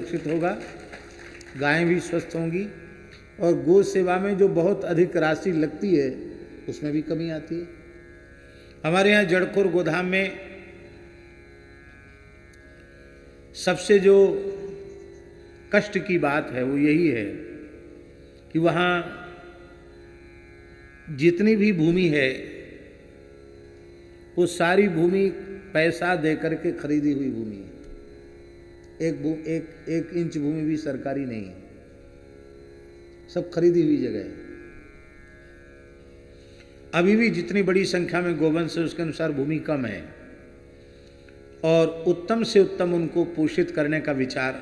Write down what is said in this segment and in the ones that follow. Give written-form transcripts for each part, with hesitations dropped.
सुरक्षित होगा, गायें भी स्वस्थ होंगी और गो सेवा में जो बहुत अधिक राशि लगती है उसमें भी कमी आती है। हमारे यहाँ जड़खोर गोधाम में सबसे जो कष्ट की बात है वो यही है कि वहाँ जितनी भी भूमि है वो सारी भूमि पैसा दे करके खरीदी हुई भूमि है। एक इंच भूमि भी सरकारी नहीं है, सब खरीदी हुई जगह है। अभी भी जितनी बड़ी संख्या में गोवंश है उसके अनुसार भूमि कम है और उत्तम से उत्तम उनको पोषित करने का विचार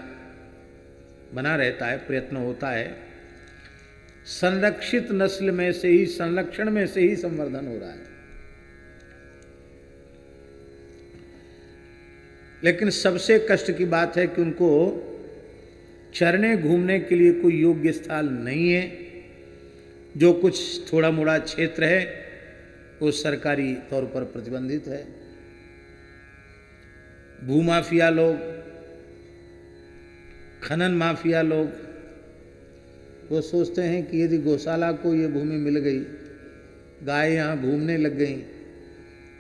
बना रहता है, प्रयत्न होता है। संरक्षित नस्ल में से ही, संरक्षण में से ही संवर्धन हो रहा है। लेकिन सबसे कष्ट की बात है कि उनको चरने घूमने के लिए कोई योग्य स्थल नहीं है। जो कुछ थोड़ा मोड़ा क्षेत्र है वो सरकारी तौर पर प्रतिबंधित है। भूमाफिया लोग, खनन माफिया लोग वो सोचते हैं कि यदि गौशाला को ये भूमि मिल गई, गाय यहाँ घूमने लग गई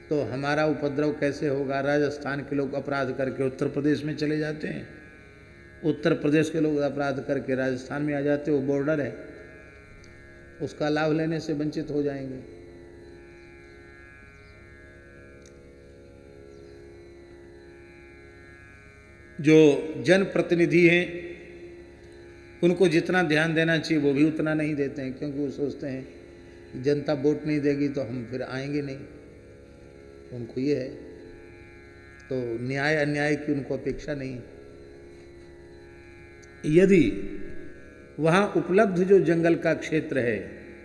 तो हमारा उपद्रव कैसे होगा। राजस्थान के लोग अपराध करके उत्तर प्रदेश में चले जाते हैं, उत्तर प्रदेश के लोग अपराध करके राजस्थान में आ जाते हैं। वो बॉर्डर है, उसका लाभ लेने से वंचित हो जाएंगे। जो जनप्रतिनिधि हैं उनको जितना ध्यान देना चाहिए वो भी उतना नहीं देते हैं, क्योंकि वो सोचते हैं कि जनता वोट नहीं देगी तो हम फिर आएंगे नहीं। उनको ये है, तो न्याय अन्याय की उनको अपेक्षा नहीं। यदि वहाँ उपलब्ध जो जंगल का क्षेत्र है,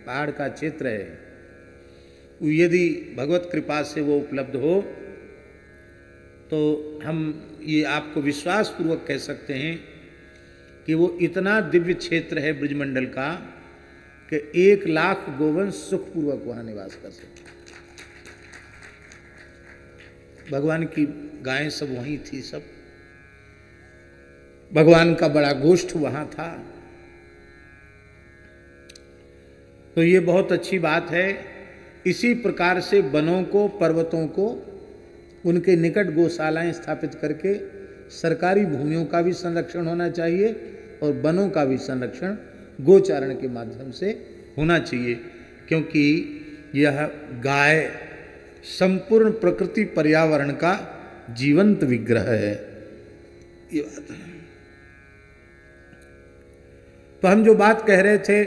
पहाड़ का क्षेत्र है, यदि भगवत कृपा से वो उपलब्ध हो तो हम ये आपको विश्वास पूर्वक कह सकते हैं कि वो इतना दिव्य क्षेत्र है ब्रजमंडल का कि 1 लाख गोवंश सुखपूर्वक वहाँ निवास कर सकते। भगवान की गायें सब वहीं थी, सब भगवान का बड़ा गोष्ठ वहाँ था। तो ये बहुत अच्छी बात है। इसी प्रकार से वनों को, पर्वतों को, उनके निकट गौशालाएं स्थापित करके सरकारी भूमियों का भी संरक्षण होना चाहिए और वनों का भी संरक्षण गोचारण के माध्यम से होना चाहिए, क्योंकि यह गाय संपूर्ण प्रकृति पर्यावरण का जीवंत विग्रह है। ये बात है। तो हम जो बात कह रहे थे,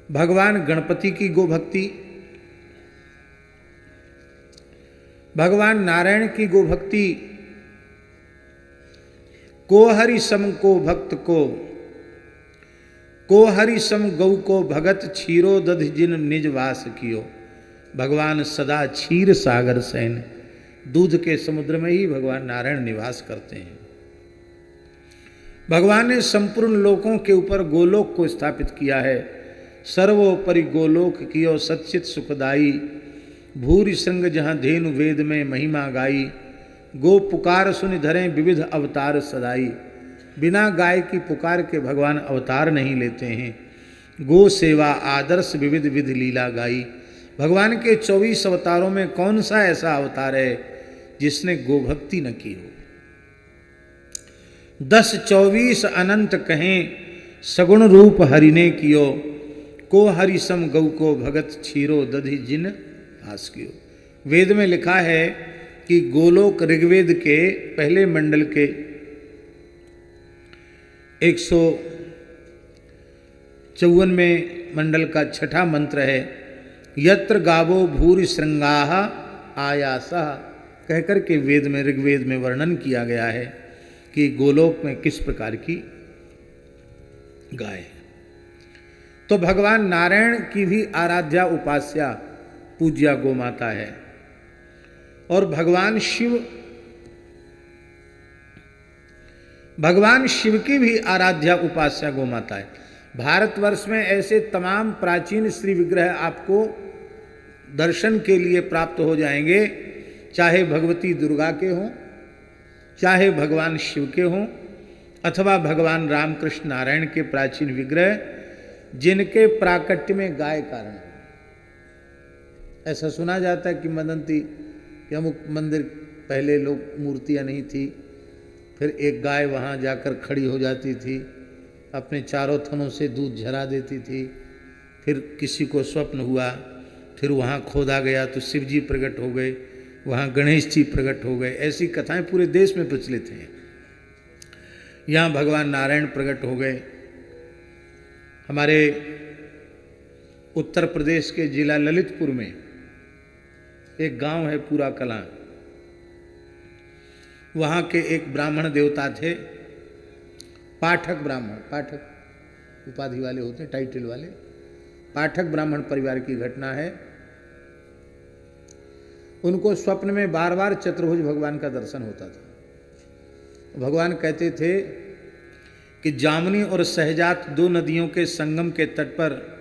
भगवान गणपति की गोभक्ति, भगवान नारायण की गोभक्ति, को हरि सम को भक्त को हरि सम गौ को भगत क्षीरो दध जिन निज वास कियो। भगवान सदा क्षीर सागर सैन, दूध के समुद्र में ही भगवान नारायण निवास करते हैं। भगवान ने संपूर्ण लोकों के ऊपर गोलोक को स्थापित किया है। सर्वोपरि गोलोक कियो सच्चित सुखदाई, भूरि श्रृंग जहाँ धेनु वेद में महिमा गाई। गो पुकार सुनि धरें विविध अवतार सदाई। बिना गाय की पुकार के भगवान अवतार नहीं लेते हैं। गो सेवा आदर्श विविध विधि लीला गाई। भगवान के 24 अवतारों में कौन सा ऐसा अवतार है जिसने गोभक्ति न की हो। 10 24 अनंत कहें सगुण रूप हरि ने कियो। को हरि सम गौ को भगत क्षीरो दधि जिन भास कियो। वेद में लिखा है कि गोलोक ऋग्वेद के पहले मंडल के 154वें मंडल का 6ठा मंत्र है, यत्र गावो भूरि श्रृंगाः आयासः, कहकर के वेद में, ऋग्वेद में वर्णन किया गया है कि गोलोक में किस प्रकार की गाय। तो भगवान नारायण की भी आराध्या उपास्या पूज्या गोमाता है और भगवान शिव की भी आराध्या उपास्या गोमाता है। भारतवर्ष में ऐसे तमाम प्राचीन श्री विग्रह आपको दर्शन के लिए प्राप्त हो जाएंगे, चाहे भगवती दुर्गा के हों चाहे भगवान शिव के हों अथवा भगवान रामकृष्ण नारायण के प्राचीन विग्रह, जिनके प्राकट्य में गाय कारण है। ऐसा सुना जाता है कि मदंती कि अमुक मंदिर पहले लोग मूर्तियां नहीं थी, फिर एक गाय वहाँ जाकर खड़ी हो जाती थी, अपने चारों थनों से दूध झरा देती थी। फिर किसी को स्वप्न हुआ, फिर वहाँ खोदा गया तो शिव जी प्रकट हो गए, वहाँ गणेश जी प्रकट हो गए। ऐसी कथाएं पूरे देश में प्रचलित हैं। यहाँ भगवान नारायण प्रकट हो गए। हमारे उत्तर प्रदेश के जिला ललितपुर में एक गांव है पूरा कलां, वहाँ के एक ब्राह्मण देवता थे, पाठक ब्राह्मण, पाठक उपाधि वाले होते हैं, टाइटल वाले। पाठक ब्राह्मण परिवार की घटना है। उनको स्वप्न में बार बार चतुर्भुज भगवान का दर्शन होता था। भगवान कहते थे कि जामनी और सहजात दो नदियों के संगम के तट पर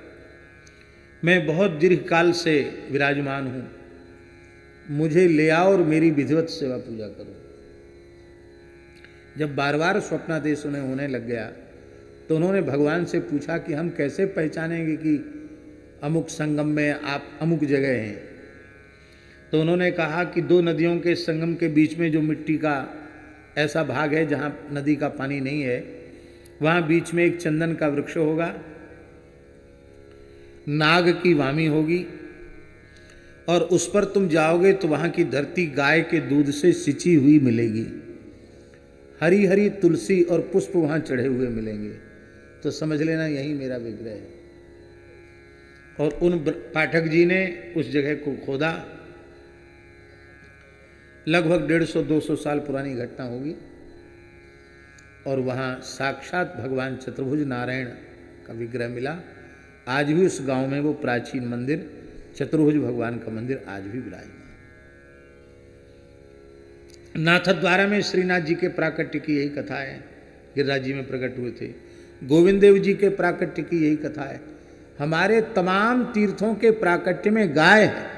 मैं बहुत दीर्घकाल से विराजमान हूँ, मुझे ले आओ और मेरी विधिवत सेवा पूजा करो। जब बार बार स्वप्नादेश उन्हें होने लग गया तो उन्होंने भगवान से पूछा कि हम कैसे पहचानेंगे कि अमुक संगम में आप अमुक जगह हैं। तो उन्होंने कहा कि दो नदियों के संगम के बीच में जो मिट्टी का ऐसा भाग है जहाँ नदी का पानी नहीं है, वहाँ बीच में एक चंदन का वृक्ष होगा, नाग की वामी होगी, और उस पर तुम जाओगे तो वहाँ की धरती गाय के दूध से सिंची हुई मिलेगी। हरी हरी तुलसी और पुष्प वहाँ चढ़े हुए मिलेंगे। तो समझ लेना यही मेरा विग्रह है। और उन पाठक जी ने उस जगह को खोदा। लगभग 150-200 साल पुरानी घटना होगी। और वहाँ साक्षात भगवान चतुर्भुज नारायण का विग्रह मिला। आज भी उस गांव में वो प्राचीन मंदिर, चतुर्भुज भगवान का मंदिर आज भी विराजमान। नाथद्वारा में श्रीनाथ जी के प्राकट्य की यही कथा है, गिरिराज जी में प्रकट हुए थे। गोविंद देव जी के प्राकट्य की यही कथा है। हमारे तमाम तीर्थों के प्राकट्य में गाय है।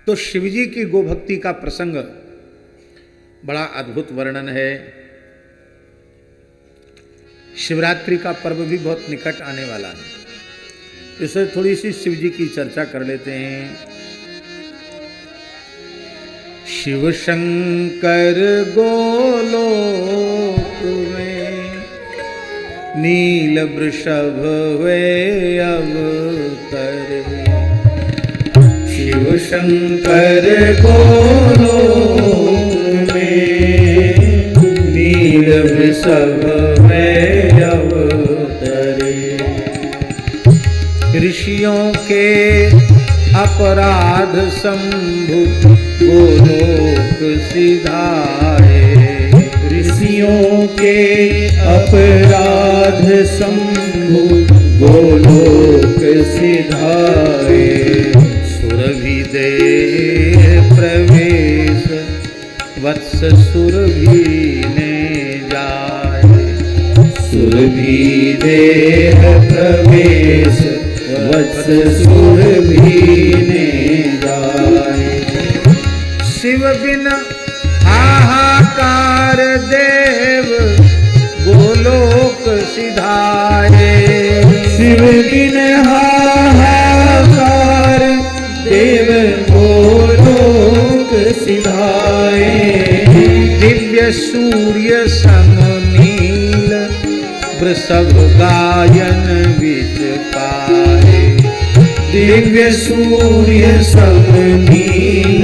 तो शिवजी की गोभक्ति का प्रसंग बड़ा अद्भुत वर्णन है। शिवरात्रि का पर्व भी बहुत निकट आने वाला है, इससे थोड़ी सी शिवजी की चर्चा कर लेते हैं। शिव शंकर गोलोक में नील वृषभ वे अवतरे। शिव शंकर गोलोक में नील वृषभ वे अवतरे। ऋषियों के अपराध शंभु गोलोक सिधाए। ऋषियों के अपराध शंभु गोलोक सिधाए। सुरभि देह प्रवेश वत्स सुरभि ने जाए। सुरभि देह प्रवेश वत्स सुरभि ने जाए। शिव बिन हाहाकार देव गोलोक सिधाए। शिव बिन हाहाकार देव गोलोक सिधाए। दिव्य सूर्य सम नील वृषभ गायन विच पाए। दिव्य सूर्य सम नील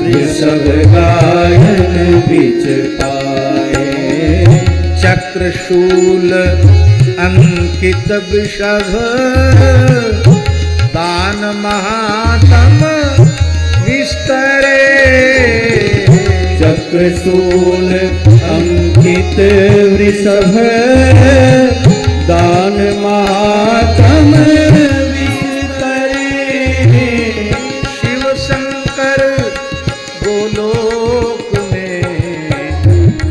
वृषभ गायन बिच पाए। चक्रशूल अंकित वृषभ दान महातम विस्तरे। चक्रशूल अंकित वृषभ दान महातम विस्तरे। शिव शंकर गोलोक में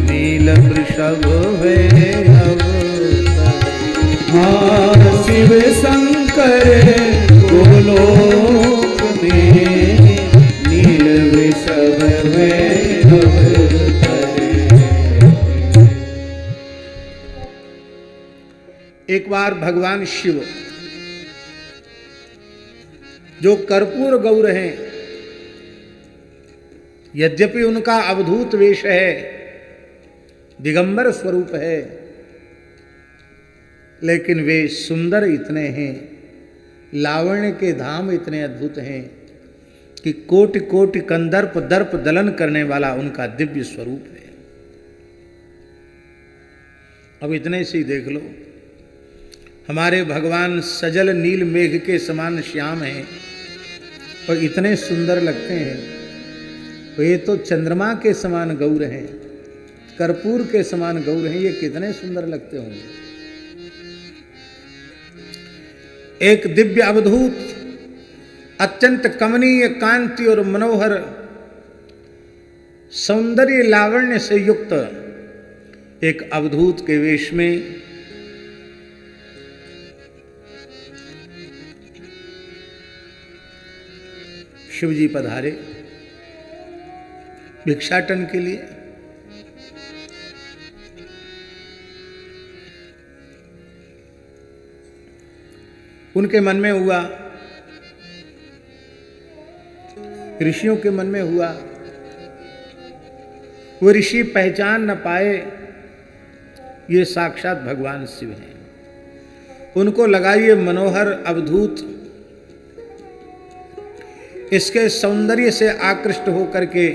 नील वृषभ वे अवतरे। हाँ, शिव शंकर गोलोक में नील वृषभ एक बार भगवान शिव जो कर्पूर गौर हैं, यद्यपि उनका अवधूत वेश है, दिगंबर स्वरूप है, लेकिन वे सुंदर इतने हैं, लावण्य के धाम इतने अद्भुत हैं कि कोटि कोटि कंदर्प दर्प दलन करने वाला उनका दिव्य स्वरूप है। अब इतने से ही देख लो, हमारे भगवान सजल नील मेघ के समान श्याम हैं और इतने सुंदर लगते हैं। तो ये तो चंद्रमा के समान गौर हैं, कर्पूर के समान गौर हैं, ये कितने सुंदर लगते होंगे। एक दिव्य अवधूत अत्यंत कमनीय कांति और मनोहर सौंदर्य लावण्य से युक्त एक अवधूत के वेश में शिवजी पधारे भिक्षाटन के लिए। उनके मन में हुआ, ऋषियों के मन में हुआ, वो ऋषि पहचान न पाए ये साक्षात भगवान शिव हैं। उनको लगा ये मनोहर अवधूत इसके सौंदर्य से आकृष्ट होकर के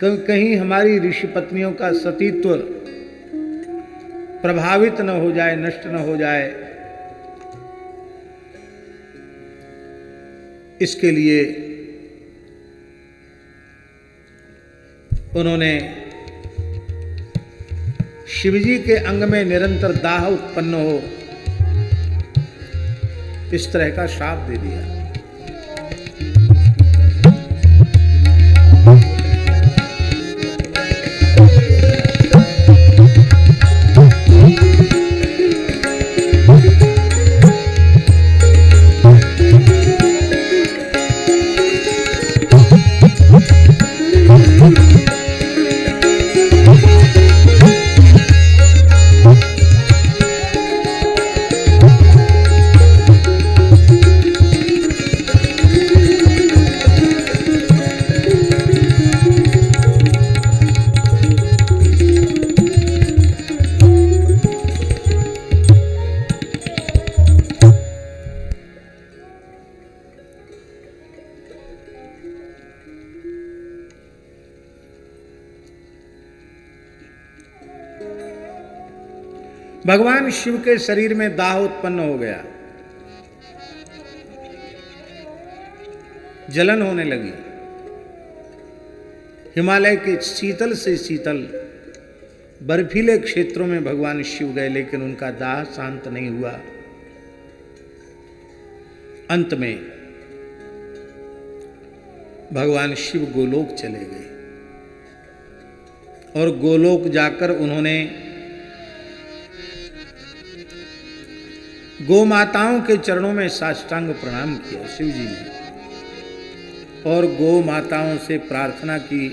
कहीं हमारी ऋषि पत्नियों का सतीत्व प्रभावित न हो जाए, नष्ट न हो जाए, इसके लिए उन्होंने शिवजी के अंग में निरंतर दाह उत्पन्न हो इस तरह का श्राप दे दिया। भगवान शिव के शरीर में दाह उत्पन्न हो गया, जलन होने लगी। हिमालय के शीतल से शीतल बर्फीले क्षेत्रों में भगवान शिव गए, लेकिन उनका दाह शांत नहीं हुआ। अंत में भगवान शिव गोलोक चले गए और गोलोक जाकर उन्होंने गौ माताओं के चरणों में साष्टांग प्रणाम किया शिव जी ने, और गौ माताओं से प्रार्थना की।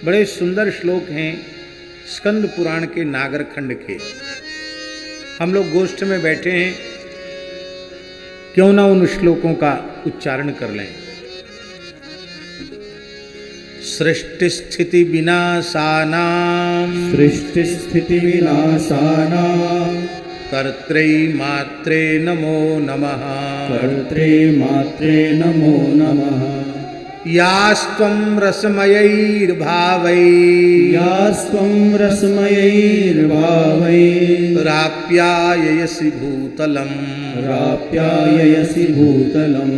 बड़े सुंदर श्लोक हैं स्कंद पुराण के नागर खंड के। हम लोग गोष्ठ में बैठे हैं, क्यों ना उन श्लोकों का उच्चारण कर लें। सृष्टि स्थिति विनाशानां, सृष्टि स्थिति विनाशानां, कर्त्रे मात्रे नमो नमः, कर्त्रे मात्रे नमो नमः। यास्त्वं रसमयैर्भावैः, यास्त्वं रसमयैर्भावैः, राप्याययसि भूतलम्, राप्याययसि भूतलम्।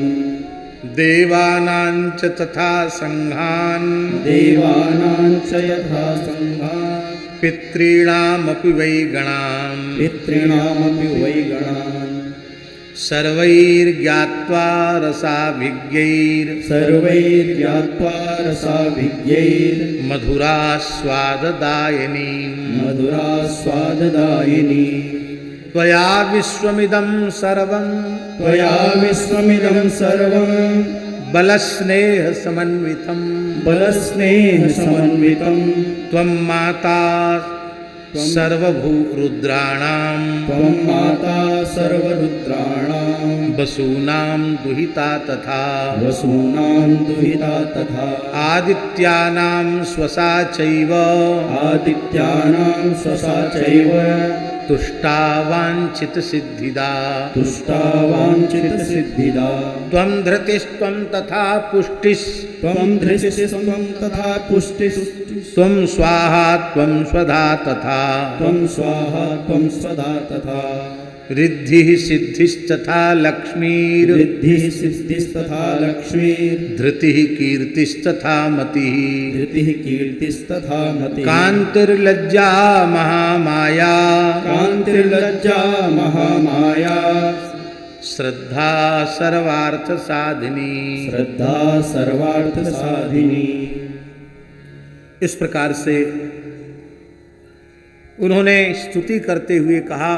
देवानां च तथा संघान्, देवानां च यथा संघान्, पितॄणामपि वै गणान्, पितॄणामपि वै गणान्। सर्वैर्ज्ञात्वा रसाभिज्ञैर्, सर्वैर्ज्ञात्वा रसाभिज्ञैर्, मधुरास्वाददायिनी, मधुरास्वाददायिनी। त्वया विश्वमिदं सर्वं, त्वया विश्वमिदं सर्वं, बलस्नेह समन्वितम्, बलस्नेह समन्वितं त्वं माता सर्वभूरुद्राणां त्वं माता सर्वरुद्राणां वसूनां दुहिता तथा वसूनां दुहिता तथा आदित्यानां स्वसा चैव आदित्यानां स्वसा चैव तुष्टा वाञ्छित सिद्धिदा तुष्टा वाञ्छित सिद्धिदा त्वं धृतिस्त्वं तथा पुष्टिस् त्वं धृतिस्त्वं तथा पुष्टिस् त्वं स्वाहा त्वं स्वधा तथा त्वं स्वाहा त्वं स्वधा तथा रिद्धिः सिद्धिस्तथा लक्ष्मीर् रिद्धिः सिद्धिस्तथा लक्ष्मीर् धृतिः कीर्तिस्तथा मतिः धृतिः कीर्तिस्तथा मतिः कान्तिर्लज्जा महामाया कान्तिर्लज्जा महामाया श्रद्धा सर्वार्थ साधिनी श्रद्धा सर्वार्थ साधिनी। इस प्रकार से उन्होंने स्तुति करते हुए कहा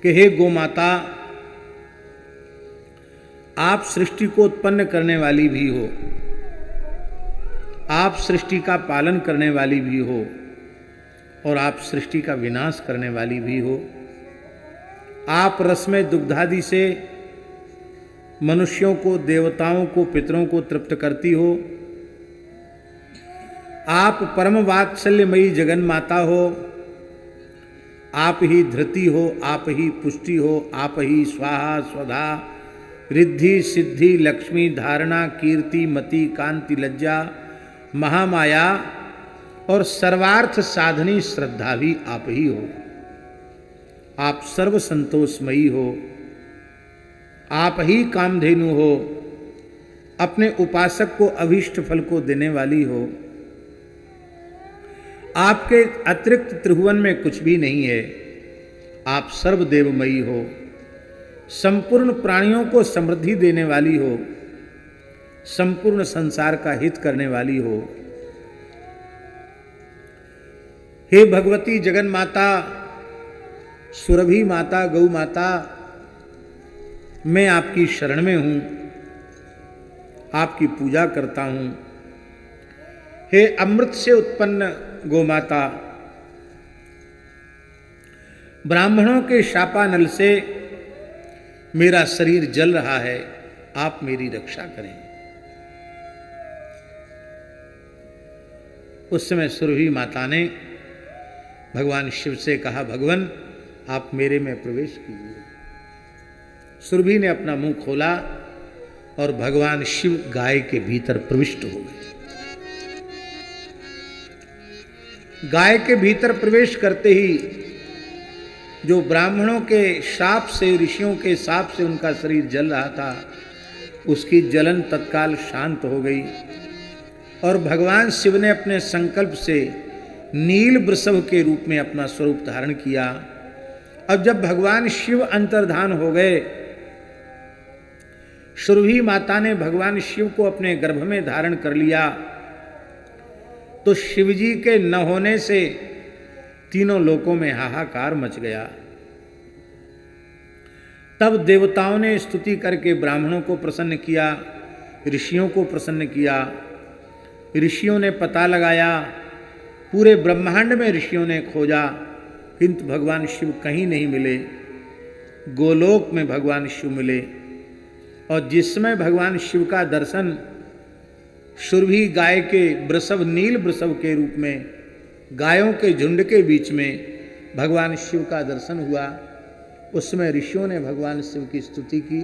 कि हे गोमाता, आप सृष्टि को उत्पन्न करने वाली भी हो, आप सृष्टि का पालन करने वाली भी हो और आप सृष्टि का विनाश करने वाली भी हो। आप रसमय दुग्धादि से मनुष्यों को, देवताओं को, पितरों को तृप्त करती हो। आप परम वात्सल्यमयी जगन माता हो। आप ही धृति हो, आप ही पुष्टि हो, आप ही स्वाहा स्वधा रिद्धि सिद्धि लक्ष्मी धारणा कीर्ति मति कांति लज्जा महामाया और सर्वार्थ साधनी श्रद्धा भी आप ही हो। आप सर्व संतोषमयी हो, आप ही कामधेनु हो, अपने उपासक को अभीष्ट फल को देने वाली हो। आपके अतिरिक्त त्रिभुवन में कुछ भी नहीं है। आप सर्वदेवमयी हो, संपूर्ण प्राणियों को समृद्धि देने वाली हो, संपूर्ण संसार का हित करने वाली हो। हे भगवती जगन माता, सुरभि माता, गौ माता, मैं आपकी शरण में हूं, आपकी पूजा करता हूं। हे अमृत से उत्पन्न गोमाता, ब्राह्मणों के शापानल से मेरा शरीर जल रहा है, आप मेरी रक्षा करें। उस समय सुरभि माता ने भगवान शिव से कहा, भगवान आप मेरे में प्रवेश कीजिए। सुरभि ने अपना मुंह खोला और भगवान शिव गाय के भीतर प्रविष्ट हो गए। गाय के भीतर प्रवेश करते ही जो ब्राह्मणों के शाप से, ऋषियों के शाप से उनका शरीर जल रहा था, उसकी जलन तत्काल शांत हो गई और भगवान शिव ने अपने संकल्प से नील वृषभ के रूप में अपना स्वरूप धारण किया। अब जब भगवान शिव अंतर्धान हो गए, सुरभि माता ने भगवान शिव को अपने गर्भ में धारण कर लिया, तो शिवजी के न होने से तीनों लोकों में हाहाकार मच गया। तब देवताओं ने स्तुति करके ब्राह्मणों को प्रसन्न किया, ऋषियों को प्रसन्न किया। ऋषियों ने पता लगाया, पूरे ब्रह्मांड में ऋषियों ने खोजा, किंतु भगवान शिव कहीं नहीं मिले। गोलोक में भगवान शिव मिले और जिस समय भगवान शिव का दर्शन सुरभि गाय के वृषभ, नील वृषभ के रूप में गायों के झुंड के बीच में भगवान शिव का दर्शन हुआ, उस समय ऋषियों ने भगवान शिव की स्तुति की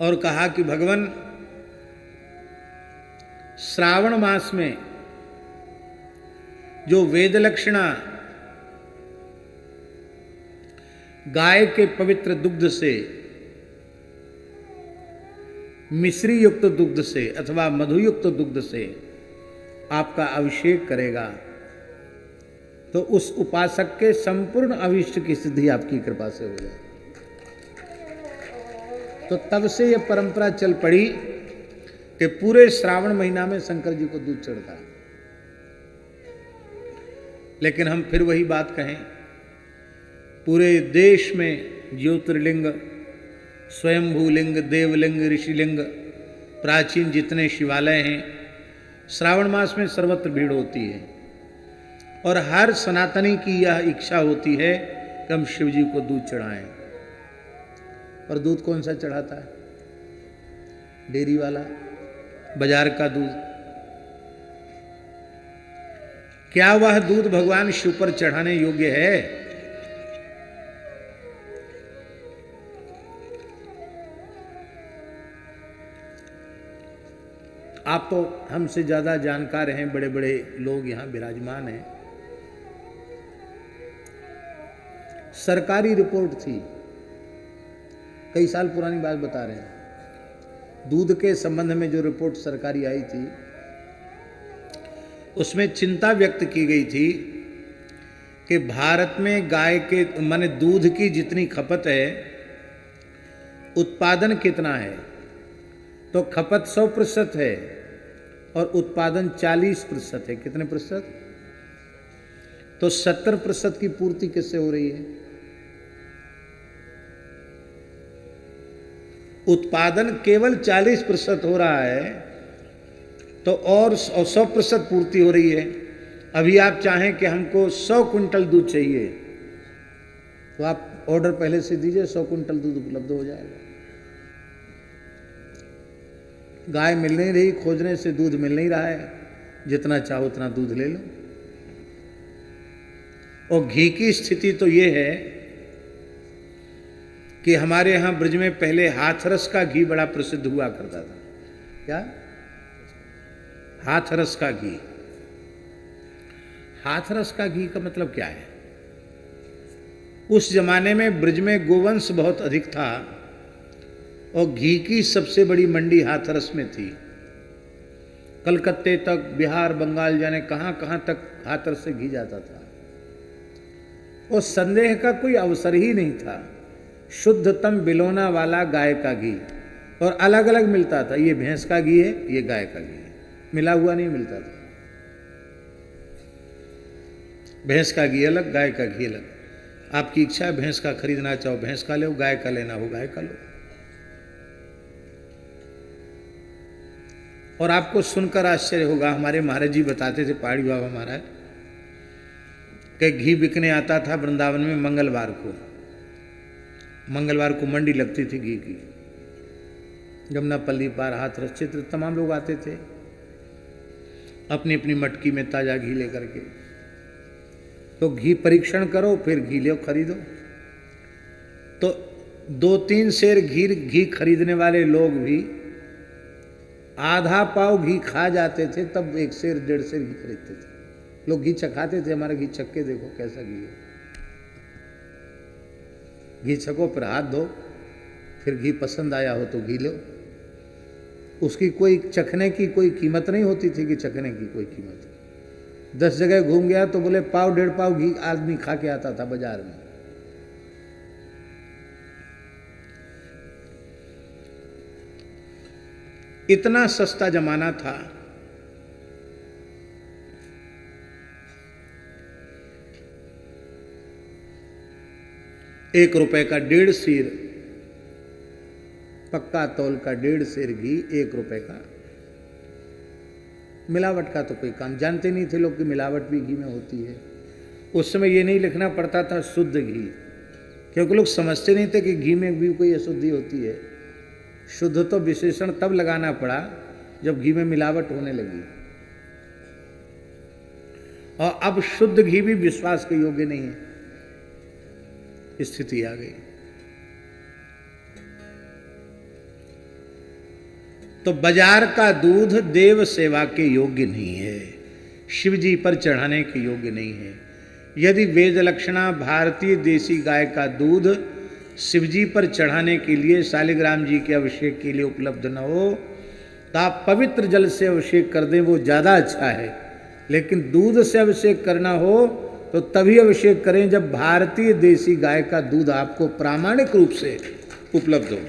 और कहा कि भगवान, श्रावण मास में जो वेद लक्षणा गाय के पवित्र दुग्ध से, मिश्री युक्त दुग्ध से अथवा मधुयुक्त दुग्ध से आपका अभिषेक करेगा, तो उस उपासक के संपूर्ण अभिष्ट की सिद्धि आपकी कृपा से हो जाए। तो तब से यह परंपरा चल पड़ी कि पूरे श्रावण महीना में शंकर जी को दूध चढ़ता। लेकिन हम फिर वही बात कहें, पूरे देश में ज्योतिर्लिंग, स्वयंभू लिंग, देवलिंग, ऋषिलिंग प्राचीन जितने शिवालय हैं, श्रावण मास में सर्वत्र भीड़ होती है और हर सनातनी की यह इच्छा होती है कि हम शिव जी को दूध चढ़ाएं। और दूध कौन सा चढ़ाता है? डेयरी वाला, बाजार का दूध। क्या वह दूध भगवान शिव पर चढ़ाने योग्य है? आप तो हमसे ज्यादा जानकार हैं, बड़े बड़े लोग यहां विराजमान हैं। सरकारी रिपोर्ट थी, कई साल पुरानी बात बता रहे हैं, दूध के संबंध में जो रिपोर्ट सरकारी आई थी उसमें चिंता व्यक्त की गई थी कि भारत में गाय के माने दूध की जितनी खपत है, उत्पादन कितना है? तो खपत 100% है और उत्पादन 40% है। कितने प्रतिशत? तो 70% की पूर्ति किससे हो रही है? उत्पादन केवल 40% हो रहा है तो और 100% पूर्ति हो रही है। अभी आप चाहें कि हमको 100 कुंटल दूध चाहिए तो आप ऑर्डर पहले से दीजिए, 100 कुंटल दूध उपलब्ध हो जाएगा। गाय मिल नहीं रही, खोजने से दूध मिल नहीं रहा है, जितना चाहो उतना दूध ले लो। और घी की स्थिति तो ये है कि हमारे यहां ब्रज में पहले हाथरस का घी बड़ा प्रसिद्ध हुआ करता था। क्या? हाथरस का घी। हाथरस का घी का मतलब क्या है? उस जमाने में ब्रज में गोवंश बहुत अधिक था और घी की सबसे बड़ी मंडी हाथरस में थी। कलकत्ते तक, बिहार, बंगाल, जाने कहां कहां तक हाथरस से घी जाता था। और संदेह का कोई अवसर ही नहीं था। शुद्धतम बिलोना वाला गाय का घी, और अलग अलग मिलता था। ये भैंस का घी है, ये गाय का घी है, मिला हुआ नहीं मिलता था। भैंस का घी अलग, गाय का घी अलग। आपकी इच्छा है भैंस का खरीदना चाहो भैंस का लो, गाय का लेना हो गाय का लो। और आपको सुनकर आश्चर्य होगा, हमारे महाराज जी बताते थे, पहाड़ी बाबा महाराज, कि घी बिकने आता था वृंदावन में मंगलवार को। मंगलवार को मंडी लगती थी घी की। जमुनापल्ली पार, हाथरस, चित्र, तमाम लोग आते थे अपनी अपनी मटकी में ताजा घी लेकर के। तो घी परीक्षण करो, फिर घी लो, खरीदो। तो 2-3 सेर घी खरीदने वाले लोग भी आधा पाव घी खा जाते थे, तब 1 सेर 1.5 सेर घी खरीदते थे। लोग घी चखाते थे, हमारा घी चख के देखो कैसा घी है। घी छको, फिर हाथ धो, फिर घी पसंद आया हो तो घी लो। उसकी कोई चखने की कोई कीमत नहीं होती थी कि चखने की कोई कीमत। 10 जगह घूम गया तो बोले 1.5 पाव घी आदमी खा के आता था बाजार में। इतना सस्ता जमाना था। ₹1 का 1.5 सेर, पक्का तौल का 1.5 सेर घी 1 रुपए का। मिलावट का तो कोई काम, जानते नहीं थे लोग कि मिलावट भी घी में होती है। उस समय ये नहीं लिखना पड़ता था शुद्ध घी, क्योंकि लोग समझते नहीं थे कि घी में भी कोई अशुद्धि होती है। शुद्ध तो विशेषण तब लगाना पड़ा जब घी में मिलावट होने लगी। और अब शुद्ध घी भी विश्वास के योग्य नहीं है, स्थिति आ गई। तो बाजार का दूध देव सेवा के योग्य नहीं है, शिव जी पर चढ़ाने के योग्य नहीं है। यदि वेद लक्षणा भारतीय देसी गाय का दूध शिव जी पर चढ़ाने के लिए, शालिग्राम जी के अभिषेक के लिए उपलब्ध न हो तो आप पवित्र जल से अभिषेक कर दें, वो ज़्यादा अच्छा है। लेकिन दूध से अभिषेक करना हो तो तभी अभिषेक करें जब भारतीय देसी गाय का दूध आपको प्रामाणिक रूप से उपलब्ध हो।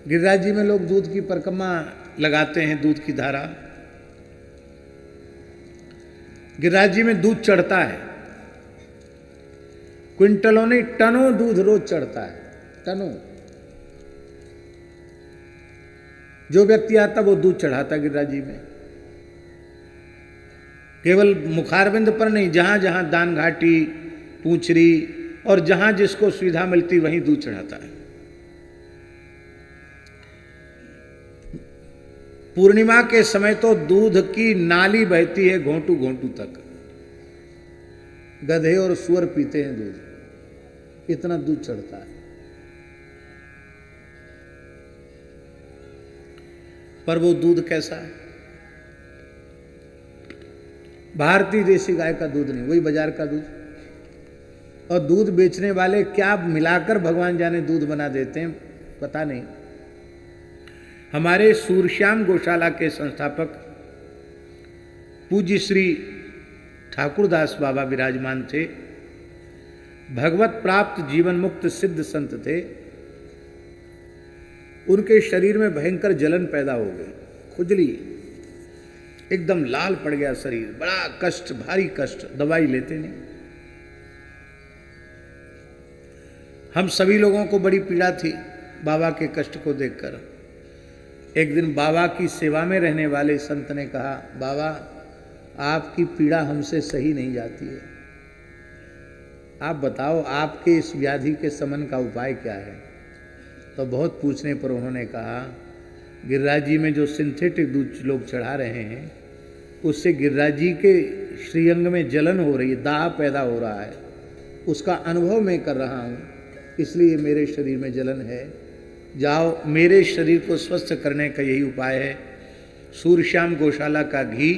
गिरिराज जी में लोग दूध की परिक्रमा लगाते हैं, दूध की धारा। गिरिराज जी में दूध चढ़ता है, क्विंटलों नहीं टनों दूध रोज चढ़ता है, टनों। जो व्यक्ति आता वो दूध चढ़ाता गिरिराज जी में। केवल मुखारविंद पर नहीं, जहां जहां दान घाटी, पूंछरी और जहां जिसको सुविधा मिलती वहीं दूध चढ़ाता है। पूर्णिमा के समय तो दूध की नाली बहती है घोंटू घोंटू तक। गधे और सुअर पीते हैं दूध, इतना दूध चढ़ता है। पर वो दूध कैसा है? भारतीय देसी गाय का दूध नहीं, वही बाजार का दूध। और दूध बेचने वाले क्या मिलाकर भगवान जाने दूध बना देते हैं, पता नहीं। हमारे सूरश्याम गौशाला के संस्थापक पूज्य श्री ठाकुरदास बाबा विराजमान थे। भगवत प्राप्त जीवन मुक्त सिद्ध संत थे। उनके शरीर में भयंकर जलन पैदा हो गई, खुजली, एकदम लाल पड़ गया शरीर, बड़ा कष्ट, भारी कष्ट, दवाई लेते नहीं। हम सभी लोगों को बड़ी पीड़ा थी बाबा के कष्ट को देखकर। एक दिन बाबा की सेवा में रहने वाले संत ने कहा, बाबा आपकी पीड़ा हमसे सही नहीं जाती है, आप बताओ आपके इस व्याधि के शमन का उपाय क्या है। तो बहुत पूछने पर उन्होंने कहा, गिरिराज जी में जो सिंथेटिक दूध लोग चढ़ा रहे हैं उससे गिरिराज जी के श्रीअंग में जलन हो रही है, दाह पैदा हो रहा है, उसका अनुभव मैं कर रहा हूँ, इसलिए मेरे शरीर में जलन है। जाओ, मेरे शरीर को स्वस्थ करने का यही उपाय है, सूरश्याम गौशाला का घी,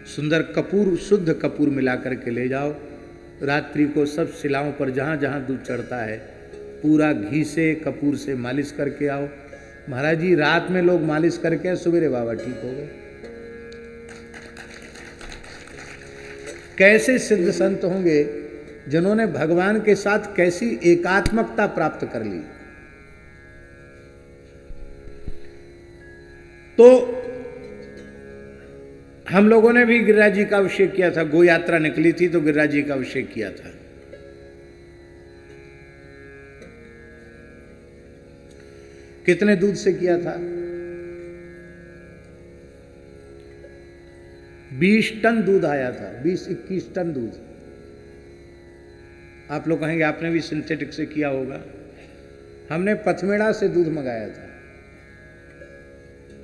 सुंदर कपूर, शुद्ध कपूर मिला करके ले जाओ। रात्रि को सब शिलाओं पर जहाँ जहाँ दूध चढ़ता है पूरा घी से, कपूर से मालिश करके आओ। महाराज जी रात में लोग मालिश करके सवेरे बाबा ठीक हो गए। कैसे सिद्ध संत होंगे जिन्होंने भगवान के साथ कैसी एकात्मकता प्राप्त कर ली। तो हम लोगों ने भी गिरिराज जी का अभिषेक किया था, गो यात्रा निकली थी तो गिरिराज जी का अभिषेक किया था। कितने दूध से किया था? 20 टन दूध आया था, 20-21 टन दूध। आप लोग कहेंगे आपने भी सिंथेटिक से किया होगा। हमने पथमेड़ा से दूध मंगाया था,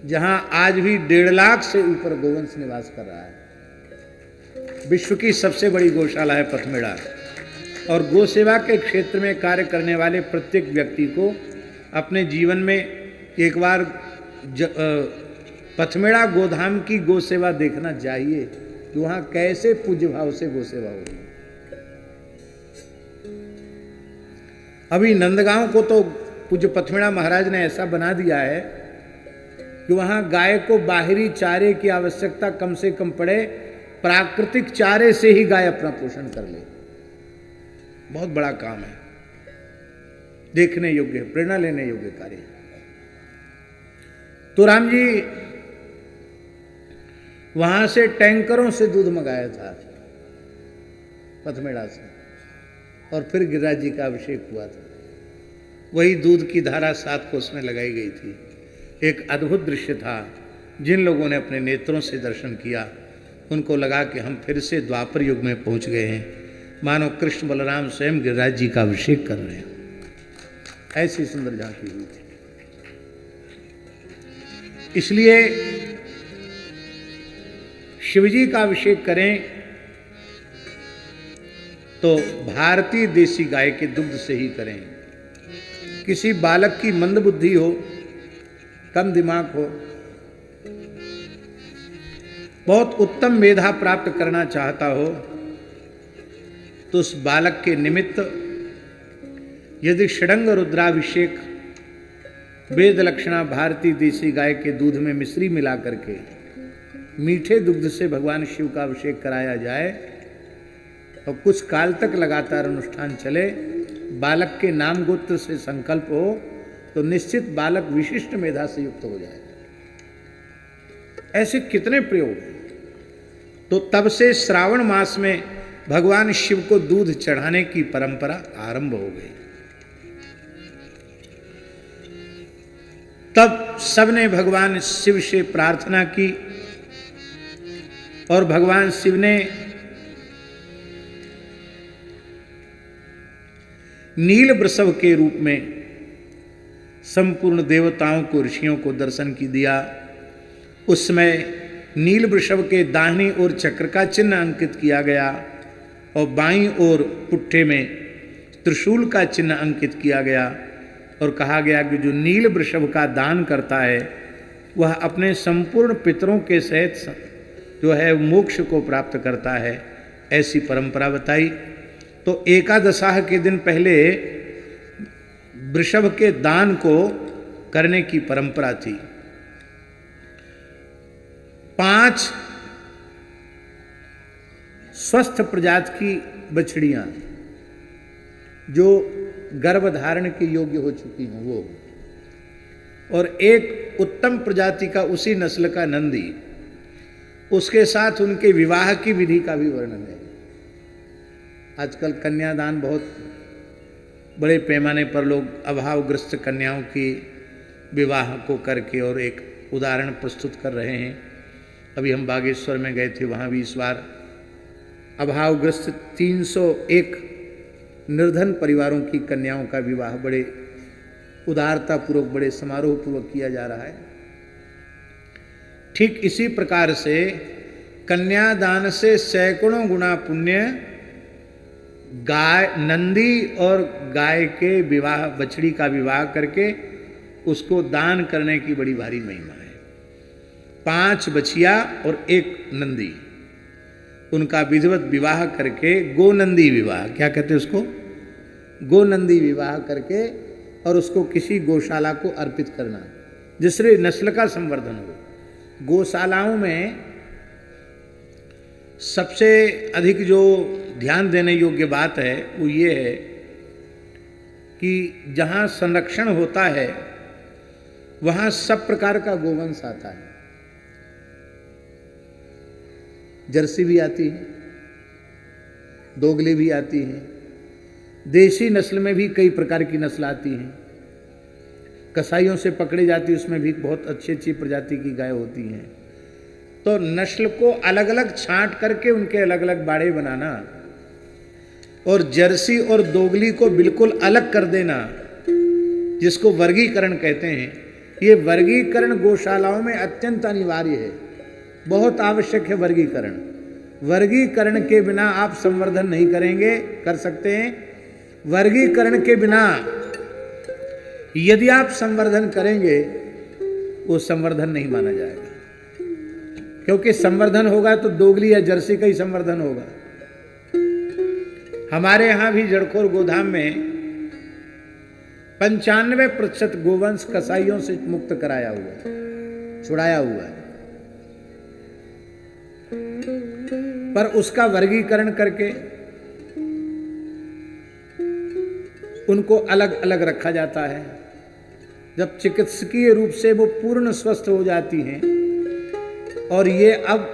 जहां आज भी 1.5 लाख से ऊपर गोवंश निवास कर रहा है। विश्व की सबसे बड़ी गौशाला है पथमेड़ा। और गो सेवा के क्षेत्र में कार्य करने वाले प्रत्येक व्यक्ति को अपने जीवन में एक बार पथमेड़ा गोधाम की गो सेवा देखना चाहिए कि वहां कैसे पूज्य भाव से गो सेवा होगी। अभी नंदगांव को तो पूज्य पथमेड़ा महाराज ने ऐसा बना दिया है कि वहां गाय को बाहरी चारे की आवश्यकता कम से कम पड़े, प्राकृतिक चारे से ही गाय अपना पोषण कर ले। बहुत बड़ा काम है, देखने योग्य, प्रेरणा लेने योग्य कार्य। तो राम जी वहां से टैंकरों से दूध मंगाया था पथमेड़ा से, और फिर गिरिराज जी का अभिषेक हुआ था। वही दूध की धारा 7 कोस में लगाई गई थी। एक अद्भुत दृश्य था। जिन लोगों ने अपने नेत्रों से दर्शन किया उनको लगा कि हम फिर से द्वापर युग में पहुंच गए हैं, मानो कृष्ण बलराम स्वयं गिरिराज जी का अभिषेक कर रहे हैं। ऐसी सुंदर झांकी हुई थी। इसलिए शिवजी का अभिषेक करें तो भारतीय देसी गाय के दुग्ध से ही करें। किसी बालक की मंद बुद्धि हो, कम दिमाग हो, बहुत उत्तम मेधा प्राप्त करना चाहता हो, तो उस बालक के निमित्त यदि षडंग रुद्राभिषेक वेद लक्षणा भारतीय देसी गाय के दूध में मिश्री मिला करके मीठे दुग्ध से भगवान शिव का अभिषेक कराया जाए और कुछ काल तक लगातार अनुष्ठान चले, बालक के नाम गोत्र से संकल्प हो, तो निश्चित बालक विशिष्ट मेधा से युक्त हो जाए। ऐसे कितने प्रयोग। तो तब से श्रावण मास में भगवान शिव को दूध चढ़ाने की परंपरा आरंभ हो गई। तब सबने भगवान शिव से प्रार्थना की और भगवान शिव ने नील वृषभ के रूप में संपूर्ण देवताओं को, ऋषियों को दर्शन की दिया। उस समय नील वृषभ के दाहिनी ओर चक्र का चिन्ह अंकित किया गया और बाईं ओर पुट्ठे में त्रिशूल का चिन्ह अंकित किया गया और कहा गया कि जो नील वृषभ का दान करता है वह अपने संपूर्ण पितरों के सहित जो है मोक्ष को प्राप्त करता है, ऐसी परंपरा बताई। तो एकादशाह के दिन पहले वृषभ के दान को करने की परंपरा थी। 5 स्वस्थ प्रजाति की बछड़ियां जो गर्भधारण के योग्य हो चुकी हैं वो, और एक उत्तम प्रजाति का उसी नस्ल का नंदी, उसके साथ उनके विवाह की विधि का भी वर्णन है। आजकल कन्यादान बहुत बड़े पैमाने पर लोग अभावग्रस्त कन्याओं की विवाह को करके और एक उदाहरण प्रस्तुत कर रहे हैं। अभी हम बागेश्वर में गए थे, वहाँ भी इस बार अभावग्रस्त 301 निर्धन परिवारों की कन्याओं का विवाह बड़े उदारतापूर्वक, बड़े समारोहपूर्वक किया जा रहा है। ठीक इसी प्रकार से कन्यादान से सैकड़ों गुना पुण्य गाय, नंदी और गाय के विवाह, बछड़ी का विवाह करके उसको दान करने की बड़ी भारी महिमा है। 5 बछिया और 1 नंदी, उनका विधिवत विवाह करके गोनंदी विवाह, क्या कहते हैं उसको, गोनंदी विवाह करके और उसको किसी गौशाला को अर्पित करना जिससे नस्ल का संवर्धन हो। गौशालाओं में सबसे अधिक जो ध्यान देने योग्य बात है वो ये है कि जहाँ संरक्षण होता है वहाँ सब प्रकार का गोवंश आता है। जर्सी भी आती है, दोगली भी आती है, देशी नस्ल में भी कई प्रकार की नस्ल आती हैं। कसाईयों से पकड़ी जाती है, उसमें भी बहुत अच्छी अच्छी प्रजाति की गाय होती हैं। तो नस्ल को अलग अलग छांट करके उनके अलग अलग बाड़े बनाना और जर्सी और दोगली को बिल्कुल अलग कर देना, जिसको वर्गीकरण कहते हैं, ये वर्गीकरण गौशालाओं में अत्यंत अनिवार्य है, बहुत आवश्यक है वर्गीकरण। वर्गीकरण के बिना आप संवर्धन नहीं करेंगे, कर सकते हैं। वर्गीकरण के बिना यदि आप संवर्धन करेंगे वो संवर्धन नहीं माना जाएगा, क्योंकि संवर्धन होगा तो दोगली या जर्सी का ही संवर्धन होगा। हमारे यहां भी जड़खोर गोधाम में 95% गोवंश कसाईयों से मुक्त कराया हुआ है, छुड़ाया हुआ है, पर उसका वर्गीकरण करके उनको अलग अलग रखा जाता है। जब चिकित्सकीय रूप से वो पूर्ण स्वस्थ हो जाती हैं और ये अब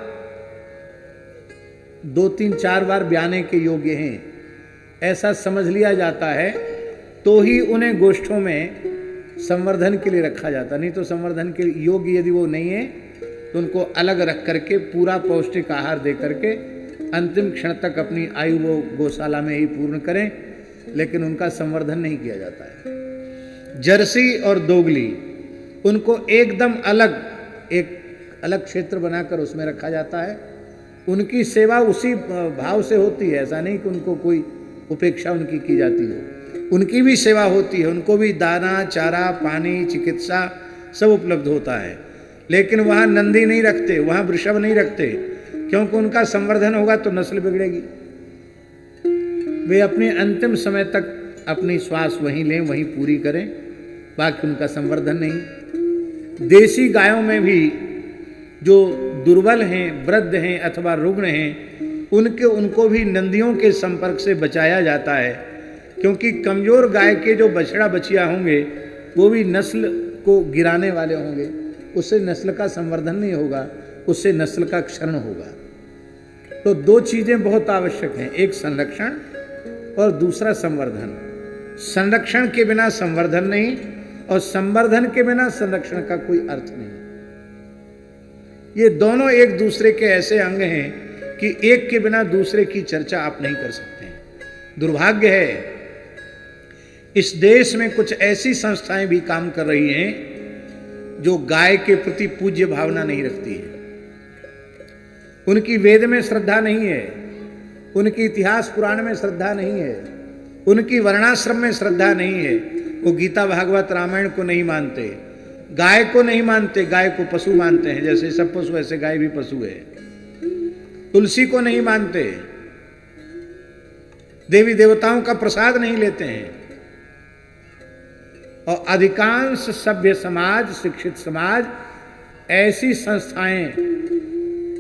2-3-4 बार ब्याने के योग्य हैं, ऐसा समझ लिया जाता है, तो ही उन्हें गोष्ठों में संवर्धन के लिए रखा जाता। नहीं तो संवर्धन के योग्य यदि वो नहीं है तो उनको अलग रख करके पूरा पौष्टिक आहार दे करके अंतिम क्षण तक अपनी आयु वो गौशाला में ही पूर्ण करें, लेकिन उनका संवर्धन नहीं किया जाता है। जर्सी और दोगली, उनको एकदम अलग, एक अलग क्षेत्र बनाकर उसमें रखा जाता है। उनकी सेवा उसी भाव से होती है, ऐसा नहीं कि उनको कोई उपेक्षा उनकी की जाती हो, उनकी भी सेवा होती है, उनको भी दाना, चारा, पानी, चिकित्सा सब उपलब्ध होता है। लेकिन वहाँ नंदी नहीं रखते, वहाँ वृषभ नहीं रखते, क्योंकि उनका संवर्धन होगा तो नस्ल बिगड़ेगी। वे अपने अंतिम समय तक अपनी श्वास वहीं लें, वहीं पूरी करें, बाकी उनका संवर्धन नहीं। देसी गायों में भी जो दुर्बल हैं, वृद्ध हैं अथवा रुग्ण हैं, उनको भी नंदियों के संपर्क से बचाया जाता है, क्योंकि कमजोर गाय के जो बछड़ा बछिया होंगे वो भी नस्ल को गिराने वाले होंगे, उससे नस्ल का संवर्धन नहीं होगा, उससे नस्ल का क्षरण होगा। तो 2 चीजें बहुत आवश्यक हैं, एक संरक्षण और दूसरा संवर्धन। संरक्षण के बिना संवर्धन नहीं और संवर्धन के बिना संरक्षण का कोई अर्थ नहीं। ये दोनों एक दूसरे के ऐसे अंग हैं कि एक के बिना दूसरे की चर्चा आप नहीं कर सकते हैं। दुर्भाग्य है, इस देश में कुछ ऐसी संस्थाएं भी काम कर रही हैं जो गाय के प्रति पूज्य भावना नहीं रखती है। उनकी वेद में श्रद्धा नहीं है, उनकी इतिहास पुराण में श्रद्धा नहीं है, उनकी वर्णाश्रम में श्रद्धा नहीं है। वो गीता भागवत रामायण को नहीं मानते, गाय को नहीं मानते, गाय को पशु मानते हैं। जैसे सब पशु ऐसे गाय भी पशु है। तुलसी को नहीं मानते, देवी देवताओं का प्रसाद नहीं लेते हैं। और अधिकांश सभ्य समाज, शिक्षित समाज, ऐसी संस्थाएं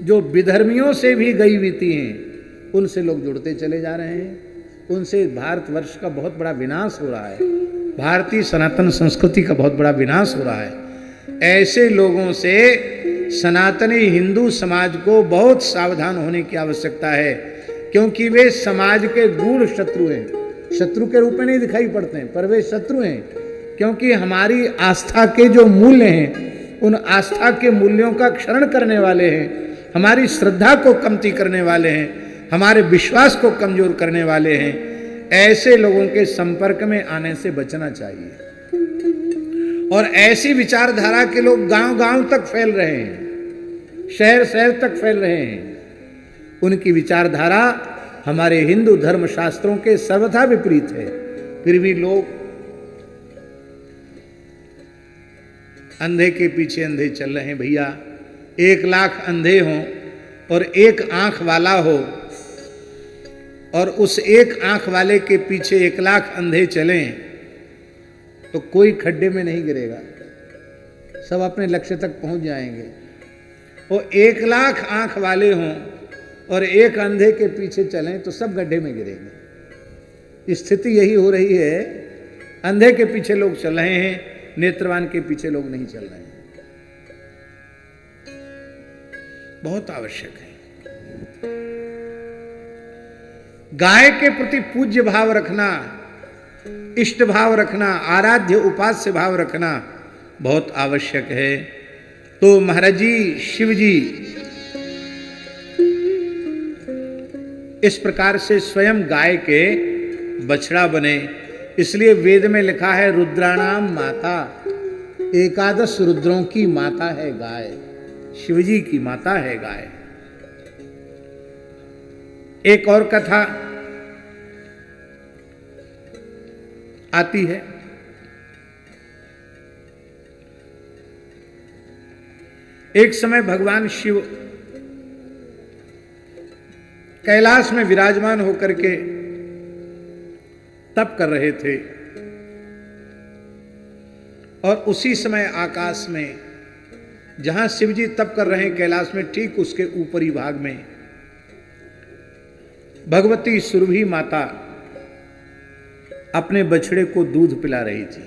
जो विधर्मियों से भी गई बीती हैं, उनसे लोग जुड़ते चले जा रहे हैं। उनसे भारतवर्ष का बहुत बड़ा विनाश हो रहा है, भारतीय सनातन संस्कृति का बहुत बड़ा विनाश हो रहा है। ऐसे लोगों से सनातनी हिंदू समाज को बहुत सावधान होने की आवश्यकता है, क्योंकि वे समाज के गूढ़ शत्रु हैं। शत्रु के रूप में नहीं दिखाई पड़ते हैं, पर वे शत्रु हैं, क्योंकि हमारी आस्था के जो मूल्य हैं, उन आस्था के मूल्यों का क्षरण करने वाले हैं, हमारी श्रद्धा को कमती करने वाले हैं, हमारे विश्वास को कमजोर करने वाले हैं। ऐसे लोगों के संपर्क में आने से बचना चाहिए। और ऐसी विचारधारा के लोग गांव-गांव तक फैल रहे हैं, शहर-शहर तक फैल रहे हैं। उनकी विचारधारा हमारे हिंदू धर्म शास्त्रों के सर्वथा विपरीत है, फिर भी लोग अंधे के पीछे अंधे चल रहे हैं। भैया, 1 लाख अंधे हों और एक आंख वाला हो, और उस एक आंख वाले के पीछे 1 लाख अंधे चलें, तो कोई खड्डे में नहीं गिरेगा, सब अपने लक्ष्य तक पहुंच जाएंगे। और 1 लाख आंख वाले हों और एक अंधे के पीछे चलें तो सब गड्ढे में गिरेंगे। स्थिति यही हो रही है, अंधे के पीछे लोग चल रहे हैं, नेत्रवान के पीछे लोग नहीं चल रहे हैं। बहुत आवश्यक है गाय के प्रति पूज्य भाव रखना, इष्ट भाव रखना, आराध्य उपास्य भाव रखना बहुत आवश्यक है। तो महाराज जी, शिव जी इस प्रकार से स्वयं गाय के बछड़ा बने। इसलिए वेद में लिखा है, रुद्राणाम माता, 11 रुद्रों की माता है गाय, शिवजी की माता है गाय। एक और कथा आती है। एक समय भगवान शिव कैलाश में विराजमान होकर के तप कर रहे थे, और उसी समय आकाश में, जहां शिवजी तप कर रहे हैं कैलाश में, ठीक उसके ऊपरी भाग में भगवती सुरभि माता अपने बछड़े को दूध पिला रही थी,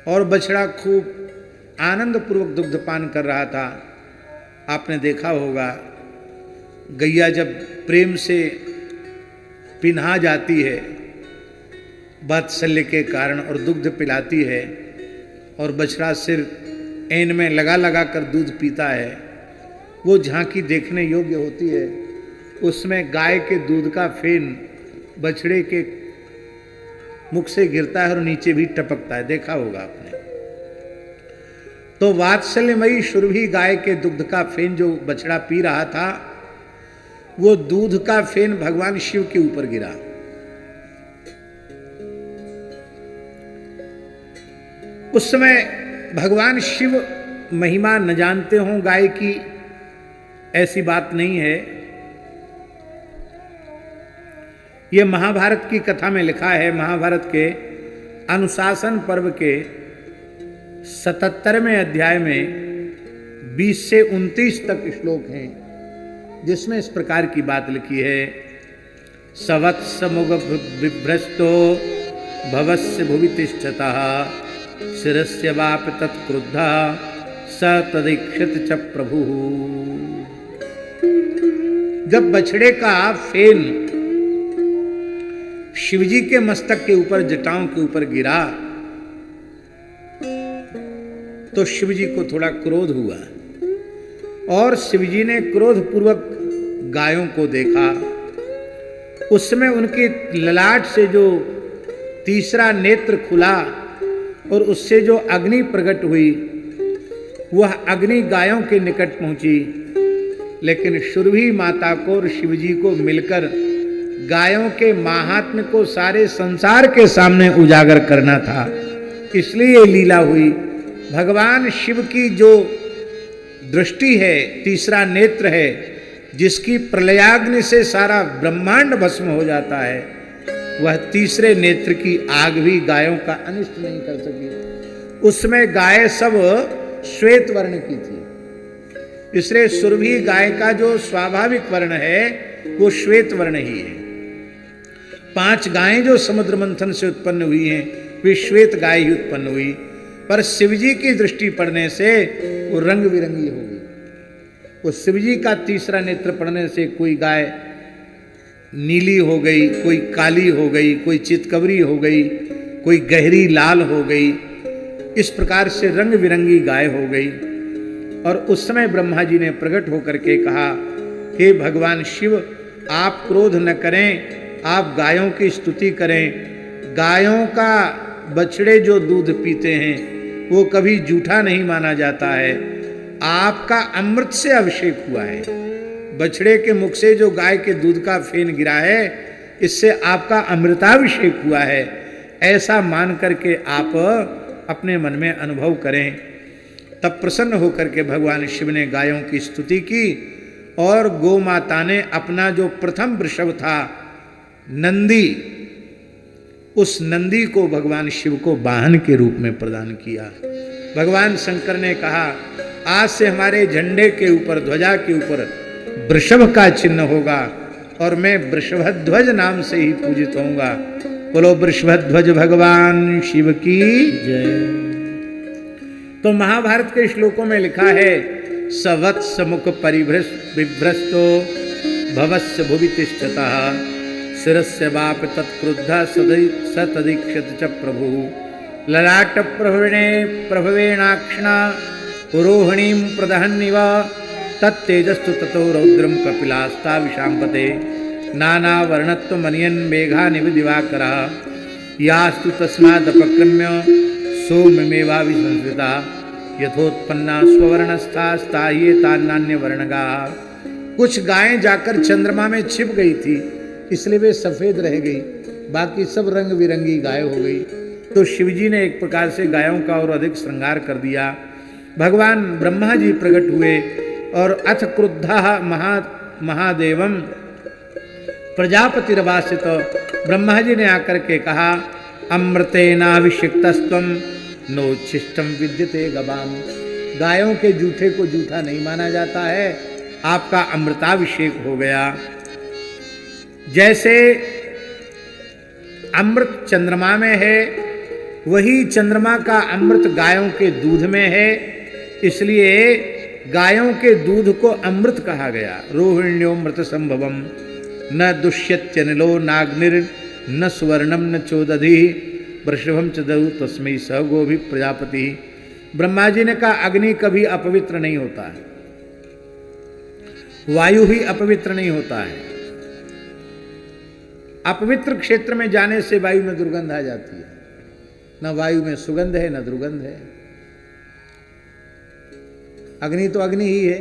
और बछड़ा खूब आनंद पूर्वक दुग्धपान कर रहा था। आपने देखा होगा, गैया जब प्रेम से पिन्हा जाती है वात्सल्य के कारण और दुग्ध पिलाती है, और बछड़ा सिर ऐन में लगा लगा कर दूध पीता है, वो झांकी देखने योग्य होती है। उसमें गाय के दूध का फेन बछड़े के मुख से गिरता है और नीचे भी टपकता है, देखा होगा आपने। तो वात्सल्यमयी सुरभि गाय के दुग्ध का फेन जो बछड़ा पी रहा था, वो दूध का फेन भगवान शिव के ऊपर गिरा। उस समय भगवान शिव महिमा न जानते हों गाय की, ऐसी बात नहीं है। यह महाभारत की कथा में लिखा है। महाभारत के अनुशासन पर्व के 77वें अध्याय में 20 से 29 तक श्लोक हैं, जिसमें इस प्रकार की बात लिखी है। सवत्समुग बिभ्रष्टो भवस्य भुवि तिष्ठतः शिरस्य वाप तत्क्रुद्धा स तदीक्षित च प्रभु। जब बछड़े का फेन शिवजी के मस्तक के ऊपर, जटाओं के ऊपर गिरा, तो शिव जी को थोड़ा क्रोध हुआ और शिव जी ने क्रोध पूर्वक गायों को देखा। उस समय उनके ललाट से जो तीसरा नेत्र खुला और उससे जो अग्नि प्रकट हुई, वह अग्नि गायों के निकट पहुंची। लेकिन सुरभि माता को और शिव जी को मिलकर गायों के महात्म्य को सारे संसार के सामने उजागर करना था, इसलिए ये लीला हुई। भगवान शिव की जो दृष्टि है, तीसरा नेत्र है, जिसकी प्रलयाग्नि से सारा ब्रह्मांड भस्म हो जाता है, वह तीसरे नेत्र की आग भी गायों का अनिष्ट नहीं कर सकी। उसमें गाय सब श्वेत वर्ण की थी, इसलिए सुरभि गाय का जो स्वाभाविक वर्ण है वो श्वेत वर्ण ही है। 5 गायें जो समुद्र मंथन से उत्पन्न हुई हैं, वे श्वेत गाय ही उत्पन्न हुई, पर शिवजी की दृष्टि पड़ने से वो रंग बिरंगी हो गई। वो शिवजी का तीसरा नेत्र पड़ने से कोई गाय नीली हो गई, कोई काली हो गई, कोई चितकबरी हो गई, कोई गहरी लाल हो गई। इस प्रकार से रंग बिरंगी गाय हो गई। और उस समय ब्रह्मा जी ने प्रकट होकर के कहा, हे भगवान शिव, आप क्रोध न करें, आप गायों की स्तुति करें। गायों का बछड़े जो दूध पीते हैं वो कभी जूठा नहीं माना जाता है। आपका अमृत से अभिषेक हुआ है, बछड़े के मुख से जो गाय के दूध का फेन गिरा है, इससे आपका अमृताभिषेक हुआ है। ऐसा मान करके आप अपने मन में अनुभव करें। तब प्रसन्न होकर के भगवान शिव ने गायों की स्तुति की और गौ माता ने अपना जो प्रथम वृषभ था नंदी, उस नंदी को भगवान शिव को वाहन के रूप में प्रदान किया। भगवान शंकर ने कहा, आज से हमारे झंडे के ऊपर, ध्वजा के ऊपर वृषभ का चिन्ह होगा और मैं वृषभध्वज नाम से ही पूजित होऊंगा। बोलो वृषभध्वज भगवान शिव की जय। तो महाभारत के श्लोकों में लिखा है, सवत्स मुख परिभ्रष्टो भवस्य भुवि तिष्ठतः शिरस्य बाप तत्क्रुद्ध सतदीक्षत च प्रभु ललाट प्रभवेणाक्षणा पुरोहिणीं प्रदहन्निव तत्तेजस्तु ततो रौद्रम कपिलास्ता विशाम्पते नानावर्णत्व मनियन मेघानिव दिवाकरः यास्तु तस्मादपक्रम्य सोममेवा विसंस्कृता यथोत्पन्ना स्ववर्णस्थास्ता ये तान्नान्य वर्णगा। कुछ गायें जाकर चंद्रमा में छिप गई थी, इसलिए वे सफेद रह गई, बाकी सब रंग बिरंगी गाय हो गई। तो शिवजी ने एक प्रकार से गायों का और अधिक श्रृंगार कर दिया। भगवान ब्रह्मा जी प्रकट हुए और अथ क्रुद्धः महादेवम प्रजापतिर्वासित, ब्रह्मा जी ने आकर के कहा, अमृतेनाभिषिक्तस्त्वं नोच्छिष्टम विद्यते गवाम। गायों के जूठे को जूठा नहीं माना जाता है, आपका अमृताभिषेक हो गया। जैसे अमृत चंद्रमा में है, वही चंद्रमा का अमृत गायों के दूध में है, इसलिए गायों के दूध को अमृत कहा गया। रोहिण्योमृत संभवम न दुष्यत्यनिलो नाग्निर न सुवर्णम न चोदधि वृषभम च दधु तस्मै स गोभि प्रजापति। ब्रह्मा जी ने कहा, अग्नि कभी अपवित्र नहीं होता है, वायु ही अपवित्र नहीं होता है। अपवित्र क्षेत्र में जाने से वायु में दुर्गंध आ जाती है, न वायु में सुगंध है न दुर्गंध है। अग्नि तो अग्नि ही है,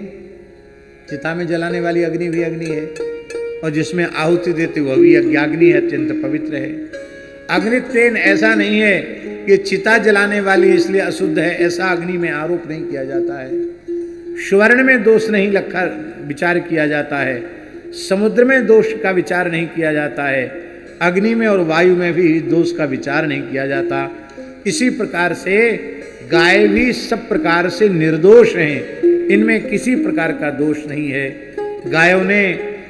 चिता में जलाने वाली अग्नि भी अग्नि है, और जिसमें आहुति देते वह भी अग्नि है, अत्यंत पवित्र है। अग्नि तेन ऐसा नहीं है कि चिता जलाने वाली इसलिए अशुद्ध है, ऐसा अग्नि में आरोप नहीं किया जाता है। स्वर्ण में दोष नहीं रखा विचार किया जाता है, समुद्र में दोष का विचार नहीं किया जाता है, अग्नि में और वायु में भी दोष का विचार नहीं किया जाता। इसी प्रकार से गाय भी सब प्रकार से निर्दोष हैं, इनमें किसी प्रकार का दोष नहीं है। गायों ने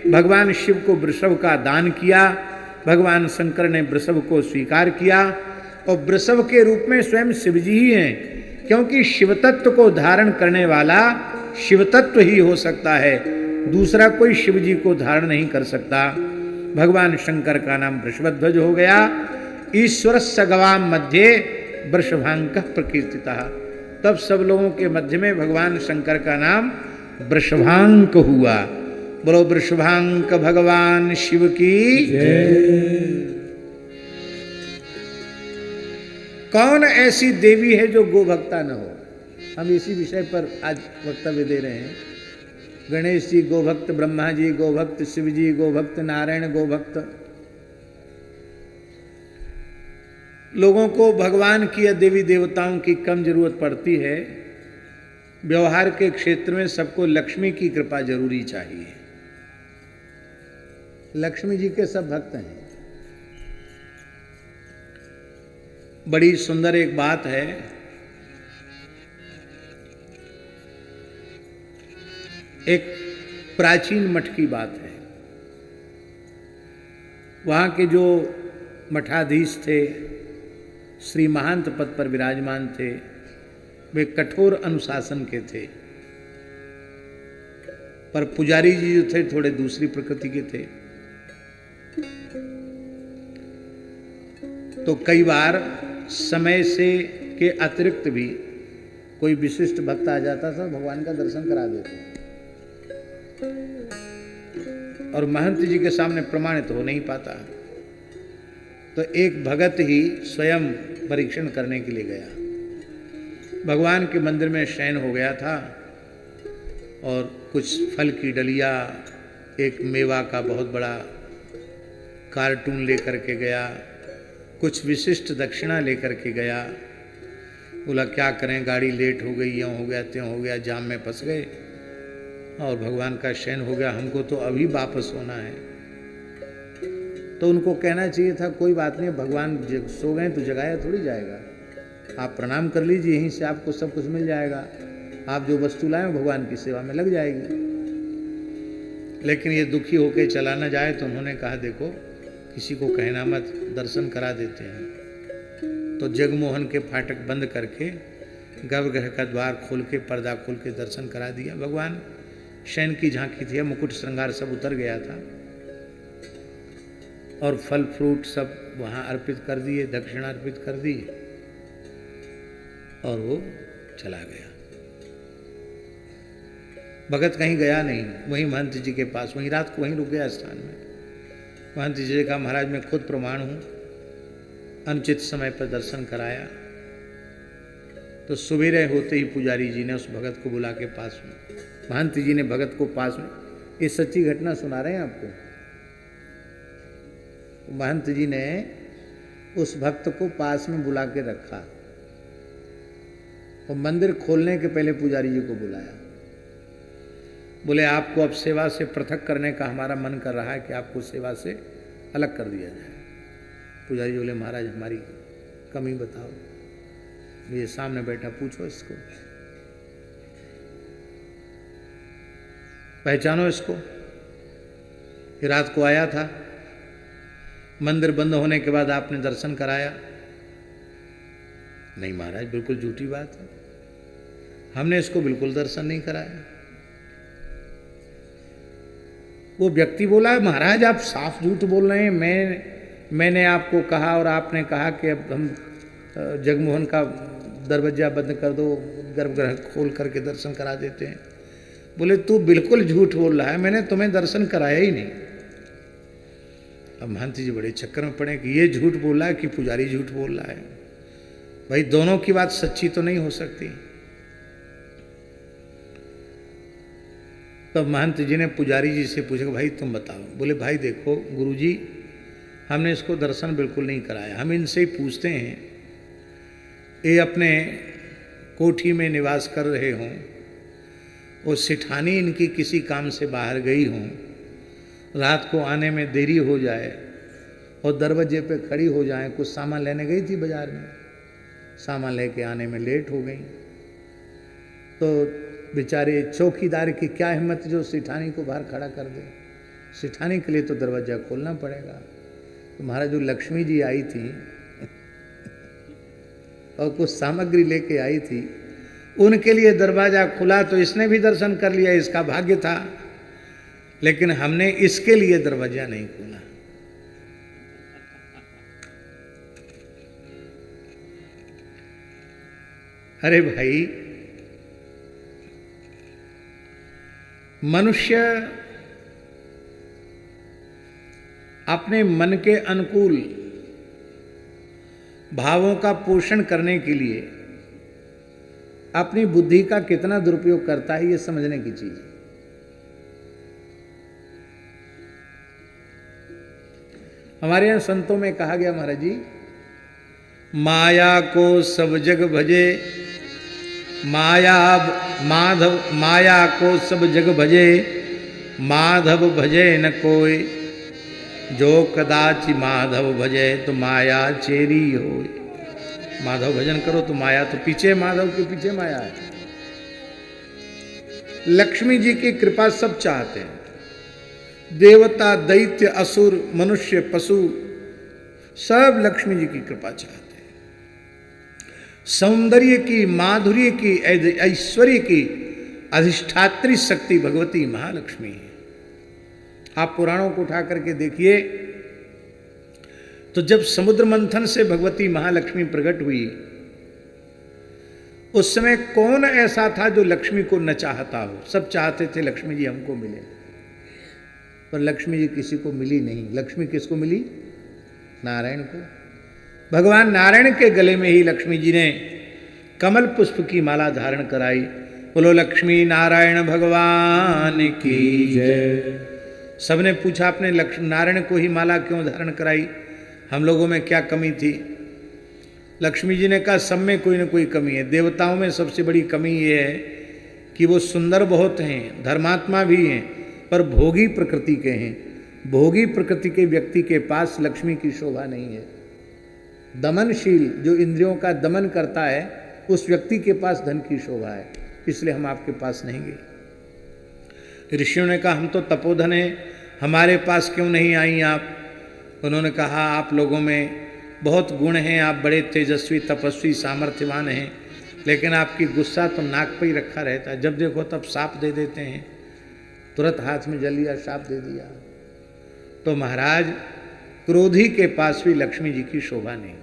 भगवान शिव को वृषभ का दान किया, भगवान शंकर ने वृषभ को स्वीकार किया और वृषभ के रूप में स्वयं शिवजी ही हैं, क्योंकि शिव तत्व को धारण करने वाला शिव तत्व ही हो सकता है, दूसरा कोई शिवजी को धारण नहीं कर सकता। भगवान शंकर का नाम वृषभध्वज हो गया। ईश्वर सगवाम मध्य वृषभांक प्रकीर्तिता। तब सब लोगों के मध्य में भगवान शंकर का नाम वृषभांक हुआ। बोलो वृषभांक भगवान शिव की जय। कौन ऐसी देवी है जो गोभक्ता न हो? हम इसी विषय पर आज वक्तव्य दे रहे हैं। गणेश जी गोभक्त, ब्रह्मा जी गोभक्त, शिव जी गोभक्त, नारायण गोभक्त। लोगों को भगवान की या देवी देवताओं की कम जरूरत पड़ती है। व्यवहार के क्षेत्र में सबको लक्ष्मी की कृपा जरूरी चाहिए। लक्ष्मी जी के सब भक्त हैं। बड़ी सुंदर एक बात है, एक प्राचीन मठ की बात है। वहां के जो मठाधीश थे, श्री महंत पद पर विराजमान थे, वे कठोर अनुशासन के थे। पर पुजारी जी जो थे थोड़े दूसरी प्रकृति के थे। तो कई बार समय से के अतिरिक्त भी कोई विशिष्ट भक्त आ जाता था, भगवान का दर्शन करा देते। और महंत जी के सामने प्रमाणित हो नहीं पाता। तो एक भगत ही स्वयं परीक्षण करने के लिए गया। भगवान के मंदिर में शयन हो गया था और कुछ फल की डलिया, एक मेवा का बहुत बड़ा कार्टून लेकर के गया, कुछ विशिष्ट दक्षिणा लेकर के गया। बोला क्या करें, गाड़ी लेट हो गई, यूँ हो गया त्यों हो गया, जाम में फंस गए और भगवान का शयन हो गया, हमको तो अभी वापस होना है। तो उनको कहना चाहिए था कोई बात नहीं, भगवान सो गए तो जगाया थोड़ी जाएगा, आप प्रणाम कर लीजिए, यहीं से आपको सब कुछ मिल जाएगा, आप जो वस्तु लाएं भगवान की सेवा में लग जाएगी। लेकिन ये दुखी होकर चला ना जाए, तो उन्होंने कहा देखो किसी को कहना मत, दर्शन करा देते हैं। तो जगमोहन के फाटक बंद करके गर्भगृह का द्वार खोल के, पर्दा खोल के दर्शन करा दिया। भगवान शयन की झांकी थी, मुकुट श्रृंगार सब उतर गया था और फल फ्रूट सब वहाँ अर्पित कर दिए, दक्षिणा अर्पित कर दी और वो चला गया। भगत कहीं गया नहीं, वहीं महंत जी के पास, वहीं रात को वहीं रुक गया स्थान में। महंत जी ने कहा महाराज मैं खुद प्रमाण हूँ, अनुचित समय पर दर्शन कराया। तो सुबेरे होते ही पुजारी जी ने उस भगत को बुला के पास में, महंत जी ने भगत को पास में, ये सच्ची घटना सुना रहे हैं आपको। महंत जी ने उस भक्त को पास में बुला के रखा और मंदिर खोलने के पहले पुजारी जी को बुलाया। बोले आपको अब सेवा से पृथक करने का हमारा मन कर रहा है कि आपको सेवा से अलग कर दिया जाए। पुजारी जी बोले महाराज हमारी कमी बताओ, ये सामने बैठा पूछो इसको, पहचानो इसको, ये रात को आया था, मंदिर बंद होने के बाद आपने दर्शन कराया। नहीं महाराज बिल्कुल झूठी बात है, हमने इसको बिल्कुल दर्शन नहीं कराया। वो व्यक्ति बोला महाराज आप साफ झूठ बोल रहे हैं, मैंने आपको कहा और आपने कहा कि अब हम जगमोहन का दरवाजा बंद कर दो, गर्भगृह खोल करके दर्शन करा देते हैं। बोले तू बिल्कुल झूठ बोल रहा है, मैंने तुम्हें दर्शन कराया ही नहीं। अब महंत जी बड़े चक्कर में पड़े कि ये झूठ बोल रहा है कि पुजारी झूठ बोल रहा है। भाई दोनों की बात सच्ची तो नहीं हो सकती। तब महंत जी ने पुजारी जी से पूछा भाई तुम बताओ। बोले भाई देखो गुरुजी हमने इसको दर्शन बिल्कुल नहीं कराया, हम इनसे ही पूछते हैं, ये अपने कोठी में निवास कर रहे हों, वो सिठानी इनकी किसी काम से बाहर गई हों, रात को आने में देरी हो जाए और दरवाजे पे खड़ी हो जाए, कुछ सामान लेने गई थी बाजार में, सामान लेके आने में लेट हो गई, तो बेचारे चौकीदार की क्या हिम्मत जो सिठानी को बाहर खड़ा कर दे। सिठानी के लिए तो दरवाजा खोलना पड़ेगा। तो महाराज जो लक्ष्मी जी आई थी और कुछ सामग्री लेके आई थी, उनके लिए दरवाजा खुला तो इसने भी दर्शन कर लिया, इसका भाग्य था। लेकिन हमने इसके लिए दरवाजा नहीं खोला। अरे भाई, मनुष्य अपने मन के अनुकूल भावों का पोषण करने के लिए अपनी बुद्धि का कितना दुरुपयोग करता है, ये समझने की चीज है। हमारे यहां संतों में कहा गया, महाराज जी, माया को सब जग भजे, माया को सब जग भजे, माधव भजे न कोई, जो कदाचि माधव भजे तो माया चेरी हो। माधव भजन करो तो माया तो पीछे, माधव के पीछे माया है। लक्ष्मी जी की कृपा सब चाहते हैं, देवता, दैत्य, असुर, मनुष्य, पशु, सब लक्ष्मी जी की कृपा चाहते हैं। सौंदर्य की, माधुर्य की, ऐश्वर्य की अधिष्ठात्री शक्ति भगवती महालक्ष्मी है। आप पुराणों को उठा करके देखिए तो जब समुद्र मंथन से भगवती महालक्ष्मी प्रकट हुई, उस समय कौन ऐसा था जो लक्ष्मी को न चाहता हो? सब चाहते थे लक्ष्मी जी हमको मिले, पर लक्ष्मी जी किसी को मिली नहीं। लक्ष्मी किसको मिली? नारायण को। भगवान नारायण के गले में ही लक्ष्मी जी ने कमल पुष्प की माला धारण कराई। बोलो लक्ष्मी नारायण भगवान की जय। सबने पूछा अपने नारायण को ही माला क्यों धारण कराई, हम लोगों में क्या कमी थी? लक्ष्मी जी ने कहा सब में कोई ना कोई कमी है। देवताओं में सबसे बड़ी कमी ये है कि वो सुंदर बहुत हैं, धर्मात्मा भी हैं, पर भोगी प्रकृति के हैं। भोगी प्रकृति के व्यक्ति के पास लक्ष्मी की शोभा नहीं है। दमनशील, जो इंद्रियों का दमन करता है, उस व्यक्ति के पास धन की शोभा है। इसलिए हम आपके पास नहीं गए। ऋषियों ने कहा हम तो तपोधन हैं, हमारे पास क्यों नहीं आई आप? उन्होंने कहा आप लोगों में बहुत गुण हैं, आप बड़े तेजस्वी, तपस्वी, सामर्थ्यवान हैं, लेकिन आपकी गुस्सा तो नाक पे ही रखा रहता है। जब देखो तब साप दे देते हैं, तुरंत हाथ में जल लिया, साप दे दिया। तो महाराज, क्रोधी के पास भी लक्ष्मी जी की शोभा नहीं।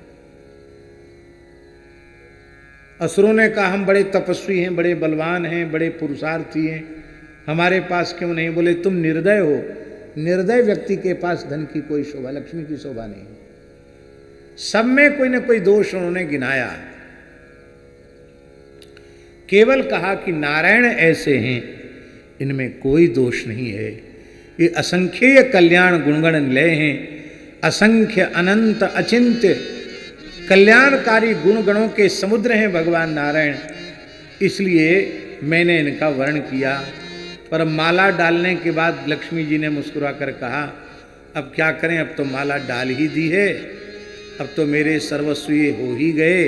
असुरों ने कहा हम बड़े तपस्वी हैं, बड़े बलवान हैं, बड़े पुरुषार्थी हैं, हमारे पास क्यों नहीं? बोले तुम निर्दय हो। निर्दय व्यक्ति के पास धन की कोई शोभा, लक्ष्मी की शोभा नहीं। सब में कोई ना कोई दोष उन्होंने गिनाया, केवल कहा कि नारायण ऐसे हैं, इनमें कोई दोष नहीं है। ये असंख्य कल्याण गुणगण निलय हैं, असंख्य अनंत अचिंत्य कल्याणकारी गुण गणों के समुद्र हैं भगवान नारायण। इसलिए मैंने इनका वर्ण किया। पर माला डालने के बाद लक्ष्मी जी ने मुस्कुरा कर कहा अब क्या करें, अब तो माला डाल ही दी है, अब तो मेरे सर्वस्वी हो ही गए,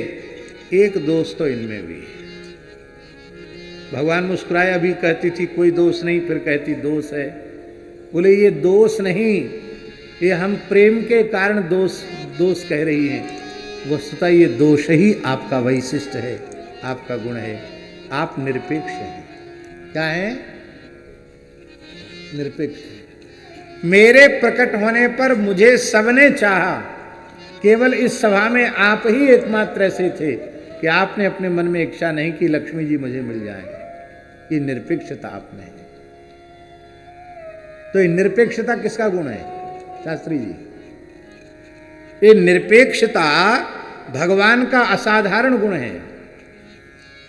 एक दोष तो इनमें भी है। भगवान मुस्कुराए, अभी कहती थी कोई दोष नहीं, फिर कहती दोष है। बोले ये दोष नहीं, ये हम प्रेम के कारण दोष कह रही हैं। वस्तुतः ये दोष ही आपका वैशिष्ट है, आपका गुण है। आप निरपेक्ष हैं। क्या है? निरपेक्ष। मेरे प्रकट होने पर मुझे सबने चाहा, केवल इस सभा में आप ही एकमात्र ऐसे थे कि आपने अपने मन में इच्छा नहीं कि लक्ष्मी जी मुझे मिल जाएंगे। ये निरपेक्षता आप में है। तो ये निरपेक्षता किसका गुण है शास्त्री जी? ये निरपेक्षता भगवान का असाधारण गुण है।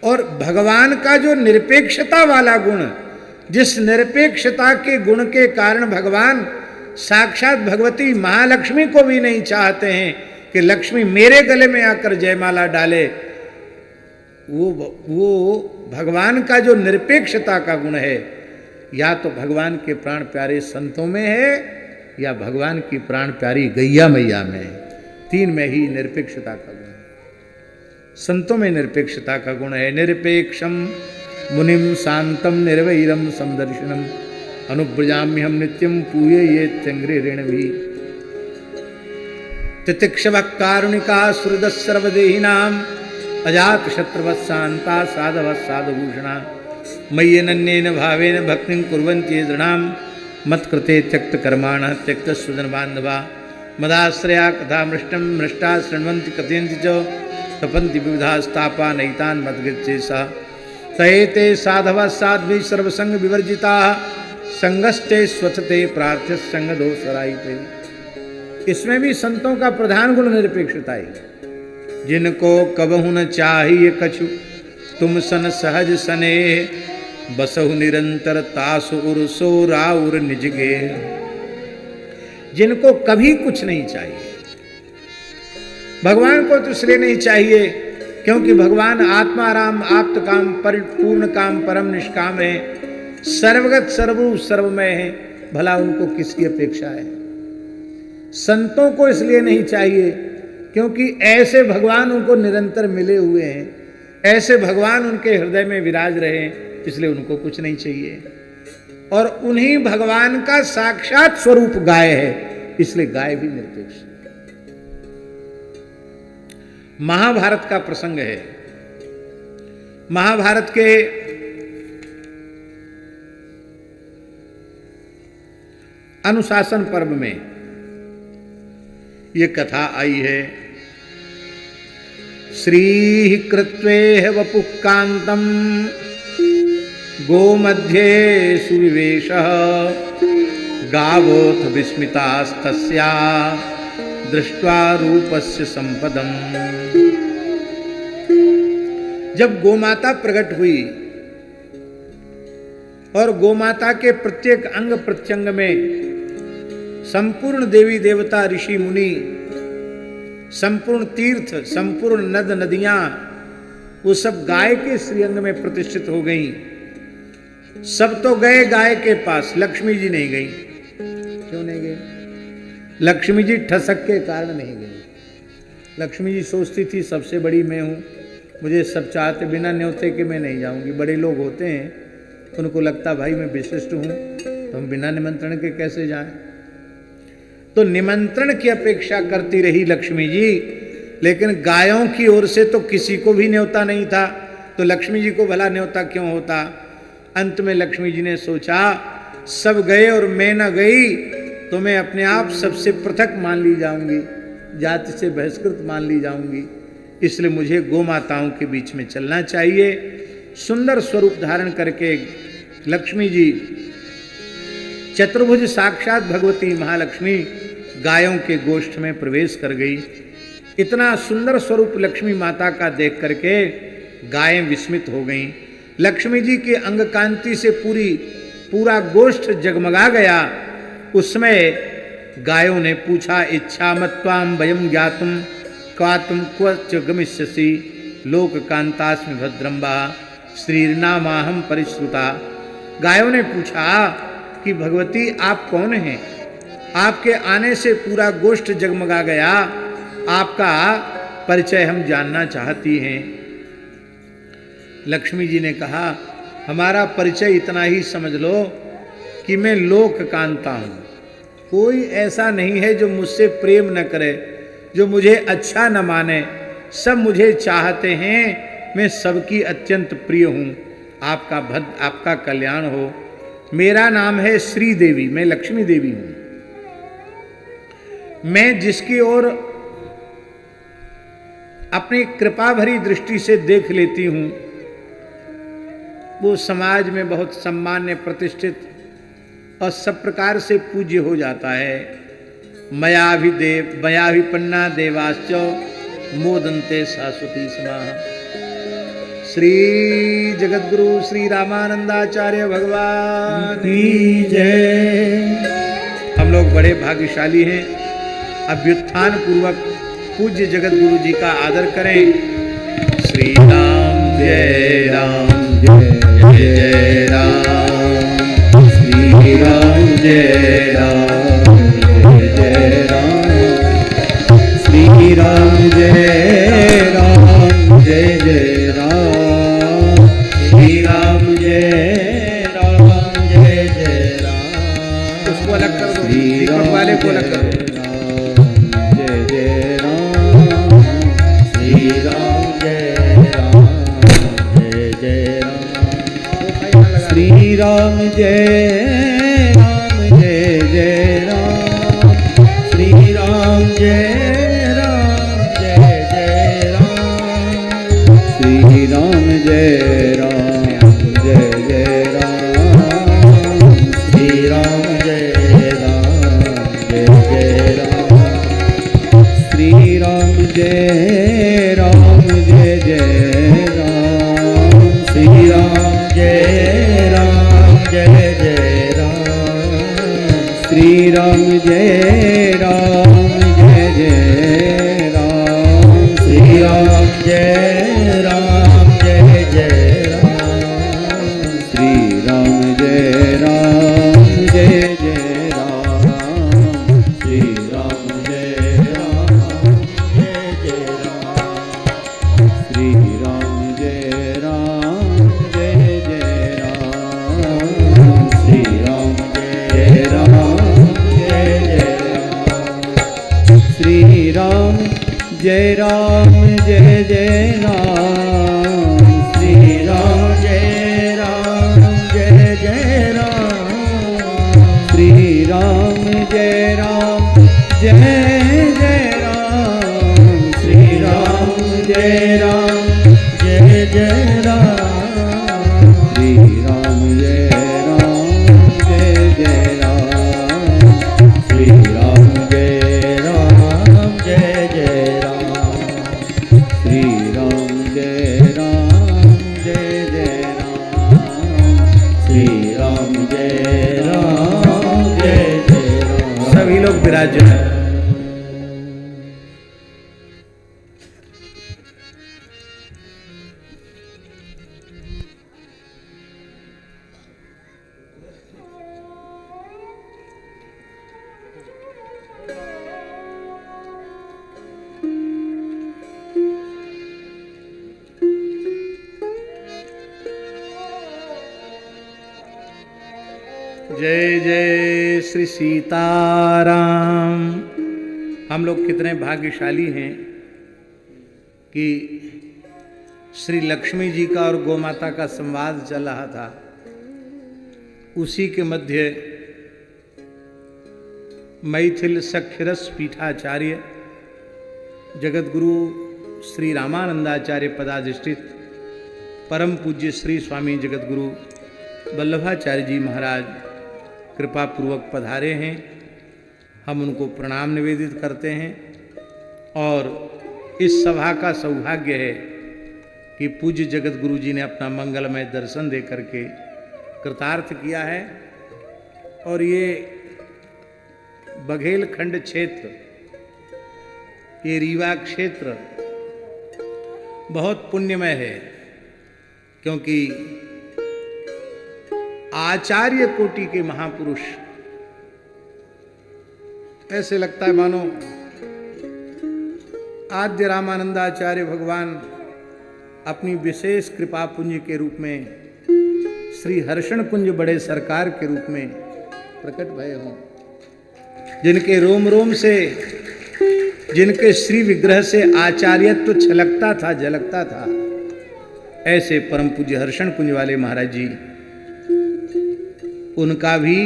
और भगवान का जो निरपेक्षता वाला गुण, जिस निरपेक्षता के गुण के कारण भगवान साक्षात भगवती महालक्ष्मी को भी नहीं चाहते हैं कि लक्ष्मी मेरे गले में आकर जयमाला डाले, वो भगवान का जो निरपेक्षता का गुण है, या तो भगवान के प्राण प्यारे संतों में है या भगवान की प्राण प्यारी गैया मैया में है। तीन में ही निरपेक्षता का गुण है। संतों में निरपेक्षता का गुण है। निरपेक्षम मुनिम शांतम निर्वैरम समदर्शनम अनुव्रजाम्यहम नित्यम पूये ये चंग्रे ऋण भी तितिक्षव कारुणिका सुहृद सर्वदेहिनाम अजात शत्रुवत्शांता साधवत्साधभूषणा मय्यनन्येन भावेन भक्तिं कुर्वन्ति दृढाम मत्कृते त्यक्त कर्माण त्यक्त सुजन बांधवा मदाश्रया कथा मृष्टम मृष्टा शृण्वन्ति कथयन्ति च तपन्ति विविधास्तापा नैतान मद्गच्छेसा तयेते साधवा साध्वी सर्वसंग विवर्जिता संगस्ते स्वच्छते प्रार्थ्य संग दोषराइते। इसमें भी संतों का प्रधान गुण निरपेक्षता है। जिनको कबहु न चाहिए कछु तुम सन सहज सने बसहु निरंतर तासु उर्सो राउर निजगे। जिनको कभी कुछ नहीं चाहिए, भगवान को तो इसलिए नहीं चाहिए क्योंकि भगवान आत्माराम आप्त काम परिपूर्ण काम परम निष्काम है, सर्वगत सर्वरूप सर्वमय है, भला उनको किसकी अपेक्षा है। संतों को इसलिए नहीं चाहिए क्योंकि ऐसे भगवान उनको निरंतर मिले हुए हैं, ऐसे भगवान उनके हृदय में विराज रहे हैं, इसलिए उनको कुछ नहीं चाहिए। और उन्हीं भगवान का साक्षात स्वरूप गाय है, इसलिए गाय भी निरपेक्ष। महाभारत का प्रसंग है। महाभारत के अनुशासन पर्व में ये कथा आई है। श्री कृत्वेह वपुः कांतम गोमध्ये सुविवेशः गावोऽथ विस्मितास्तस्या दृष्ट्वा रूपस्य संपदम्। जब गोमाता प्रकट हुई और गोमाता के प्रत्येक अंग प्रत्यंग में संपूर्ण देवी देवता ऋषि मुनि, संपूर्ण तीर्थ, संपूर्ण नद नदियां, वो सब गाय के श्रीअंग में प्रतिष्ठित हो गईं। सब तो गए गाय के पास, लक्ष्मी जी नहीं गई। क्यों नहीं गई? लक्ष्मी जी ठसक के कारण नहीं गई। लक्ष्मी जी सोचती थी सबसे बड़ी मैं हूं, मुझे सब चाहते बिना न्योते के मैं नहीं जाऊंगी। बड़े लोग होते हैं, उनको लगता भाई मैं विशिष्ट हूं, तो हम बिना निमंत्रण के कैसे जाएं। तो निमंत्रण की अपेक्षा करती रही लक्ष्मी जी, लेकिन गायों की ओर से तो किसी को भी न्योता नहीं था, तो लक्ष्मी जी को भला न्योता क्यों होता। अंत में लक्ष्मी जी ने सोचा सब गए और मैं न गई तो मैं अपने आप सबसे पृथक मान ली जाऊंगी, जाति से बहिष्कृत मान ली जाऊंगी, इसलिए मुझे गौ माताओं के बीच में चलना चाहिए। सुंदर स्वरूप धारण करके लक्ष्मी जी, चतुर्भुज साक्षात भगवती महालक्ष्मी गायों के गोष्ठ में प्रवेश कर गई। इतना सुंदर स्वरूप लक्ष्मी माता का देख करके गायें विस्मित हो गईं। लक्ष्मी जी के अंग कांति से पूरा गोष्ठ जगमगा गया। उसमें गायों ने पूछा, इच्छा मत्वाम वयम ज्ञातुम क्वातुम क्वच गमिष्यसि लोक कांतास्मि भद्रम्बा श्रीर्नामाहम परिश्रुता। गायों ने पूछा कि भगवती आप कौन हैं? आपके आने से पूरा गोष्ठ जगमगा गया, आपका परिचय हम जानना चाहती हैं। लक्ष्मी जी ने कहा हमारा परिचय इतना ही समझ लो कि मैं लोक कांता हूं। कोई ऐसा नहीं है जो मुझसे प्रेम न करे, जो मुझे अच्छा न माने, सब मुझे चाहते हैं। मैं सबकी अत्यंत प्रिय हूं। आपका कल्याण हो। मेरा नाम है श्री देवी, मैं लक्ष्मी देवी हूं। मैं जिसकी ओर अपनी कृपा भरी दृष्टि से देख लेती हूं, वो समाज में बहुत सम्मान्य, प्रतिष्ठित और सब प्रकार से पूज्य हो जाता है। मयाभिपन्ना देवाश्च मोदन्ते शाश्वती समाः। श्री जगद्गुरु श्री रामानंदाचार्य भगवान की जय। हम लोग बड़े भाग्यशाली हैं। अभ्युत्थान पूर्वक पूज्य जगद्गुरु जी का आदर करें। श्री राम जय राम जय जय राम। श्री राम जय राम जय जय राम। श्री राम जय राम जय जय राम। श्री राम जय राम जय जय राम। उसको अलग कर दो, दीपक वाले को अलग कर दो। जय जय राम। श्री राम जय राम जय जय राम। श्री राम जय राम जय जय राम। श्री राम जय राम जय जय राम। राम जय राम जय जय राम श्री राम जय राम जय जय राम श्री राम जय राम जय जय राम श्री राम जय राम जय जय राम श्री राम जय राम जय जय राम श्री राम जय राम जय जय राम श्री राम जय राम जय जय राम श्री राम जय राम जय जय राम श्री राम जय राम जय जय राम श्री राम जय राम जय जय राम श्री राम जय राम जय जय राम श्री राम जय राम जय जय राम श्री राम जय राम जय जय राम श्री राम जय राम जय जय राम। सभी लोग विराजमान। जय जय श्री सीताराम। हम लोग कितने भाग्यशाली हैं कि श्री लक्ष्मी जी का और गोमाता का संवाद चल रहा था। उसी के मध्य मैथिल सख्यरस पीठाचार्य जगतगुरु श्री रामानंदाचार्य पदाधिष्ठित परम पूज्य श्री स्वामी जगतगुरु वल्लभाचार्य जी महाराज कृपा पूर्वक पधारे हैं। हम उनको प्रणाम निवेदित करते हैं और इस सभा का सौभाग्य है कि पूज्य जगतगुरु जी ने अपना मंगलमय दर्शन दे करके कृतार्थ किया है। और ये बघेलखंड क्षेत्र, ये रीवा क्षेत्र बहुत पुण्यमय है, क्योंकि आचार्य कोटि के महापुरुष, ऐसे लगता है मानो आद्य रामानंदाचार्य भगवान अपनी विशेष कृपा पुंज के रूप में श्री हर्षण कुंज बड़े सरकार के रूप में प्रकट भय हों, जिनके रोम रोम से, जिनके श्री विग्रह से आचार्यत्व छलकता था, झलकता था, ऐसे परम पूज्य हर्षण कुंज वाले महाराज जी, उनका भी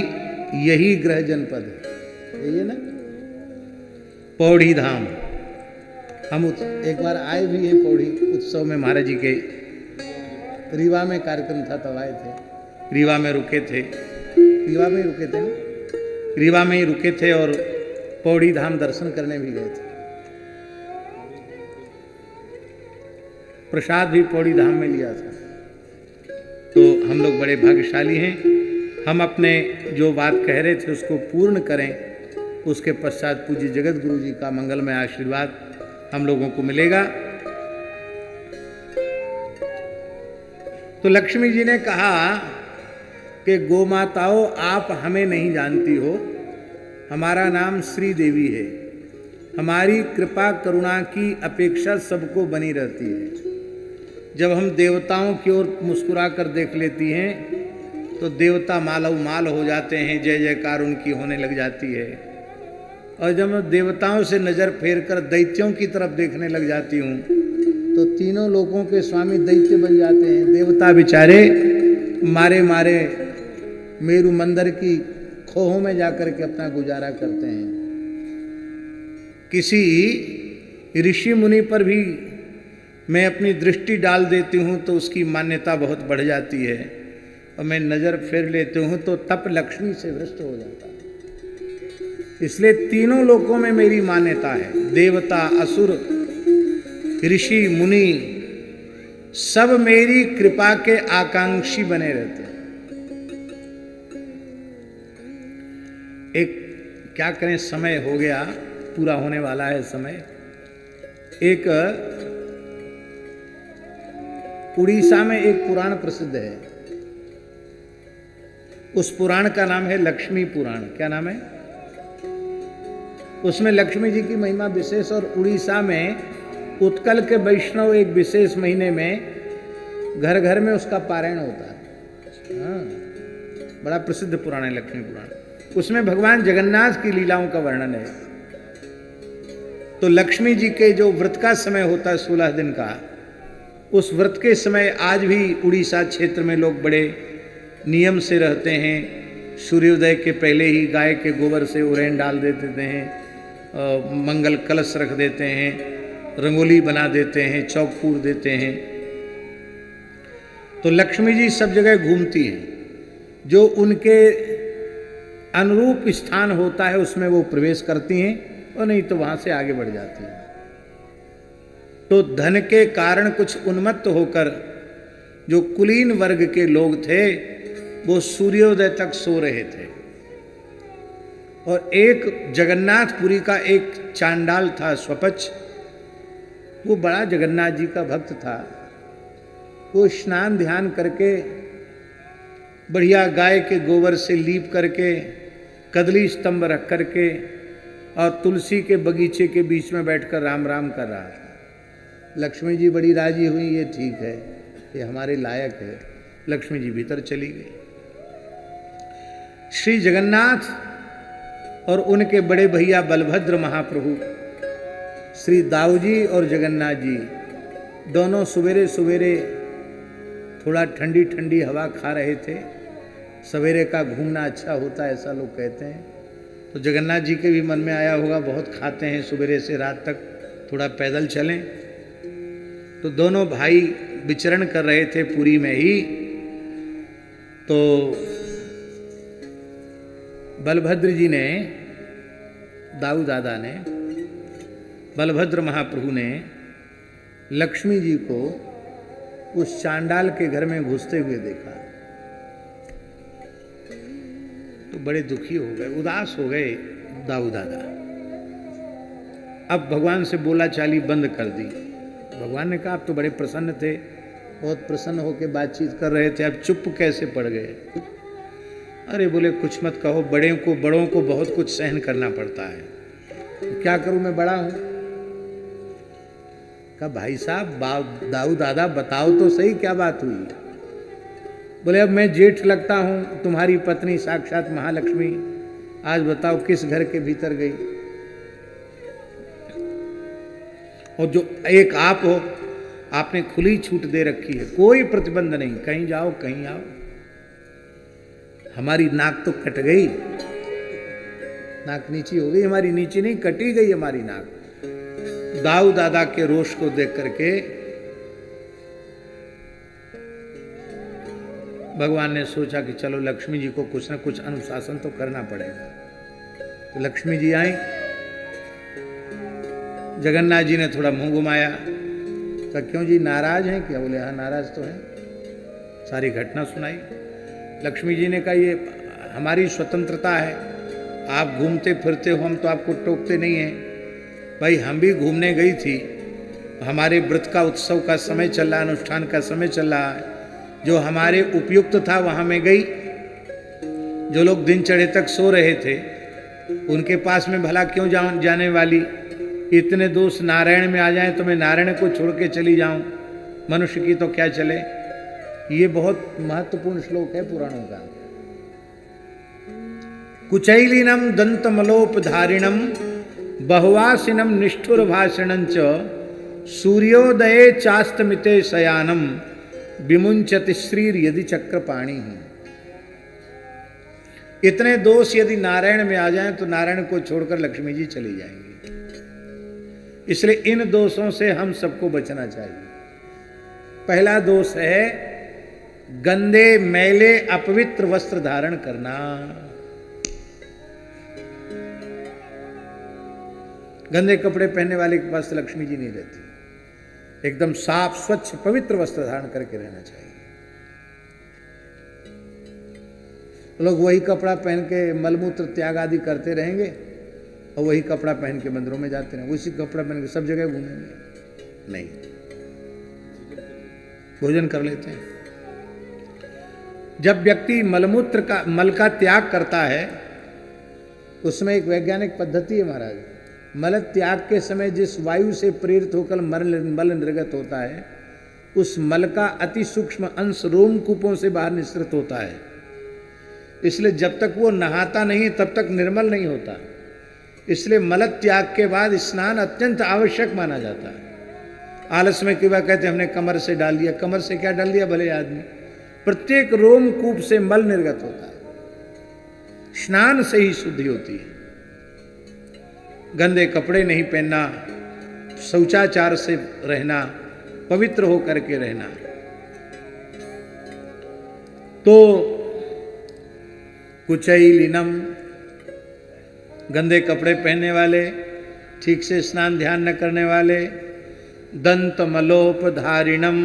यही ग्रह जनपद है, यही है ना, पौड़ी धाम। हम एक बार आए भी हैं पौड़ी उत्सव में, महाराज जी के रीवा में कार्यक्रम था तब आए थे। रीवा में रुके थे, रीवा में ही रुके थे ना, रीवा में ही रुके थे और पौड़ी धाम दर्शन करने भी गए थे। प्रसाद भी पौड़ी धाम में लिया था। तो हम लोग बड़े भाग्यशाली हैं। हम अपने जो बात कह रहे थे उसको पूर्ण करें, उसके पश्चात पूज्य जगत गुरु जी का मंगलमय आशीर्वाद हम लोगों को मिलेगा। तो लक्ष्मी जी ने कहा कि गोमाताओं, आप हमें नहीं जानती हो, हमारा नाम श्री देवी है। हमारी कृपा करुणा की अपेक्षा सबको बनी रहती है। जब हम देवताओं की ओर मुस्कुरा कर देख लेती हैं तो देवता मालव माल हो जाते हैं, जय जयकार उनकी होने लग जाती है। और जब मैं देवताओं से नज़र फेर कर दैत्यों की तरफ देखने लग जाती हूँ तो तीनों लोगों के स्वामी दैत्य बन जाते हैं। देवता बेचारे मारे मारे मेरु मंदिर की खोहों में जाकर के अपना गुजारा करते हैं। किसी ऋषि मुनि पर भी मैं अपनी दृष्टि डाल देती हूँ तो उसकी मान्यता बहुत बढ़ जाती है, और मैं नज़र फेर लेती हूँ तो तप लक्ष्मी से भ्रष्ट हो जाता है। इसलिए तीनों लोकों में मेरी मान्यता है। देवता, असुर, ऋषि, मुनि सब मेरी कृपा के आकांक्षी बने रहते हैं। एक क्या करें, समय हो गया, पूरा होने वाला है समय। एक उड़ीसा में एक पुराण प्रसिद्ध है, उस पुराण का नाम है लक्ष्मी पुराण। क्या नाम है? उसमें लक्ष्मी जी की महिमा विशेष, और उड़ीसा में उत्कल के वैष्णव एक विशेष महीने में घर घर में उसका पारायण होता है। हाँ, बड़ा प्रसिद्ध पुराण है लक्ष्मी पुराण। उसमें भगवान जगन्नाथ की लीलाओं का वर्णन है। तो लक्ष्मी जी के जो व्रत का समय होता है 16 दिन का, उस व्रत के समय आज भी उड़ीसा क्षेत्र में लोग बड़े नियम से रहते हैं। सूर्योदय के पहले ही गाय के गोबर से उरेन डाल देते हैं, मंगल कलश रख देते हैं, रंगोली बना देते हैं, चौक पूर देते हैं। तो लक्ष्मी जी सब जगह घूमती हैं, जो उनके अनुरूप स्थान होता है उसमें वो प्रवेश करती हैं, और नहीं तो वहां से आगे बढ़ जाती हैं। तो धन के कारण कुछ उन्मत्त होकर जो कुलीन वर्ग के लोग थे वो सूर्योदय तक सो रहे थे। और एक जगन्नाथपुरी का एक चांडाल था स्वपच, वो बड़ा जगन्नाथ जी का भक्त था। वो स्नान ध्यान करके बढ़िया गाय के गोबर से लीप करके कदली स्तंभ रख करके और तुलसी के बगीचे के बीच में बैठकर राम राम कर रहा था। लक्ष्मी जी बड़ी राजी हुई, ये ठीक है, ये हमारे लायक है। लक्ष्मी जी भीतर चली गई। श्री जगन्नाथ और उनके बड़े भैया बलभद्र महाप्रभु, श्री दाऊजी और जगन्नाथ जी दोनों सवेरे सवेरे थोड़ा ठंडी ठंडी हवा खा रहे थे। सवेरे का घूमना अच्छा होता है ऐसा लोग कहते हैं। तो जगन्नाथ जी के भी मन में आया होगा, बहुत खाते हैं सवेरे से रात तक, थोड़ा पैदल चलें। तो दोनों भाई विचरण कर रहे थे पुरी में ही। तो बलभद्र जी ने, दाऊ दादा ने, बलभद्र महाप्रभु ने लक्ष्मी जी को उस चांडाल के घर में घुसते हुए देखा। तो बड़े दुखी हो गए, उदास हो गए दाऊ दादा। अब भगवान से बोला चाली बंद कर दी। भगवान ने कहा, आप तो बड़े प्रसन्न थे, बहुत प्रसन्न होकर बातचीत कर रहे थे, अब चुप कैसे पड़ गए? अरे बोले कुछ मत कहो, बड़ों को बहुत कुछ सहन करना पड़ता है। तो क्या करूं, मैं बड़ा हूं। कहा भाई साहब दाऊ दादा बताओ तो सही क्या बात हुई? बोले अब मैं जेठ लगता हूं, तुम्हारी पत्नी साक्षात महालक्ष्मी, आज बताओ किस घर के भीतर गई? और जो एक आप हो, आपने खुली छूट दे रखी है, कोई प्रतिबंध नहीं, कहीं जाओ कहीं आओ। हमारी नाक तो कट गई, नाक नीची हो गई हमारी, नीची नहीं कटी गई हमारी नाक। दाऊ दादा के रोष को देख करके भगवान ने सोचा कि चलो लक्ष्मी जी को कुछ ना कुछ अनुशासन तो करना पड़ेगा। तो लक्ष्मी जी आई, जगन्नाथ जी ने थोड़ा मुंह घुमाया। कहा क्यों जी, नाराज हैं क्या? बोले हाँ नाराज तो है। सारी घटना सुनाई। लक्ष्मी जी ने कहा ये हमारी स्वतंत्रता है, आप घूमते फिरते हो, हम तो आपको टोकते नहीं हैं। भाई हम भी घूमने गई थी, हमारे व्रत का उत्सव का समय चल रहा, अनुष्ठान का समय चल रहा है, जो हमारे उपयुक्त था वहां में गई। जो लोग दिन चढ़े तक सो रहे थे उनके पास में भला क्यों जाने वाली? इतने दोस्त नारायण में आ जाएं तो मैं नारायण को छोड़ के चली जाऊं, मनुष्य की तो क्या चले। ये बहुत महत्वपूर्ण श्लोक है पुराणों का। कुचैलिनम दंतमलोपधारिणम बहुवासिनम निष्ठुर भाषणंच सूर्योदये चास्तमिते शयानम विमुंचति श्रीर यदि चक्रपाणी। इतने दोष यदि नारायण में आ जाएं तो नारायण को छोड़कर लक्ष्मी जी चली जाएंगी। इसलिए इन दोषों से हम सबको बचना चाहिए। पहला दोष है गंदे मैले अपवित्र वस्त्र धारण करना। गंदे कपड़े पहनने वाले के पास लक्ष्मी जी नहीं रहती। एकदम साफ स्वच्छ पवित्र वस्त्र धारण करके रहना चाहिए। लोग वही कपड़ा पहन के मलमूत्र त्याग आदि करते रहेंगे और वही कपड़ा पहन के मंदिरों में जाते रहेंगे, उसी कपड़ा पहन के सब जगह घूमेंगे। नहीं, भोजन कर लेते हैं। जब व्यक्ति मल का त्याग करता है, उसमें एक वैज्ञानिक पद्धति है महाराज। मल त्याग के समय जिस वायु से प्रेरित होकर मल निर्गत होता है, उस मल का अति सूक्ष्म अंश रोमकूपों से बाहर निसृत होता है। इसलिए जब तक वो नहाता नहीं तब तक निर्मल नहीं होता। इसलिए मल त्याग के बाद स्नान अत्यंत आवश्यक माना जाता है। आलस में कई बार कहते हैं हमने कमर से डाल दिया, कमर से क्या डाल दिया भले आदमी, प्रत्येक रोमकूप से मल निर्गत होता है। स्नान से ही शुद्धि होती है। गंदे कपड़े नहीं पहनना, शौचाचार से रहना, पवित्र होकर के रहना। तो कुचैलिनम, गंदे कपड़े पहनने वाले, ठीक से स्नान ध्यान न करने वाले। दंत मलोपधारिणम,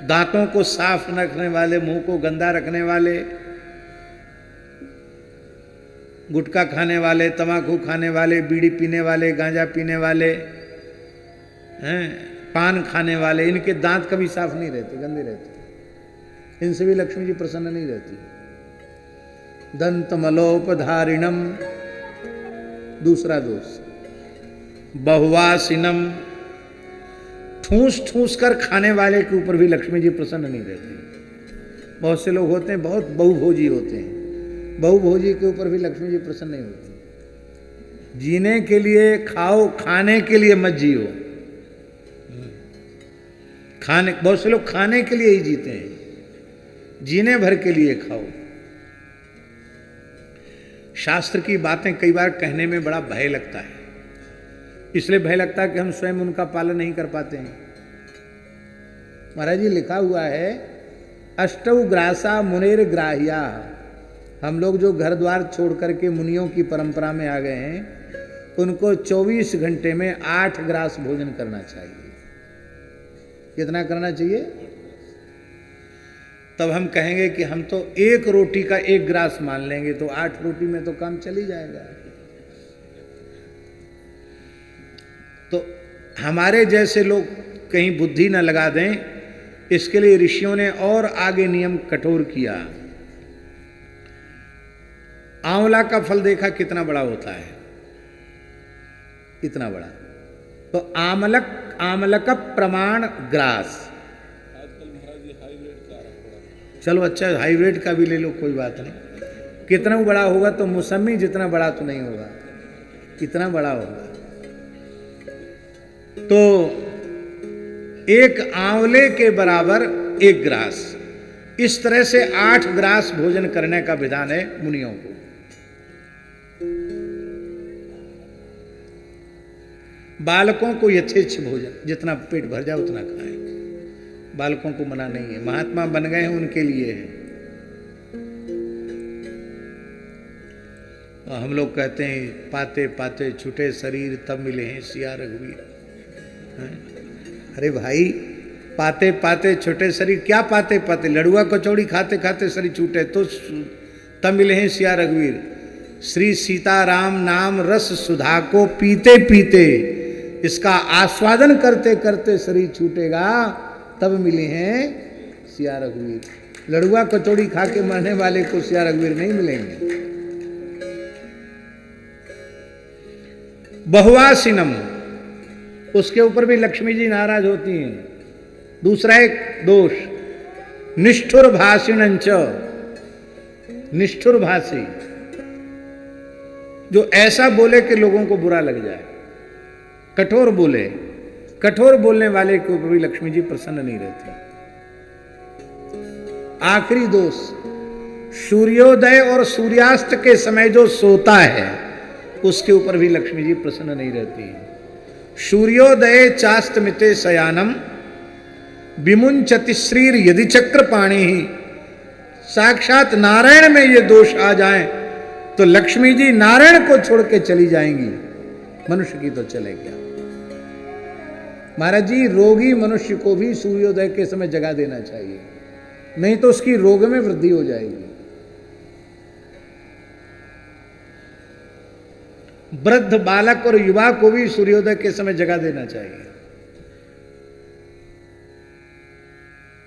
दांतों को साफ न रखने वाले, मुंह को गंदा रखने वाले। गुटखा खाने वाले, तंबाकू खाने वाले, बीड़ी पीने वाले, गांजा पीने वाले, पान खाने वाले, इनके दांत कभी साफ नहीं रहते, गंदे रहते। इनसे भी लक्ष्मी जी प्रसन्न नहीं रहती। दंत मलोपधारिणम, दूसरा दोष। बहुवासिनम, ठूस ठूस कर खाने वाले के ऊपर भी लक्ष्मी जी प्रसन्न नहीं रहती। बहुत से लोग होते हैं बहुत बहुभोजी होते हैं, बहुभोजी के ऊपर भी लक्ष्मी जी प्रसन्न नहीं होती। जीने के लिए खाओ, खाने के लिए मत जियो। खाने, बहुत से लोग खाने के लिए ही जीते हैं, जीने भर के लिए खाओ। शास्त्र की बातें कई बार कहने में बड़ा भय लगता है, इसलिए भय लगता है कि हम स्वयं उनका पालन नहीं कर पाते हैं। महाराज जी लिखा हुआ है, अष्टौ ग्रासा मुनेर ग्राह्या। हम लोग जो घर द्वार छोड़ करके मुनियों की परंपरा में आ गए हैं, उनको 24 घंटे में 8 ग्रास भोजन करना चाहिए। कितना करना चाहिए? तब हम कहेंगे कि हम तो एक रोटी का 1 ग्रास मान लेंगे, तो 8 रोटी में तो काम चल ही जाएगा। तो हमारे जैसे लोग कहीं बुद्धि न लगा दें, इसके लिए ऋषियों ने और आगे नियम कठोर किया। आंवला का फल देखा कितना बड़ा होता है, इतना बड़ा। तो आमलक प्रमाण ग्रास। चलो अच्छा, हाइब्रिड का भी ले लो, कोई बात नहीं। कितना बड़ा होगा तो मौसमी जितना बड़ा तो नहीं होगा, कितना बड़ा होगा। तो 1 आंवले के बराबर 1 ग्रास। इस तरह से 8 ग्रास भोजन करने का विधान है मुनियों को। बालकों को यथेच्छ भोजन, जितना पेट भर जाए उतना खाएं। बालकों को मना नहीं है, महात्मा बन गए हैं उनके लिए है। हम लोग कहते हैं पाते पाते छूटे शरीर तब मिले हैं सिया रघुवीर। अरे भाई, पाते पाते छूटे शरीर, क्या पाते पाते? लड़ुआ कचौड़ी खाते खाते शरीर छूटे तो तब मिले हैं सिया रघुवीर। श्री सीताराम नाम रस सुधा को पीते पीते, इसका आस्वादन करते करते शरीर छूटेगा, तब मिले हैं सिया रघुवीर। लड़ुआ कचौड़ी खा के मरने वाले को सिया रघुवीर नहीं मिलेंगे। बहुवासिनम, उसके ऊपर भी लक्ष्मी जी नाराज होती हैं। दूसरा एक दोष, निष्ठुर भाषिणंच, निष्ठुर भाषी, जो ऐसा बोले कि लोगों को बुरा लग जाए, कठोर बोले। कठोर बोलने वाले के ऊपर भी लक्ष्मी जी प्रसन्न नहीं रहती। आखिरी दोष, सूर्योदय और सूर्यास्त के समय जो सोता है, उसके ऊपर भी लक्ष्मी जी प्रसन्न नहीं रहती है। सूर्योदय चास्तमिते शयानम विमुंचति श्रीर यदि चक्र पाणी ही। साक्षात नारायण में ये दोष आ जाए तो लक्ष्मी जी नारायण को छोड़ के चली जाएंगी, मनुष्य की तो चले क्या। महाराज जी, रोगी मनुष्य को भी सूर्योदय के समय जगा देना चाहिए, नहीं तो उसकी रोग में वृद्धि हो जाएगी। वृद्ध, बालक और युवा को भी सूर्योदय के समय जगा देना चाहिए।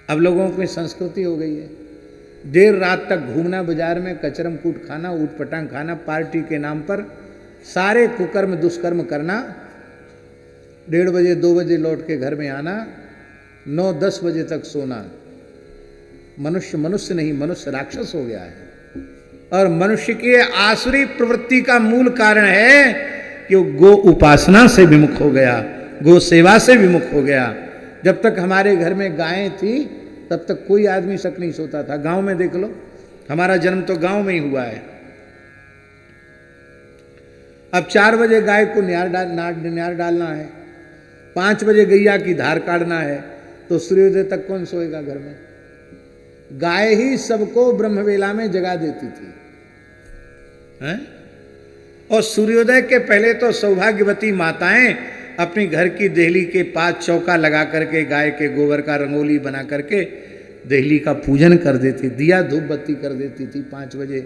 अब लोगों की संस्कृति हो गई है देर रात तक घूमना, बाजार में कचरम कूट खाना, ऊट पटांग खाना, पार्टी के नाम पर सारे कुकर्म दुष्कर्म करना, 1:30 बजे 2 बजे लौट के घर में आना, 9-10 बजे तक सोना। मनुष्य मनुष्य नहीं, मनुष्य राक्षस हो गया है। और मनुष्य की आसुरी प्रवृत्ति का मूल कारण है कि वो गो उपासना से विमुख हो गया, गो सेवा से विमुख हो गया। जब तक हमारे घर में गायें थी तब तक कोई आदमी शक नहीं सोता था। गांव में देख लो, हमारा जन्म तो गांव में ही हुआ है। अब 4 बजे गाय को न्यार डालना है, 5 बजे गैया की धार काटना है, तो सूर्योदय तक कौन सोएगा घर में? गाय ही सबको ब्रह्मवेला में जगा देती थी हैं? और सूर्योदय के पहले तो सौभाग्यवती माताएं अपनी घर की देहली के पास चौका लगा करके गाय के गोबर का रंगोली बना करके देहली का पूजन कर देती, दिया धूप बत्ती कर देती थी। 5 बजे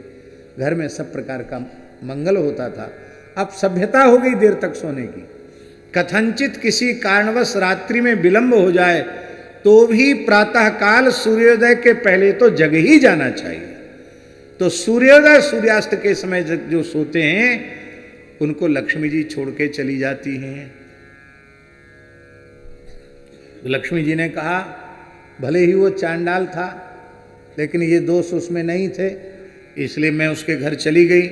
घर में सब प्रकार का मंगल होता था। अब सभ्यता हो गई देर तक सोने की। कथनचित किसी कारणवश रात्रि में विलंब हो जाए तो भी प्रातः काल सूर्योदय के पहले तो जग ही जाना चाहिए। तो सूर्योदय सूर्यास्त के समय जो सोते हैं उनको लक्ष्मी जी छोड़ के चली जाती हैं। लक्ष्मी जी ने कहा भले ही वो चांडाल था लेकिन ये दोष उसमें नहीं थे, इसलिए मैं उसके घर चली गई।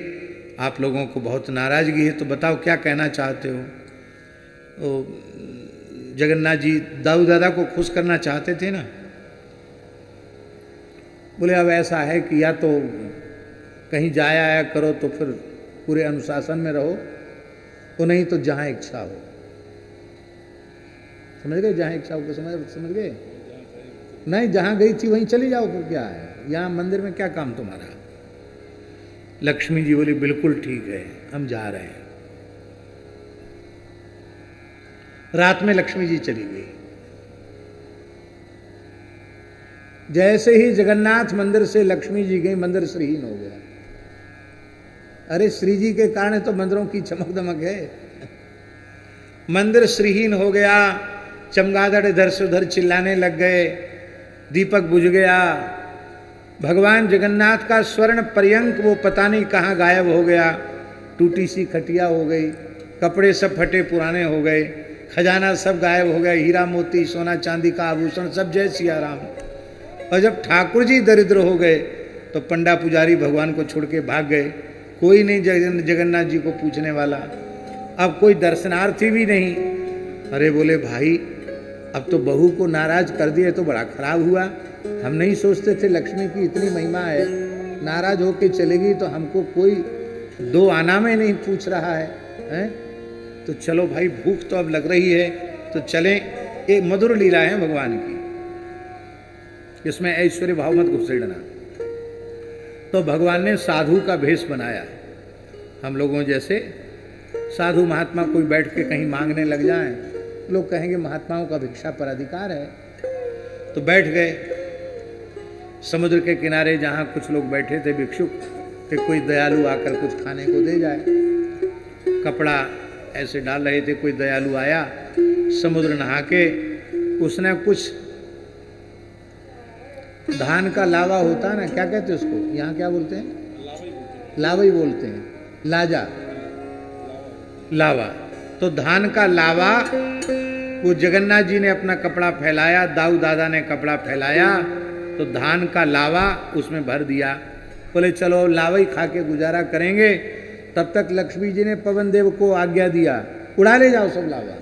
आप लोगों को बहुत नाराजगी है तो बताओ क्या कहना चाहते हो? जगन्नाथ जी दाऊ दादा को खुश करना चाहते थे ना। बोले अब ऐसा है कि या तो कहीं जाया आया करो तो फिर पूरे अनुशासन में रहो, तो नहीं तो जहाँ इच्छा हो। समझ गए? जहाँ इच्छा हो समझ गए? नहीं, जहाँ गई थी वहीं चली जाओ, फिर क्या है, यहाँ मंदिर में क्या काम तुम्हारा? लक्ष्मी जी बोली बिल्कुल ठीक है, हम जा रहे हैं। रात में लक्ष्मी जी चली गई। जैसे ही जगन्नाथ मंदिर से लक्ष्मी जी गई, मंदिर श्रीहीन हो गया। अरे श्री जी के कारण तो मंदिरों की चमक दमक है। मंदिर श्रीहीन हो गया, चमगादड़ इधर से उधर चिल्लाने लग गए, दीपक बुझ गया। भगवान जगन्नाथ का स्वर्ण पर्यंक वो पता नहीं कहाँ गायब हो गया। टूटी सी खटिया हो गई, कपड़े सब फटे पुराने हो गए, खजाना सब गायब हो गया, हीरा मोती सोना चांदी का आभूषण सब जय सिया राम। और जब ठाकुर जी दरिद्र हो गए तो पंडा पुजारी भगवान को छोड़ के भाग गए। कोई नहीं जगन्नाथ जी को पूछने वाला, अब कोई दर्शनार्थी भी नहीं। अरे बोले भाई अब तो बहू को नाराज कर दिए तो बड़ा खराब हुआ। हम नहीं सोचते थे लक्ष्मी की इतनी महिमा है, नाराज होके चलेगी तो हमको कोई 2 आना में नहीं पूछ रहा है? तो चलो भाई भूख तो अब लग रही है तो चलें। ये मधुर लीला है भगवान की, इसमें ऐश्वर्य भाव मत घुसेड़ना। तो भगवान ने साधु का भेष बनाया। हम लोगों जैसे साधु महात्मा कोई बैठ के कहीं मांगने लग जाएं, लोग कहेंगे महात्माओं का भिक्षा पर अधिकार है। तो बैठ गए समुद्र के किनारे, जहाँ कुछ लोग बैठे थे भिक्षुक, कि कोई दयालु आकर कुछ खाने को दे जाए। कपड़ा ऐसे डाल रहे थे, कोई दयालु आया, समुद्र नहा के उसने कुछ धान का लावा होता है ना, क्या कहते हैं उसको, यहाँ क्या बोलते हैं? लावा ही बोलते हैं, लाजा लावा। तो धान का लावा वो जगन्नाथ जी ने अपना कपड़ा फैलाया, दाऊ दादा ने कपड़ा फैलाया, तो धान का लावा उसमें भर दिया। बोले चलो लावा ही खा के गुजारा करेंगे। तब तक लक्ष्मी जी ने पवन देव को आज्ञा दिया, उड़ा ले जाओ सब लावा।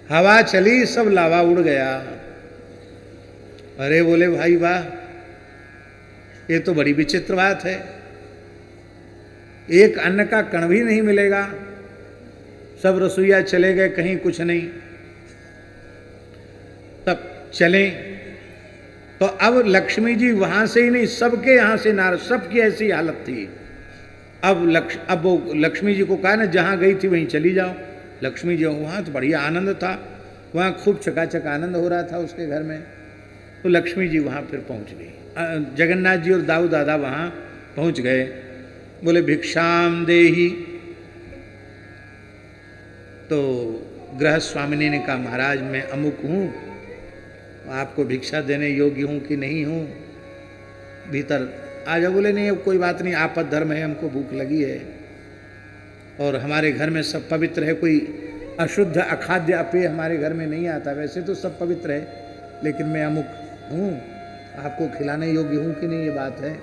हवा चली, सब लावा उड़ गया। अरे बोले भाई वाह, ये तो बड़ी विचित्र बात है, एक अन्न का कण भी नहीं मिलेगा। सब रसोइया चले गए, कहीं कुछ नहीं। तब चले तो अब लक्ष्मी जी वहां से ही नहीं, सबके यहां से नाराज, सबकी ऐसी हालत थी। अब वो लक्ष्मी जी को कहा ना जहां गई थी वहीं चली जाओ। लक्ष्मी जी वहां तो बढ़िया आनंद था, वहां खूब चकाचक आनंद हो रहा था उसके घर में। तो लक्ष्मी जी वहां फिर पहुंच गई। जगन्नाथ जी और दाऊ दादा वहां पहुंच गए। बोले भिक्षाम देही। तो गृह स्वामिनी ने कहा महाराज मैं अमुक हूँ, आपको भिक्षा देने योग्य हूँ कि नहीं हूँ, भीतर आ जाओ। बोले नहीं अब कोई बात नहीं, आपद धर्म है, हमको भूख लगी है और हमारे घर में सब पवित्र है, कोई अशुद्ध अखाद्य अपेय हमारे घर में नहीं आता, वैसे तो सब पवित्र है लेकिन मैं अमुक हूँ, आपको खिलाने योग्य हूँ कि नहीं, ये बात है।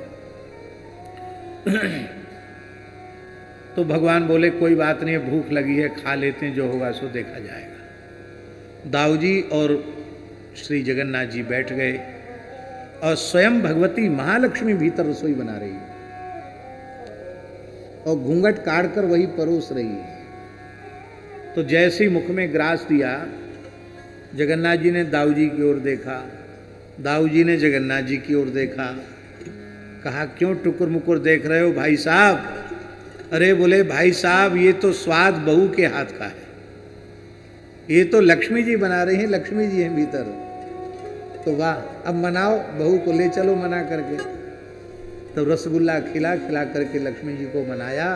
तो भगवान बोले कोई बात नहीं, भूख लगी है, खा लेते हैं, जो होगा सो देखा जाएगा। दाऊजी और श्री जगन्नाथ जी बैठ गए और स्वयं भगवती महालक्ष्मी भीतर रसोई बना रही है और घूंघट काट कर वही परोस रही है। तो जैसे ही मुख में ग्रास दिया, जगन्नाथ जी ने दाऊजी की ओर देखा, दाऊजी ने जगन्नाथ जी की ओर देखा, कहा क्यों टुकुर मुकुर देख रहे हो भाई साहब? अरे बोले भाई साहब ये तो स्वाद बहू के हाथ का है, ये तो लक्ष्मी जी बना रही हैं, लक्ष्मी जी हैं भीतर। तो वाह, अब मनाओ, बहू को ले चलो मना करके। तो रसगुल्ला खिला खिला करके लक्ष्मी जी को मनाया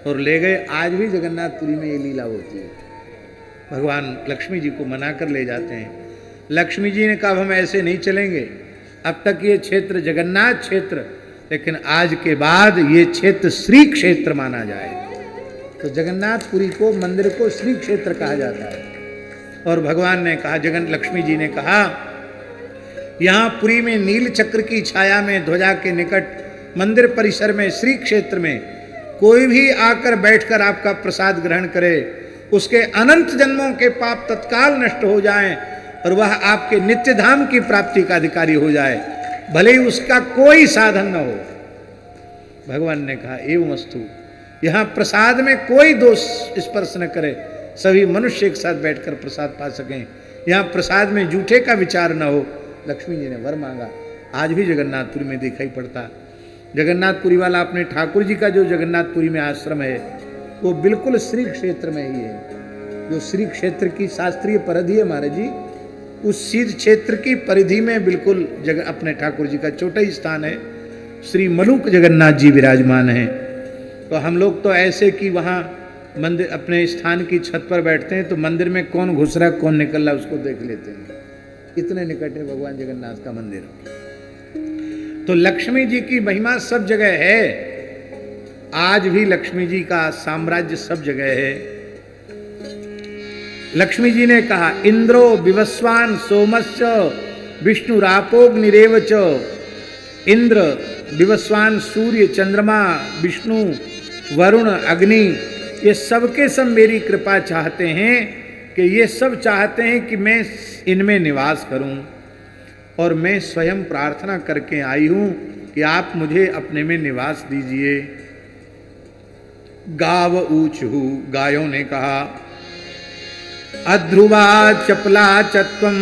और ले गए। आज भी जगन्नाथपुरी में ये लीला होती है, भगवान लक्ष्मी जी को मना कर ले जाते हैं। लक्ष्मी जी ने कहा हम ऐसे नहीं चलेंगे, अब तक ये क्षेत्र जगन्नाथ क्षेत्र, लेकिन आज के बाद ये क्षेत्र श्री क्षेत्र माना जाए। तो जगन्नाथपुरी को, मंदिर को श्री क्षेत्र कहा जाता है। और भगवान ने कहा, लक्ष्मी जी ने कहा यहाँ पुरी में नील चक्र की छाया में ध्वजा के निकट मंदिर परिसर में श्री क्षेत्र में कोई भी आकर बैठकर आपका प्रसाद ग्रहण करे, उसके अनंत जन्मों के पाप तत्काल नष्ट हो जाएं और वह आपके नित्य धाम की प्राप्ति का अधिकारी हो जाए, भले ही उसका कोई साधन न हो। भगवान ने कहा एवं वस्तु, यहाँ प्रसाद में कोई दोष स्पर्श न करे, सभी मनुष्य एक साथ बैठकर प्रसाद पा सकें, यहाँ प्रसाद में जूठे का विचार न हो। लक्ष्मी जी ने वर मांगा। आज भी जगन्नाथपुरी में दिखाई पड़ता। जगन्नाथपुरी वाला अपने ठाकुर जी का जो जगन्नाथपुरी में आश्रम है वो बिल्कुल श्री क्षेत्र में ही है। जो श्री क्षेत्र की शास्त्रीय परिधि है महाराज जी, उस श्री क्षेत्र की परिधि में बिल्कुल अपने ठाकुर जी का छोटा ही स्थान है। श्री मलुक जगन्नाथ जी विराजमान हैं। तो हम लोग तो ऐसे कि वहाँ मंदिर अपने स्थान की छत पर बैठते हैं तो मंदिर में कौन घुस रहा कौन निकल रहा उसको देख लेते हैं, इतने निकट है भगवान जगन्नाथ का मंदिर। तो लक्ष्मी जी की महिमा सब जगह है, आज भी लक्ष्मी जी का साम्राज्य सब जगह है। लक्ष्मी जी ने कहा इंद्रो विवस्वान सोमश्च विष्णुरापोग्निरेव च। इंद्र, विवस्वान, सूर्य, चंद्रमा, विष्णु, वरुण, अग्नि, ये सबके सब मेरी कृपा चाहते हैं कि ये सब चाहते हैं कि मैं इनमें निवास करूं, और मैं स्वयं प्रार्थना करके आई हूं कि आप मुझे अपने में निवास दीजिए। गाव ऊचहु, गायों ने कहा अध्रुवा चपला चत्वम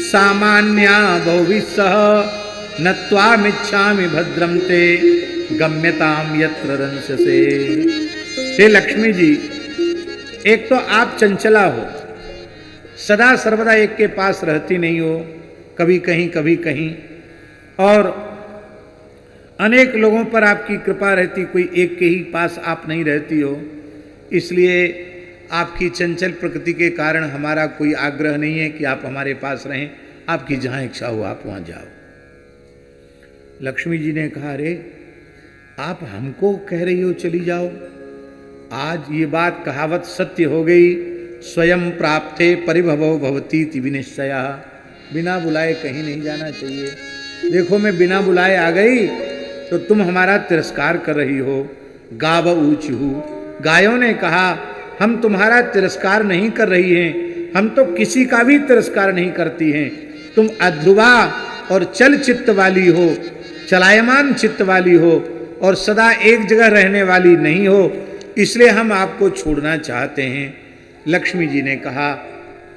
सामान्या बहुविस्सह नत्वामिच्छामि भद्रम ते गम्यताम यत्र रंससे। हे लक्ष्मी जी, एक तो आप चंचला हो, सदा सर्वदा एक के पास रहती नहीं हो, कभी कहीं कभी कहीं, और अनेक लोगों पर आपकी कृपा रहती, कोई एक के ही पास आप नहीं रहती हो। इसलिए आपकी चंचल प्रकृति के कारण हमारा कोई आग्रह नहीं है कि आप हमारे पास रहें, आपकी जहां इच्छा हो आप वहां जाओ। लक्ष्मी जी ने कहा अरे आप हमको कह रही हो चली जाओ, आज ये बात कहावत सत्य हो गई, स्वयं प्राप्ते परिभवो भवती विनिश्चया। बिना बुलाए कहीं नहीं जाना चाहिए। देखो मैं बिना बुलाए आ गई तो तुम हमारा तिरस्कार कर रही हो। गाव ऊचहु, गायों ने कहा हम तुम्हारा तिरस्कार नहीं कर रही हैं, हम तो किसी का भी तिरस्कार नहीं करती हैं। तुम अध्रुवा और चल चित्त वाली हो, चलायमान चित्त वाली हो, और सदा एक जगह रहने वाली नहीं हो, इसलिए हम आपको छोड़ना चाहते हैं। लक्ष्मी जी ने कहा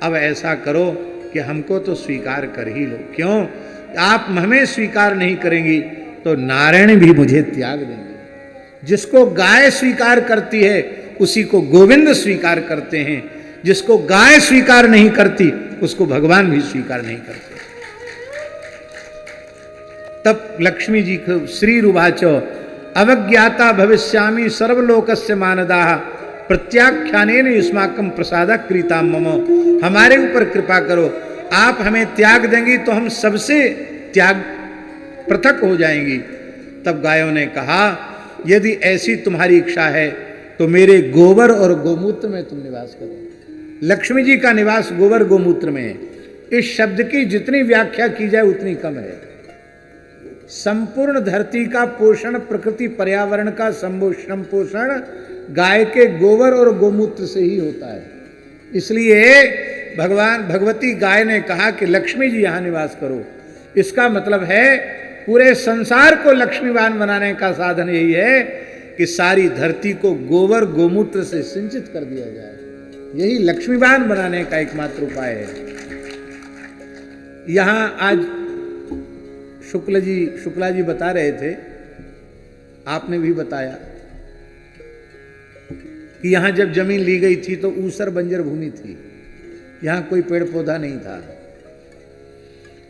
अब ऐसा करो कि हमको तो स्वीकार कर ही लो। क्यों? आप हमें स्वीकार नहीं करेंगी तो नारायण भी मुझे त्याग देंगे। जिसको गाय स्वीकार करती है उसी को गोविंद स्वीकार करते हैं, जिसको गाय स्वीकार नहीं करती उसको भगवान भी स्वीकार नहीं करते। तब लक्ष्मी जी को श्री रुवाच अवज्ञाता भविष्यामि सर्वलोकस्य मानदाः प्रत्याख्यानेन युष्माकं प्रसादा क्रीताम मम। हमारे ऊपर कृपा करो, आप हमें त्याग देंगी तो हम सबसे त्याग पृथक हो जाएंगी। तब गायों ने कहा, यदि ऐसी तुम्हारी इच्छा है तो मेरे गोबर और गोमूत्र में तुम निवास करो। लक्ष्मी जी का निवास गोबर गोमूत्र में है। इस शब्द की जितनी व्याख्या की जाए उतनी कम है। संपूर्ण धरती का पोषण, प्रकृति पर्यावरण का संपोषण गाय के गोबर और गोमूत्र से ही होता है। इसलिए भगवती गाय ने कहा कि लक्ष्मी जी यहां निवास करो। इसका मतलब है पूरे संसार को लक्ष्मीवान बनाने का साधन यही है कि सारी धरती को गोबर गोमूत्र से सिंचित कर दिया जाए। यही लक्ष्मीवान बनाने का एकमात्र उपाय है। यहां आज शुक्ला जी बता रहे थे, आपने भी बताया कि यहां जब जमीन ली गई थी तो ऊसर बंजर भूमि थी, यहां कोई पेड़ पौधा नहीं था,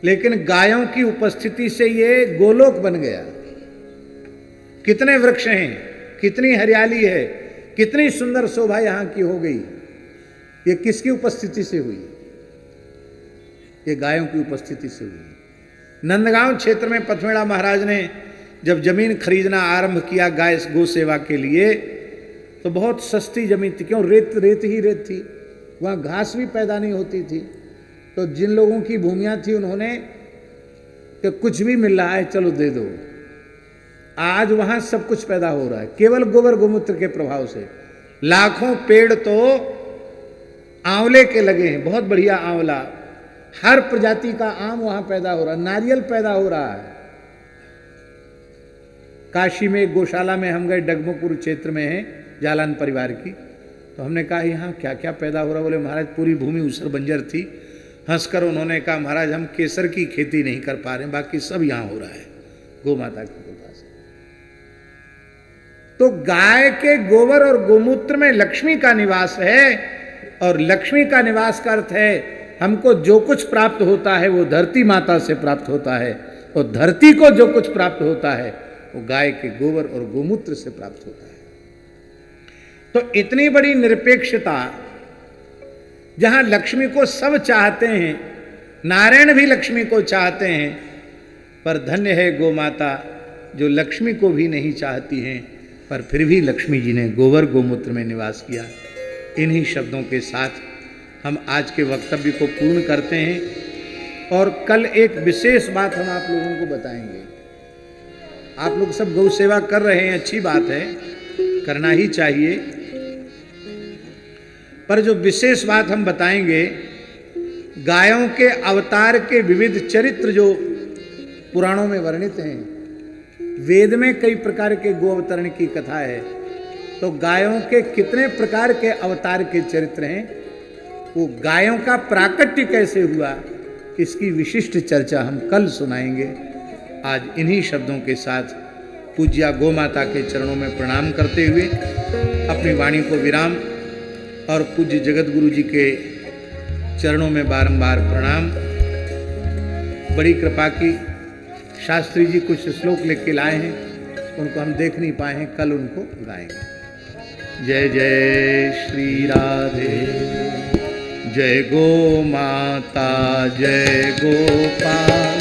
लेकिन गायों की उपस्थिति से ये गोलोक बन गया। कितने वृक्ष हैं, कितनी हरियाली है, कितनी सुंदर शोभा यहां की हो गई। ये किसकी उपस्थिति से हुई? ये गायों की उपस्थिति से हुई। नंदगांव क्षेत्र में पथमेड़ा महाराज ने जब जमीन खरीदना आरंभ किया गाय गो सेवा के लिए, तो बहुत सस्ती जमीन थी। क्यों? रेत ही रेत थी, वहाँ घास भी पैदा नहीं होती थी। तो जिन लोगों की भूमियाँ थी उन्होंने कि कुछ भी मिल रहा है चलो दे दो। आज वहाँ सब कुछ पैदा हो रहा है केवल गोबर गोमूत्र के प्रभाव से। लाखों पेड़ तो आंवले के लगे हैं, बहुत बढ़िया आंवला, हर प्रजाति का आम वहां पैदा हो रहा है, नारियल पैदा हो रहा है। काशी में एक गौशाला में हम गए, डगमुपुर क्षेत्र में है जालान परिवार की, तो हमने कहा यहाँ क्या क्या पैदा हो रहा है। बोले महाराज पूरी भूमि ऊसर बंजर थी। हंसकर उन्होंने कहा महाराज हम केसर की खेती नहीं कर पा रहे, बाकी सब यहाँ हो रहा है गौ माता की कृपा से। तो गाय के गोबर और गोमूत्र में लक्ष्मी का निवास है, और लक्ष्मी का निवास का अर्थ है हमको जो कुछ प्राप्त होता है वो धरती माता से प्राप्त होता है, और धरती को जो कुछ प्राप्त होता है वो गाय के गोबर और गोमूत्र से प्राप्त होता है। तो इतनी बड़ी निरपेक्षता, जहां लक्ष्मी को सब चाहते हैं, नारायण भी लक्ष्मी को चाहते हैं, पर धन्य है गौ माता जो लक्ष्मी को भी नहीं चाहती हैं, पर फिर भी लक्ष्मी जी ने गोबर गोमूत्र में निवास किया। इन्हीं शब्दों के साथ हम आज के वक्तव्य को पूर्ण करते हैं, और कल एक विशेष बात हम आप लोगों को बताएंगे। आप लोग सब गौ सेवा कर रहे हैं, अच्छी बात है, करना ही चाहिए, पर जो विशेष बात हम बताएंगे, गायों के अवतार के विविध चरित्र जो पुराणों में वर्णित हैं। वेद में कई प्रकार के गो अवतरण की कथा है, तो गायों के कितने प्रकार के अवतार के चरित्र हैं, वो गायों का प्राकट्य कैसे हुआ, इसकी विशिष्ट चर्चा हम कल सुनाएंगे। आज इन्हीं शब्दों के साथ पूज्या गौ माता के चरणों में प्रणाम करते हुए अपनी वाणी को विराम, और पूज्य जगत गुरु जी के चरणों में बारंबार प्रणाम। बड़ी कृपा की शास्त्री जी कुछ श्लोक लिख के लाए हैं, उनको हम देख नहीं पाए हैं, कल उनको गाएंगे। जय जय श्री राधे, जय गो माता, जय गोपाल,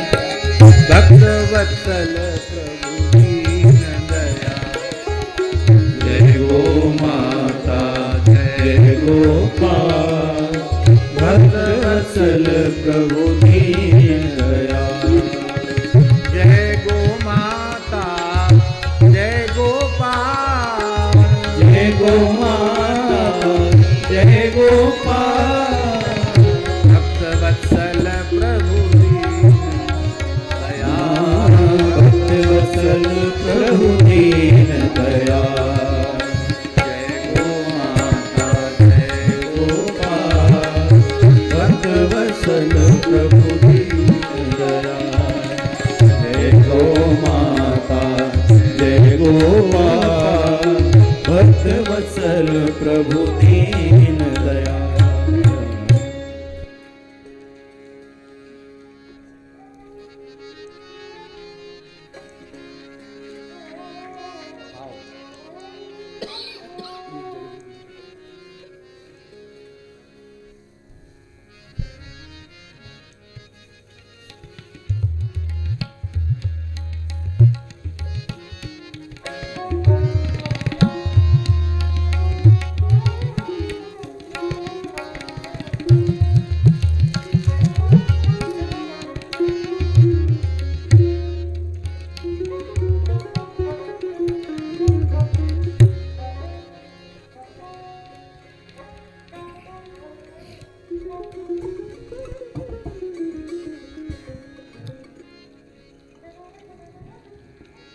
भक्त वत्सल प्रभु दीन दयाल। जय गो माता, जय गोपाल, भक्त वत्सल प्रभु दीन दयाल। जय गो माता, जय गोपाल, जय गो माता, जय गोपाल, भक्त वत्सल प्रभु दीन दयाल। भक्त वत्सल प्रभु दीन दयाल। जय गो माता, जय गोपाल, भक्त वत्सल प्रभु दीन दयाल। जय गो माता, जय गोपाल, भक्त वत्सल प्रभु दीन दयाल।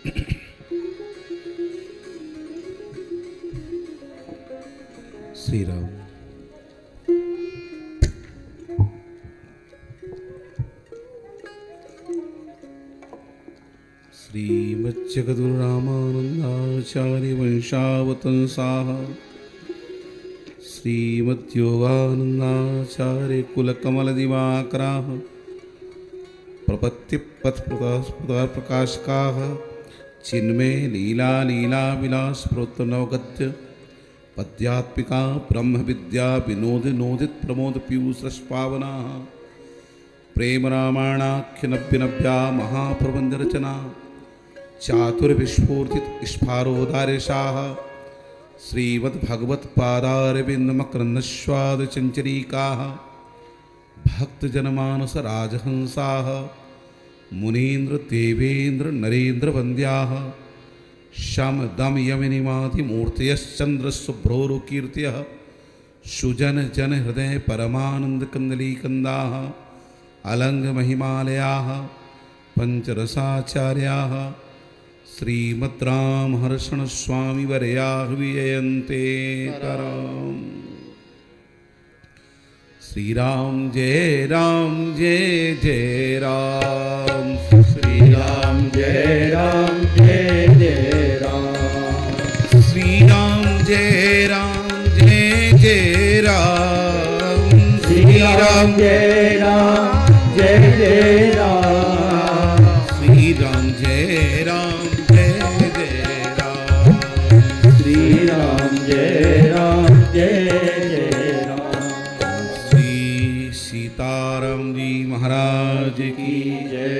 श्री राम। श्रीमज्जगद्गुरुरामानन्दाचार्य वंशावतंसाः श्रीमद्योगानन्दाचार्य कुलकमलदिवाकराः प्रपत्तिपथप्रकाशकाः चिन्मय लीला लीला विलास प्रोत्तनवगद्य पद्यात्मिका ब्रह्म विद्या विनोद नोदित प्रमोद पीयूष रसपावना प्रेम रामायणाख्य नव्य नव्या महाप्रबंध रचना चातुर्विस्फूर्तित स्फारोदारेशाः श्रीमद्भगवत पादारविंद मकरंदस्वाद चंचरीकाः भक्तजनमानस राजहंसाः मुनीन्द्र देवेन्द्र नरेन्द्र वन्द्याः शम दम यमिनिमादि मूर्तयश्चंद्र शुभ्रोरुकीर्त्य सुजन जन हृदय परमानंद कंदली कंदाः अलंग महिमालयाः पंचरसाचार्याः श्रीमद्राम हर्षण स्वामी वर्याः विजयन्ते तरम्। श्री राम जय जय राम। श्री राम जय जय राम। श्री राम जय जय राम। श्री राम जय जय राम। श्री राम जय जय राम। श्री राम जय राम। श्री सीताराम जी महाराज की जय।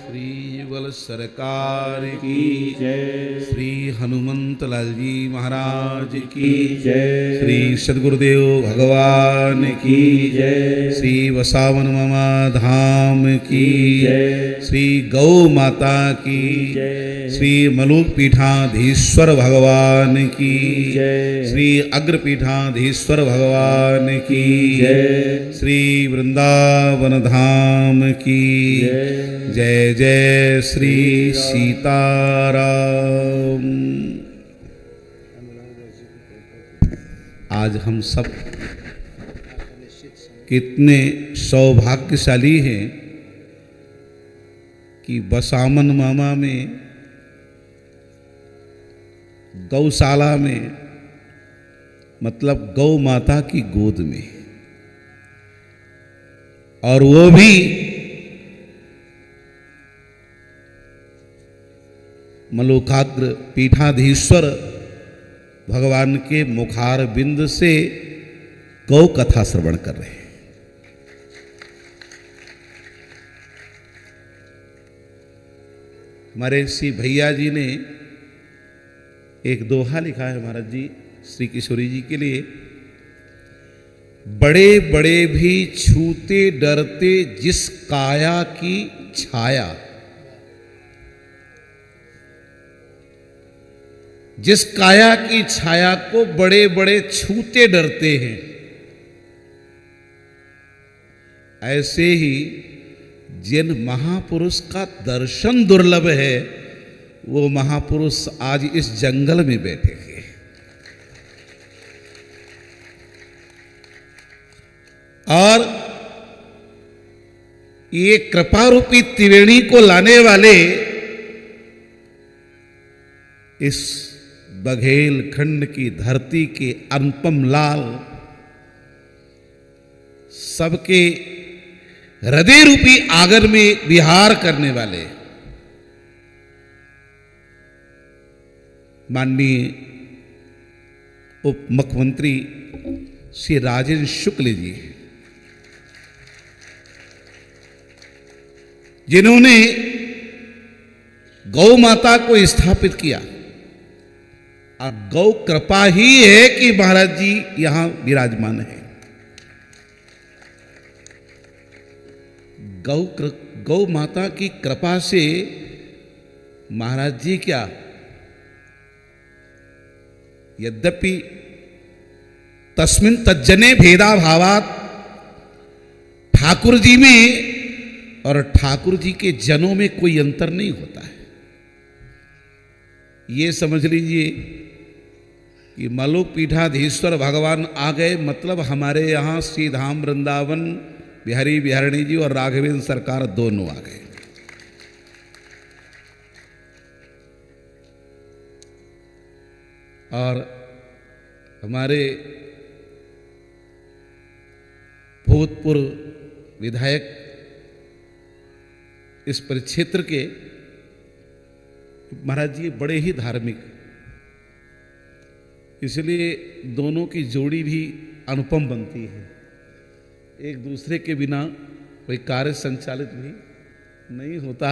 श्री युगल सरकार की जय। श्री हनुमंत लाल जी महाराज की जय। श्री सद्गुरुदेव भगवान की जय। श्री वसावन मामा धाम की जय। श्री गौ माता की जय। श्री मलुक पीठाधीश्वर भगवान की जय। श्री अग्रपीठाधीश्वर भगवान की जय। श्री वृंदावन धाम की जय। जय जय श्री सीताराम। आज हम सब कितने सौभाग्यशाली हैं कि बसामन मामा में गौशाला में मतलब गौ माता की गोद में, और वो भी मलोकाग्र पीठाधीश्वर भगवान के मुखार बिंद से गौ कथा श्रवण कर रहे हैं। हमारे श्री भैया जी ने एक दोहा लिखा है महाराज जी श्री किशोरी जी के लिए। बड़े बड़े भी छूते डरते जिस काया की छाया, जिस काया की छाया को बड़े बड़े छूते डरते हैं, ऐसे ही जिन महापुरुष का दर्शन दुर्लभ है वो महापुरुष आज इस जंगल में बैठे हैं। और ये कृपा रूपी त्रिवेणी को लाने वाले इस बघेल खंड की धरती के अनुपम लाल सबके हृदय रूपी आगर में विहार करने वाले माननीय उप मुख्यमंत्री श्री राजेंद्र शुक्ल जी, जिन्होंने गौ माता को स्थापित किया। और गौ कृपा ही है कि महाराज जी यहां विराजमान है। गौ माता की कृपा से महाराज जी क्या, यद्यपि तस्मिन तज्जने भेदा भावात, ठाकुर जी में और ठाकुर जी के जनों में कोई अंतर नहीं होता है। ये समझ लीजिए कि मल्लुपीठाधीश्वर भगवान आ गए, मतलब हमारे यहाँ श्री धाम वृंदावन बिहारी बिहारिणी जी और राघवेंद्र सरकार दोनों आ गए। और हमारे भूतपूर्व विधायक इस परिक्षेत्र के महाराज जी बड़े ही धार्मिक, इसलिए दोनों की जोड़ी भी अनुपम बनती है। एक दूसरे के बिना कोई कार्य संचालित भी नहीं होता।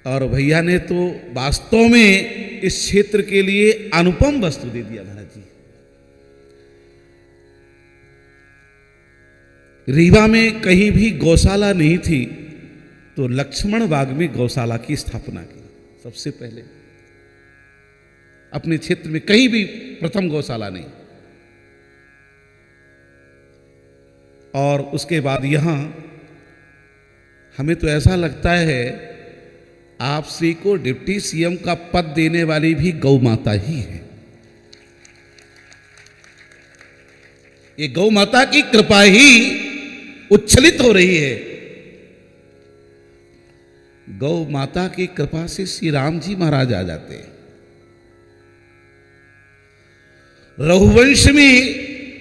और भैया ने तो वास्तव में इस क्षेत्र के लिए अनुपम वस्तु दे दिया महाराज जी। रीवा में कहीं भी गौशाला नहीं थी, तो लक्ष्मण बाग में गौशाला की स्थापना की सबसे पहले। अपने क्षेत्र में कहीं भी प्रथम गौशाला नहीं। और उसके बाद यहां हमें तो ऐसा लगता है आप श्री को डिप्टी सीएम का पद देने वाली भी गौ माता ही है। ये गौ माता की कृपा ही उच्छलित हो रही है। गौ माता की कृपा से श्री राम जी महाराज आ जाते हैं। रघुवंश में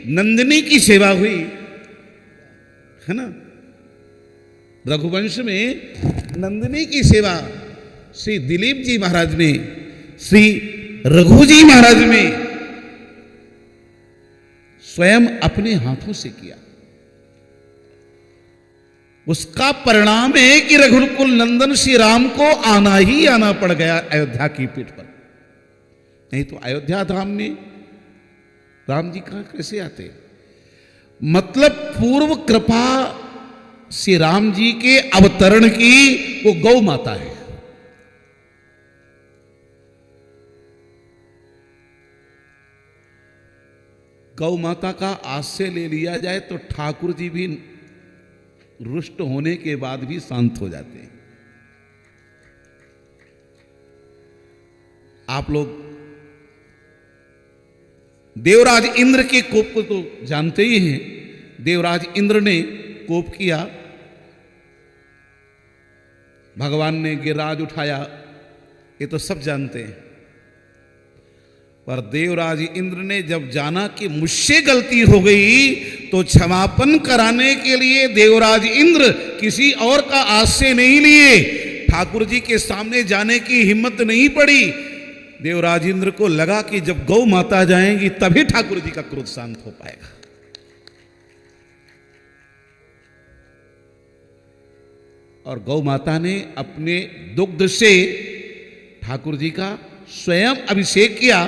नंदिनी की सेवा हुई है ना। रघुवंश में नंदिनी की सेवा श्री दिलीप जी महाराज ने, श्री रघु जी महाराज ने स्वयं अपने हाथों से किया। उसका परिणाम है कि रघुकुल नंदन श्री राम को आना ही आना पड़ गया अयोध्या की पीठ पर। नहीं तो अयोध्या धाम में राम जी कहां कैसे आते। मतलब पूर्व कृपा श्री राम जी के अवतरण की वो गौ माता है। गौ माता का आश्रय ले लिया जाए तो ठाकुर जी भी रुष्ट होने के बाद भी शांत हो जाते हैं। आप लोग देवराज इंद्र के कोप को तो जानते ही हैं। देवराज इंद्र ने कोप किया, भगवान ने गिरिराज उठाया, ये तो सब जानते हैं। पर देवराज इंद्र ने जब जाना कि मुझसे गलती हो गई तो क्षमापण कराने के लिए देवराज इंद्र किसी और का आश्रय नहीं लिए, ठाकुर जी के सामने जाने की हिम्मत नहीं पड़ी। देवराज इंद्र को लगा कि जब गौ माता जाएंगी तभी ठाकुर जी का क्रोध शांत हो पाएगा। और गौ माता ने अपने दुग्ध से ठाकुर जी का स्वयं अभिषेक किया।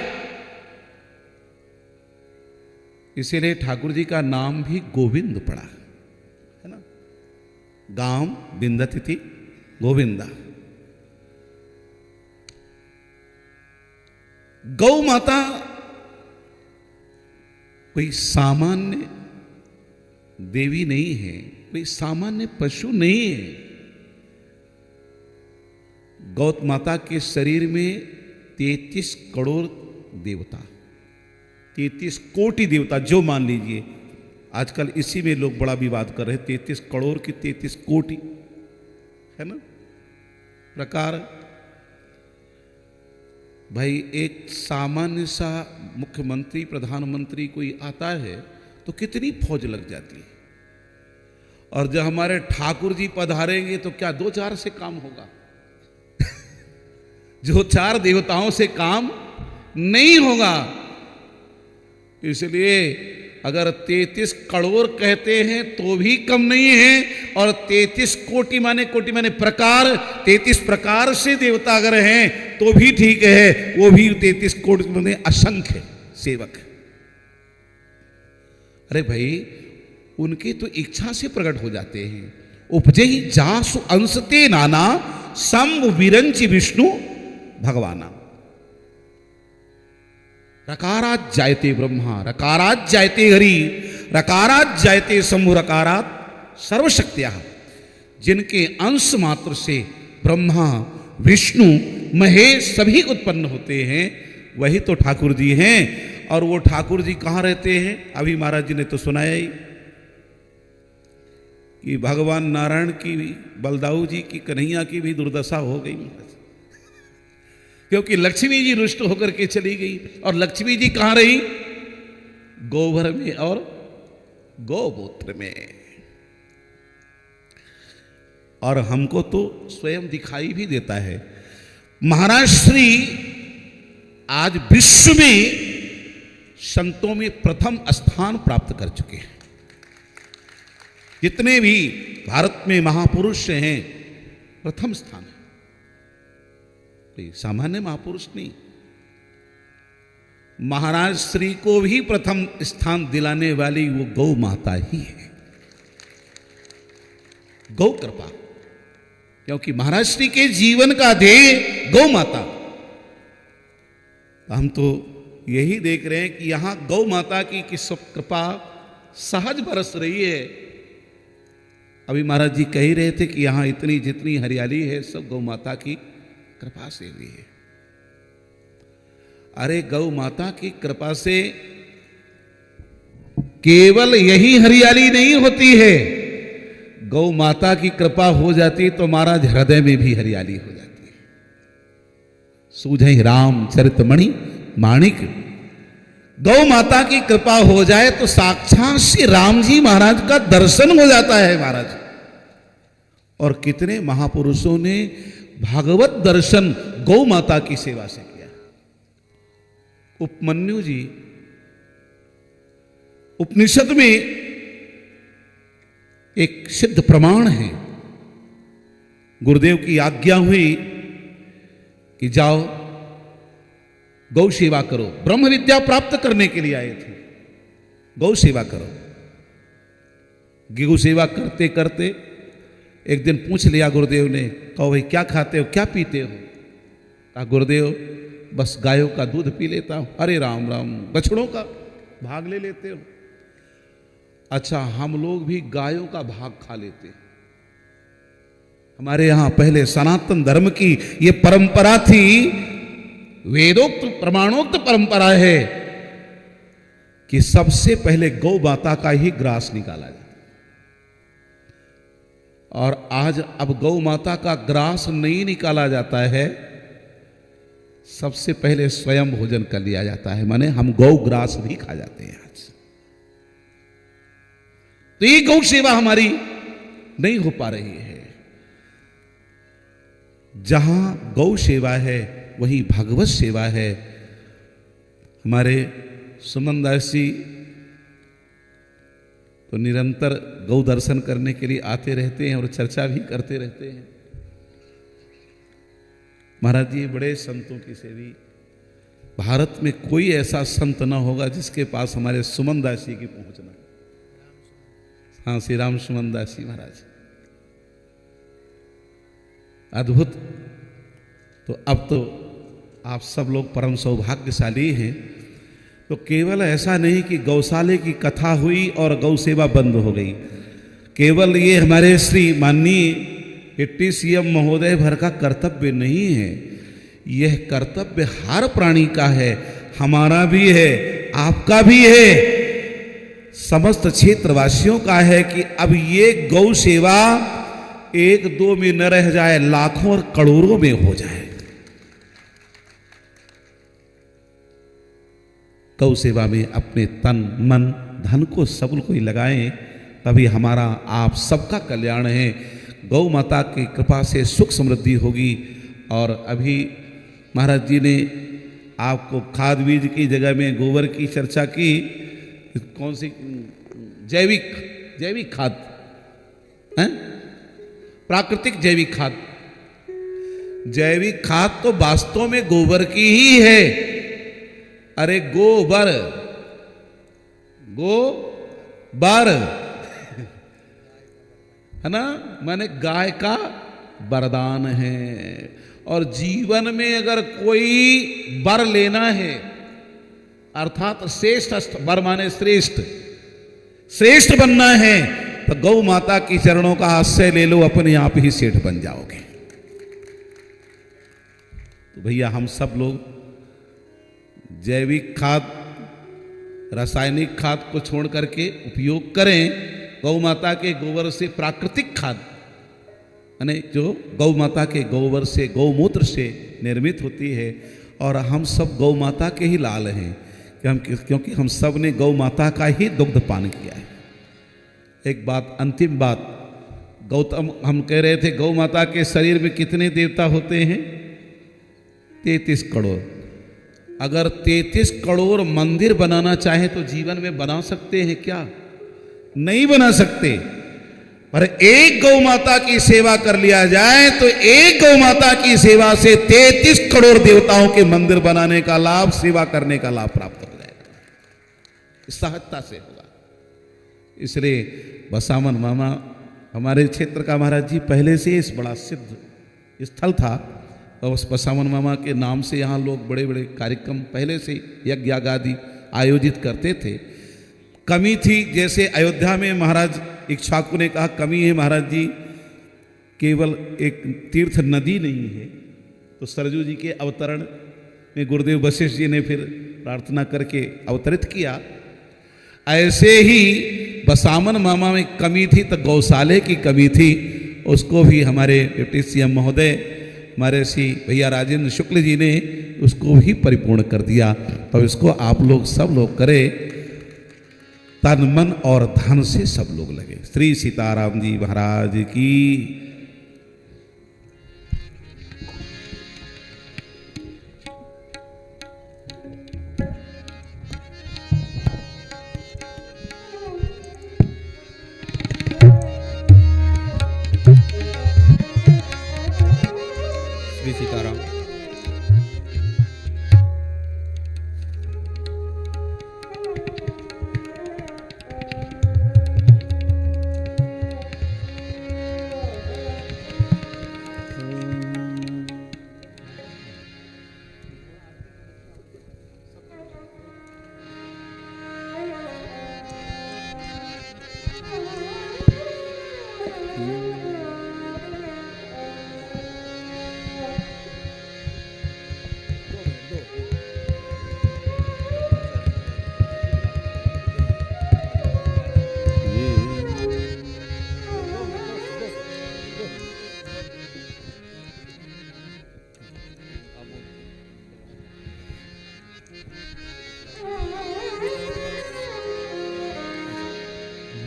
इसीलिए ठाकुर जी का नाम भी गोविंद पड़ा है ना। गांव बिंदतिथि गोविंदा। गौ माता कोई सामान्य देवी नहीं है, कोई सामान्य पशु नहीं है। गौ माता के शरीर में 33 करोड़ देवता, 33 कोटि देवता, जो मान लीजिए। आजकल इसी में लोग बड़ा विवाद कर रहे हैं, 33 करोड़ की 33 कोटि है ना प्रकार। भाई एक सामान्य सा मुख्यमंत्री प्रधानमंत्री कोई आता है तो कितनी फौज लग जाती है। और जब हमारे ठाकुर जी पधारेंगे तो क्या 2-4 से काम होगा। जो 4 देवताओं से काम नहीं होगा। इसलिए अगर 33 करोड़ कहते हैं तो भी कम नहीं है, और 33 कोटि माने प्रकार, 33 प्रकार से देवता अगर हैं तो भी ठीक है। वो भी 33 कोटि माने असंख्य सेवक। अरे भाई उनकी तो इच्छा से प्रकट हो जाते हैं। उपजे ही जासु अंशते नाना संभ विरंचि विष्णु भगवाना। रकारात जायते ब्रह्मा, रकारात जायते हरि, रकारात जायते शंभु, रकारात सर्वशक्त्या। जिनके अंश मात्र से ब्रह्मा विष्णु महेश सभी उत्पन्न होते हैं, वही तो ठाकुर जी हैं। और वो ठाकुर जी कहाँ रहते हैं? अभी महाराज जी ने तो सुनाया ही कि भगवान नारायण की भी, बलदाऊ जी की, कन्हैया की भी दुर्दशा हो गई महाराज, क्योंकि लक्ष्मी जी रुष्ट होकर के चली गई। और लक्ष्मी जी कहाँ रही? गोबर में और गौमूत्र में। और हमको तो स्वयं दिखाई भी देता है। महाराज श्री आज विश्व में संतों में प्रथम स्थान प्राप्त कर चुके हैं। जितने भी भारत में महापुरुष हैं, प्रथम स्थान है। सामान्य महापुरुष नहीं, महाराज श्री को भी प्रथम स्थान दिलाने वाली वो गौ माता ही है। गौ कृपा, क्योंकि महाराज श्री के जीवन का ध्येय गौ माता। हम तो यही देख रहे हैं कि यहां गौ माता की किस कृपा सहज बरस रही है। अभी महाराज जी कह ही रहे थे कि यहां इतनी जितनी हरियाली है सब गौ माता की कृपा से हुई है। अरे गौ माता की कृपा से केवल यही हरियाली नहीं होती है, गौ माता की कृपा हो जाती तो महाराज हृदय में भी हरियाली हो जाती है। सूझे रामचरितमणि माणिक, गौ माता की कृपा हो जाए तो साक्षात श्री राम जी महाराज का दर्शन हो जाता है महाराज। और कितने महापुरुषों ने भागवत दर्शन गौ माता की सेवा से किया। उपमन्यु जी उपनिषद में एक सिद्ध प्रमाण है, गुरुदेव की आज्ञा हुई कि जाओ गौ सेवा करो। ब्रह्म विद्या प्राप्त करने के लिए आए थे, गौ सेवा करो। गौ सेवा करते करते एक दिन पूछ लिया गुरुदेव ने, कहो भाई क्या खाते हो, क्या पीते हो? कहा गुरुदेव बस गायों का दूध पी लेता हूं। अरे राम राम, बछड़ों का भाग ले लेते हो? अच्छा, हम लोग भी गायों का भाग खा लेते हैं। हमारे यहां पहले सनातन धर्म की ये परंपरा थी, वेदोक्त प्रमाणोक्त परंपरा है कि सबसे पहले गौ माता का ही ग्रास निकाला जाए। और आज अब गौ माता का ग्रास नहीं निकाला जाता है, सबसे पहले स्वयं भोजन कर लिया जाता है। माने हम गौ ग्रास भी खा जाते हैं आज। तो ये गौ सेवा हमारी नहीं हो पा रही है। जहां गौ सेवा है वही भागवत सेवा है। हमारे सुमन दास जी तो निरंतर गौ दर्शन करने के लिए आते रहते हैं और चर्चा भी करते रहते हैं। महाराज जी बड़े संतों की सेवी, भारत में कोई ऐसा संत ना होगा जिसके पास हमारे सुमन दास जी की पहुंच ना। हाँ, श्री राम सुमन दास जी महाराज अद्भुत। तो अब तो आप सब लोग परम सौभाग्यशाली हैं। तो केवल ऐसा नहीं कि गौशाले की कथा हुई और गौ सेवा बंद हो गई। केवल ये हमारे श्री माननीय सीएम महोदय भर का कर्तव्य नहीं है, यह कर्तव्य हर प्राणी का है, हमारा भी है, आपका भी है, समस्त क्षेत्रवासियों का है कि अब ये गौ सेवा एक दो में न रह जाए, लाखों और करोड़ों में हो जाए। गौ सेवा में अपने तन मन धन को सब कोई लगाएं, तभी हमारा आप सबका कल्याण है। गौ माता की कृपा से सुख समृद्धि होगी। और अभी महाराज जी ने आपको खाद बीज की जगह में गोबर की चर्चा की। कौन सी? जैविक खाद है, प्राकृतिक जैविक खाद। जैविक खाद तो वास्तव में गोबर की ही है। अरे गोबर है ना, माने गाय का वरदान है। और जीवन में अगर कोई वर लेना है, अर्थात श्रेष्ठ वर माने श्रेष्ठ बनना है, तो गौ माता की चरणों का आश्रय ले लो, अपने आप ही सेठ बन जाओगे। तो भैया हम सब लोग जैविक खाद, रासायनिक खाद को छोड़ करके उपयोग करें गौ माता के गोबर से प्राकृतिक खाद, यानी जो गौ माता के गोबर से, गौमूत्र से निर्मित होती है। और हम सब गौ माता के ही लाल हैं क्योंकि हम सब ने गौ माता का ही दुग्ध पान किया है। एक बात, अंतिम बात, गौतम हम कह रहे थे गौ माता के शरीर में कितने देवता होते हैं? 33 करोड़। अगर 33 करोड़ मंदिर बनाना चाहे तो जीवन में बना सकते हैं क्या? नहीं बना सकते। पर एक गौ माता की सेवा कर लिया जाए तो एक गौ माता की सेवा से 33 करोड़ देवताओं के मंदिर बनाने का लाभ, सेवा करने का लाभ प्राप्त हो जाएगा, सहजता से होगा। इसलिए बसामन मामा हमारे क्षेत्र का महाराज जी पहले से इस बड़ा सिद्ध स्थल था और उस बसामन मामा के नाम से यहाँ लोग बड़े बड़े कार्यक्रम पहले से यज्ञ आदि आयोजित करते थे। कमी थी, जैसे अयोध्या में महाराज इक्ष्वाकु ने कहा कमी है महाराज जी, केवल एक तीर्थ नदी नहीं है। तो सरजू जी के अवतरण में गुरुदेव वशिष्ठ जी ने फिर प्रार्थना करके अवतरित किया। ऐसे ही बसामन मामा में कमी थी तो गौशाले की कमी थी, उसको भी हमारे डिप्टी सीएम महोदय, हमारे श्री भैया राजेंद्र शुक्ल जी ने उसको भी परिपूर्ण कर दिया। तो इसको आप लोग सब लोग करें, तन मन और धन से सब लोग लगे। श्री सीताराम जी महाराज की। श्री सीताराम।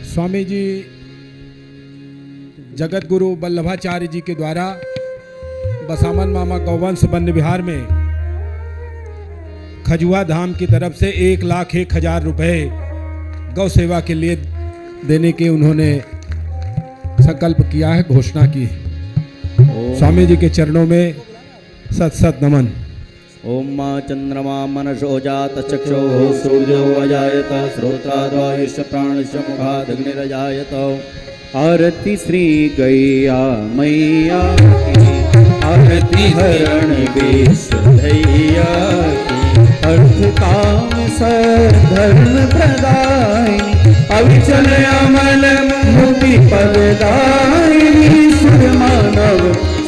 स्वामी जी जगत गुरु वल्लभाचार्य जी के द्वारा बसामन मामा गौवंश वन विहार में खजुआ धाम की तरफ से 1,01,000 रुपए गौ सेवा के लिए देने के उन्होंने संकल्प किया है, घोषणा की है। स्वामी जी के चरणों में सत सत नमन। ओम मा चंद्रमा मनसो जात चक्षो सूर्यो अजायत श्रोत्राद्वायुष प्राणश मुखादग्निरजायत। आरती श्री गैया मैया की, आरती हरण विश्वधैया की। अर्थ काम सधर्म प्रदायिनी, अविचल अमल मुक्ति पददायिनी। सुर मानव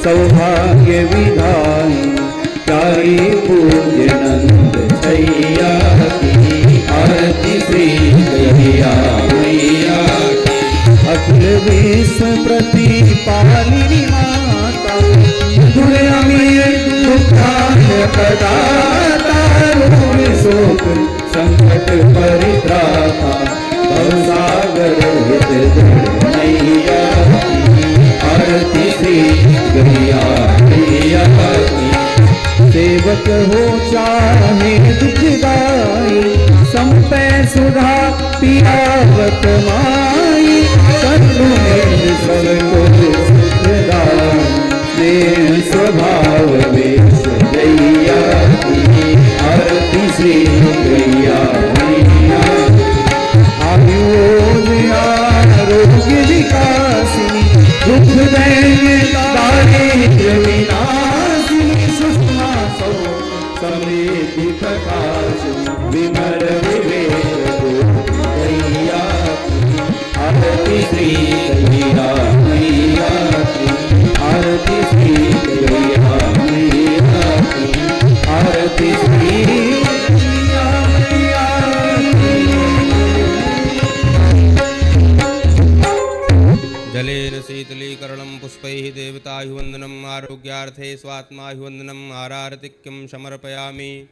सौभाग्य विधायिनी, प्यारी पूज्य नंद छैया की। आरती श्री गैया मैया की। अखिल विश्व प्रतिपालिनी माता, दुर्यमीय दुखान प्रदाता। रोग शोक संकट परित्राता, भवसागर हित नैया की। आरती श्री गैया मैया की। सेवक हो चाहे दुखदाई, संपै सुधा पियावत माई। सद्गुण सबको सुखदाई, स्नेह स्वभाव वेश गैया की। आरती श्री गैया मैया। आयु आरोग्य विकासिनी, दुख दैन्य दारिद्र्य विनाशिनी। सुषमा सौ समृद्धि प्रकाश, विमर विवेक गैया की। आरती श्री गैया मैया की। आरती श्री गैया मैया की। आरोग्यार्थे स्वात्माभिवन्दनम् आरार्तिक्यं समर्पयामि।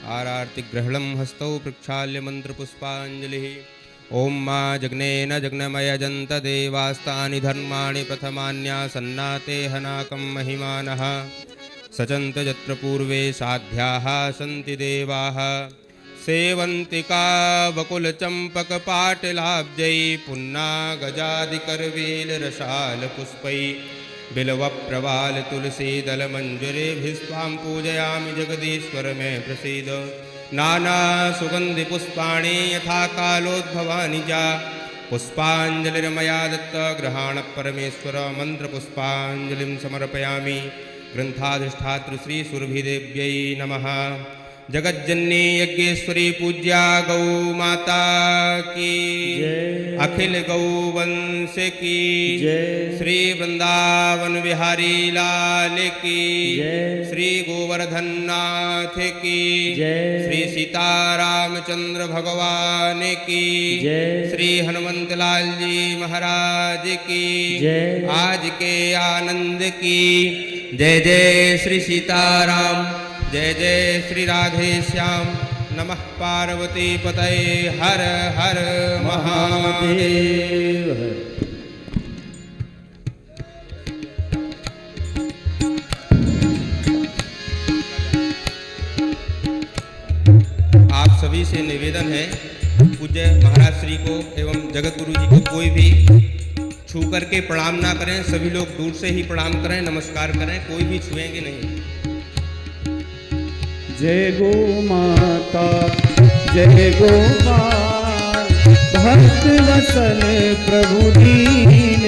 आरार्तिग्रहणं हस्तौ प्रक्षाल्य मन्त्रपुष्पाञ्जलिः। ॐ मा जग्नेन जग्नमयजन्त देवास्तानि धर्माणि प्रथमान्यासन्नाते हनाकं महिमानः। सचन्त यत्र पूर्वे साध्याः सन्ति देवाः। सेवन्तिका वकुलचम्पकपाटलाब्जै पुन्नागजादिकरवेलरसालपुष्पै बिल्वप्रवालतुलसीदलमञ्जुरेभिस्त्वां पूजयामि जगदीश्वर मे प्रसीद। नानासुगन्धिपुष्पाणि यथा कालोद्भवानि जा पुष्पाञ्जलिर्मया दत्त गृहाण परमेश्वर। मन्त्रपुष्पाञ्जलिं समर्पयामि। ग्रन्थाधिष्ठातृ श्री सुरभिदेव्यै नमः। जगज्जननी यज्ञेश्वरी पूज्या गौ माता की, अखिल गौ वंश की, श्री वृंदावन बिहारी लाल की, श्री गोवर्धन नाथ की, श्री सीतारामचंद्र भगवान की, श्री हनुमंत लाल जी महाराज की, आज के आनंद की। जय जय श्री सीताराम, जय जय श्री राधे श्याम। नमः पार्वती पतये, हर हर महादेव। आप सभी से निवेदन है, पूज्य महाराज श्री को एवं जगत गुरु जी को कोई भी छू करके प्रणाम ना करें। सभी लोग दूर से ही प्रणाम करें, नमस्कार करें, कोई भी छुएंगे नहीं। जय गो माता, जय गो माता, भक्त वसन प्रभु दीन